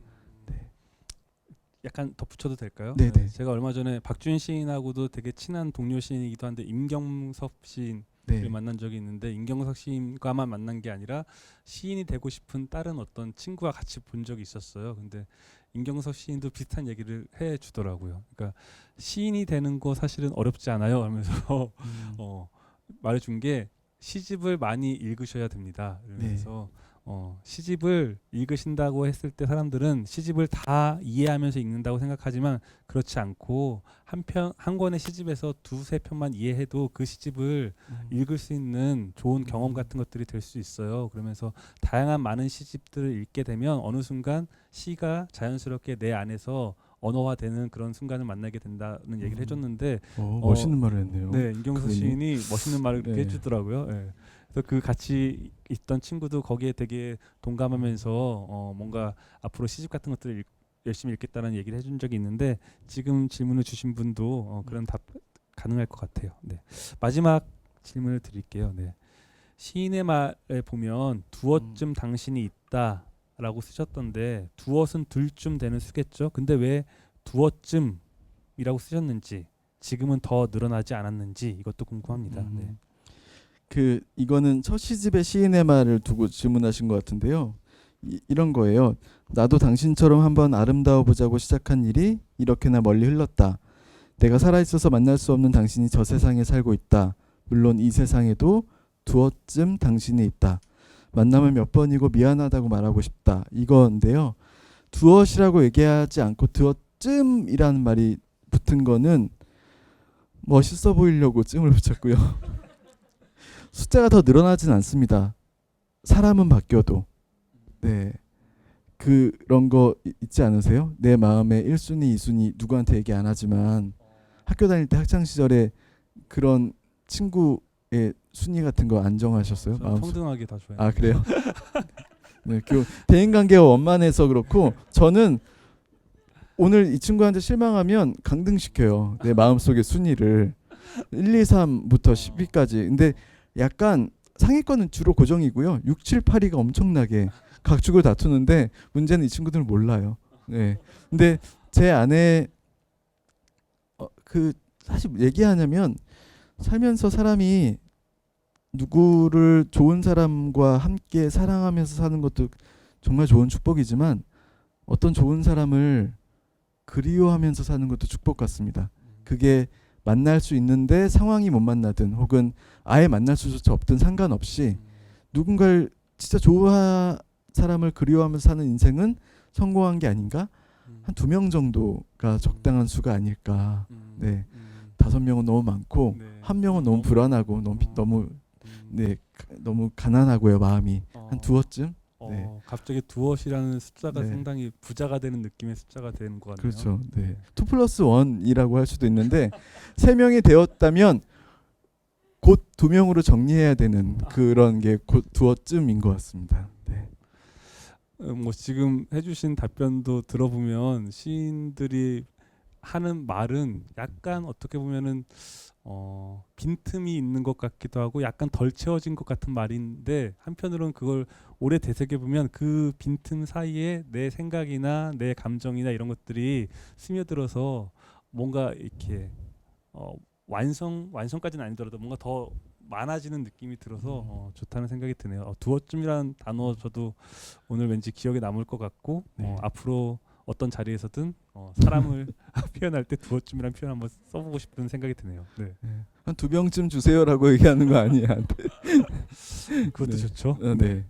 약간 덧붙여도 될까요? 네네. 제가 얼마 전에 박주인 시인하고도 되게 친한 동료 시인이기도 한데 임경섭 시인을 네. 만난 적이 있는데 임경섭 시인과만 만난 게 아니라 시인이 되고 싶은 다른 어떤 친구와 같이 본 적이 있었어요. 근데 임경섭 시인도 비슷한 얘기를 해 주더라고요. 그러니까 시인이 되는 거 사실은 어렵지 않아요 하면서 말해준 게 시집을 많이 읽으셔야 됩니다. 그러면서 시집을 읽으신다고 했을 때 사람들은 시집을 다 이해하면서 읽는다고 생각하지만 그렇지 않고 한 권의 시집에서 두세 편만 이해해도 그 시집을 읽을 수 있는 좋은 경험 같은 것들이 될 수 있어요. 그러면서 다양한 많은 시집들을 읽게 되면 어느 순간 시가 자연스럽게 내 안에서 언어화되는 그런 순간을 만나게 된다는 얘기를 해줬는데 멋있는 말을 했네요. 네, 임경수 그러니? 시인이 멋있는 말을 그렇게 네. 해주더라고요. 네. 그래서 그 같이 있던 친구도 거기에 되게 동감하면서 뭔가 앞으로 시집 같은 것들을 열심히 읽겠다는 얘기를 해준 적이 있는데 지금 질문을 주신 분도 그런 답 가능할 것 같아요. 네. 마지막 질문을 드릴게요. 네. 시인의 말에 보면 두엇쯤 당신이 있다라고 쓰셨던데 두엇은 둘쯤 되는 수겠죠. 근데 왜 두엇쯤이라고 쓰셨는지 지금은 더 늘어나지 않았는지 이것도 궁금합니다. 네. 이거는 첫 시집의 시인의 말을 두고 질문하신 것 같은데요. 이런 거예요. 나도 당신처럼 한번 아름다워 보자고 시작한 일이 이렇게나 멀리 흘렀다. 내가 살아있어서 만날 수 없는 당신이 저 세상에 살고 있다. 물론 이 세상에도 두엇쯤 당신이 있다. 만나면 몇 번이고 미안하다고 말하고 싶다. 이건데요. 두엇이라고 얘기하지 않고 두엇쯤이라는 말이 붙은 거는 멋있어 보이려고 쯤을 붙였고요. 숫자가 더 늘어나진 않습니다. 사람은 바뀌어도. 네. 그런 거 있지 않으세요? 내 마음에 1순위, 2순위 누구한테 얘기 안 하지만 학교 다닐 때 학창 시절에 그런 친구의 순위 같은 거 안 정하셨어요? 평등하게 다 좋아해요. 그래요? 네, 대인 관계가 원만해서 그렇고 저는 오늘 이 친구한테 실망하면 강등시켜요. 내 마음속의 순위를 1, 2, 3부터 10위까지. 근데 약간 상위권은 주로 고정이고요. 6, 7, 8위가 엄청나게 각축을 다투는데 문제는 이 친구들은 몰라요. 네. 근데 제 안에 사실 얘기하냐면 살면서 사람이 누구를 좋은 사람과 함께 사랑하면서 사는 것도 정말 좋은 축복이지만 어떤 좋은 사람을 그리워하면서 사는 것도 축복 같습니다. 그게 만날 수 있는데 상황이 못 만나든 혹은 아예 만날 수조차 없든 상관없이 누군가를 진짜 좋아하는 사람을 그리워하면서 사는 인생은 성공한 게 아닌가? 한 2명 정도가 적당한 수가 아닐까. 네. 5명은 너무 많고 네. 1명은 너무 불안하고 너무 가난하고요, 마음이. 한 두어쯤? 네. 갑자기 두엇이라는 숫자가 네. 상당히 부자가 되는 느낌의 숫자가 되는 것 같네요. 그렇죠. 네. 2+1이라고 할 수도 있는데 3명이 되었다면 곧 2명으로 정리해야 되는 그런 게 곧 두어쯤인 것 같습니다. 네. 뭐 지금 해주신 답변도 들어보면 시인들이 하는 말은 약간 어떻게 보면은 빈틈이 있는 것 같기도 하고 약간 덜 채워진 것 같은 말인데 한편으로는 그걸 오래 되새겨 보면 그 빈틈 사이에 내 생각이나 내 감정이나 이런 것들이 스며들어서 뭔가 이렇게 완성까지는 아니더라도 뭔가 더 많아지는 느낌이 들어서 좋다는 생각이 드네요. 두어쯤이라는 단어 저도 오늘 왠지 기억에 남을 것 같고 네. 앞으로 어떤 자리에서든 사람을 표현할 때 두어쯤이라는 표현 한번 써보고 싶은 생각이 드네요. 네. 한 2병쯤 주세요라고 얘기하는 거 아니야? 그것도 네. 좋죠. 네.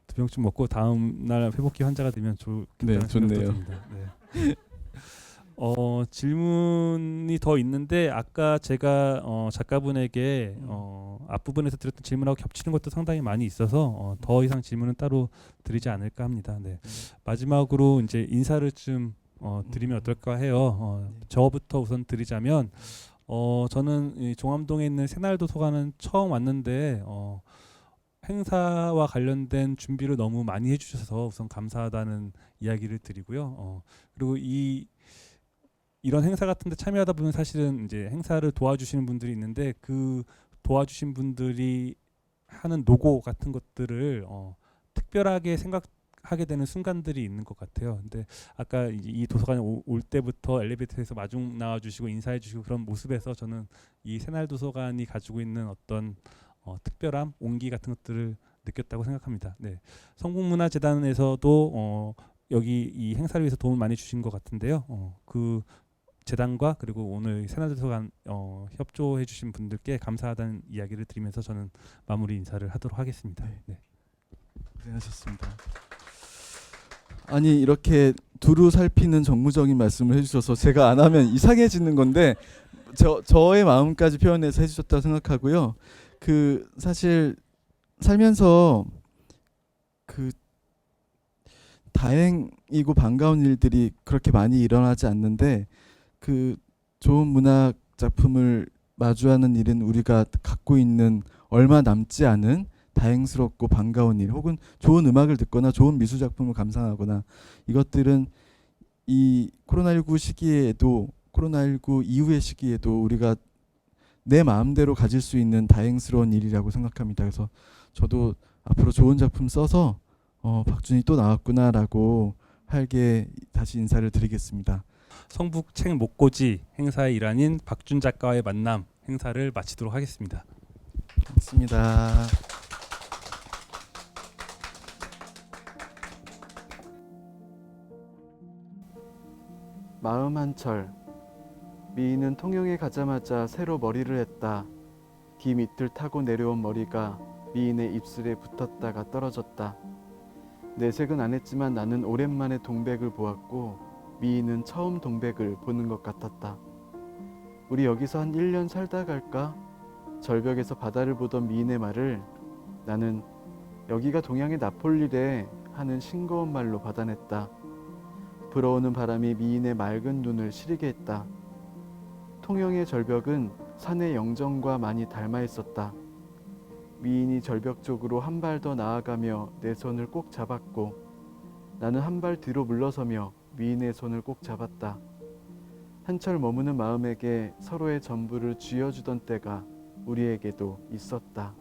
2병쯤 먹고 다음 날 회복기 환자가 되면 좋겠다는 네, 생각도 좋네요. 듭니다. 네. 질문이 더 있는데 아까 제가 작가분에게 앞부분에서 드렸던 질문하고 겹치는 것도 상당히 많이 있어서 더 이상 질문은 따로 드리지 않을까 합니다. 네. 마지막으로 이제 인사를 좀 드리면 어떨까 해요. 저부터 우선 드리자면 저는 이 종암동에 있는 새날도서관은 처음 왔는데 행사와 관련된 준비를 너무 많이 해주셔서 우선 감사하다는 이야기를 드리고요. 그리고 이런 행사 같은데 참여하다 보면 사실은 이제 행사를 도와주시는 분들이 있는데 그 도와주신 분들이 하는 노고 같은 것들을 특별하게 생각하게 되는 순간들이 있는 것 같아요. 근데 아까 이 도서관에 올 때부터 엘리베이터에서 마중 나와주시고 인사해주시고 그런 모습에서 저는 이 새날 도서관이 가지고 있는 어떤 특별함, 온기 같은 것들을 느꼈다고 생각합니다. 네, 성북문화재단에서도 여기 이 행사를 위해서 도움을 많이 주신 것 같은데요. 그 재단과 그리고 오늘 새날도서관 협조해 주신 분들께 감사하다는 이야기를 드리면서 저는 마무리 인사를 하도록 하겠습니다. 네. 고생하셨습니다. 아니 이렇게 두루 살피는 정무적인 말씀을 해주셔서 제가 안 하면 이상해지는 건데 저의 마음까지 표현해서 해주셨다고 생각하고요. 그 사실 살면서 그 다행이고 반가운 일들이 그렇게 많이 일어나지 않는데 그 좋은 문학 작품을 마주하는 일은 우리가 갖고 있는 얼마 남지 않은 다행스럽고 반가운 일 혹은 좋은 음악을 듣거나 좋은 미술 작품을 감상하거나 이것들은 이 코로나19 시기에도 코로나19 이후의 시기에도 우리가 내 마음대로 가질 수 있는 다행스러운 일이라고 생각합니다. 그래서 저도 앞으로 좋은 작품 써서 박준이 또 나왔구나라고 활게 다시 인사를 드리겠습니다. 성북 책 목고지 행사의 일환인 박준 작가와의 만남 행사를 마치도록 하겠습니다. 고맙습니다. 마음 한철. 미인은 통영에 가자마자 새로 머리를 했다. 기 밑을 타고 내려온 머리가 미인의 입술에 붙었다가 떨어졌다. 내색은 안 했지만 나는 오랜만에 동백을 보았고 미인은 처음 동백을 보는 것 같았다. 우리 여기서 한 1년 살다 갈까? 절벽에서 바다를 보던 미인의 말을 나는 여기가 동양의 나폴리래 하는 싱거운 말로 받아냈다. 불어오는 바람이 미인의 맑은 눈을 시리게 했다. 통영의 절벽은 산의 영정과 많이 닮아 있었다. 미인이 절벽 쪽으로 한 발 더 나아가며 내 손을 꼭 잡았고 나는 한 발 뒤로 물러서며 미인의 손을 꼭 잡았다. 한철 머무는 마음에게 서로의 전부를 쥐어주던 때가 우리에게도 있었다.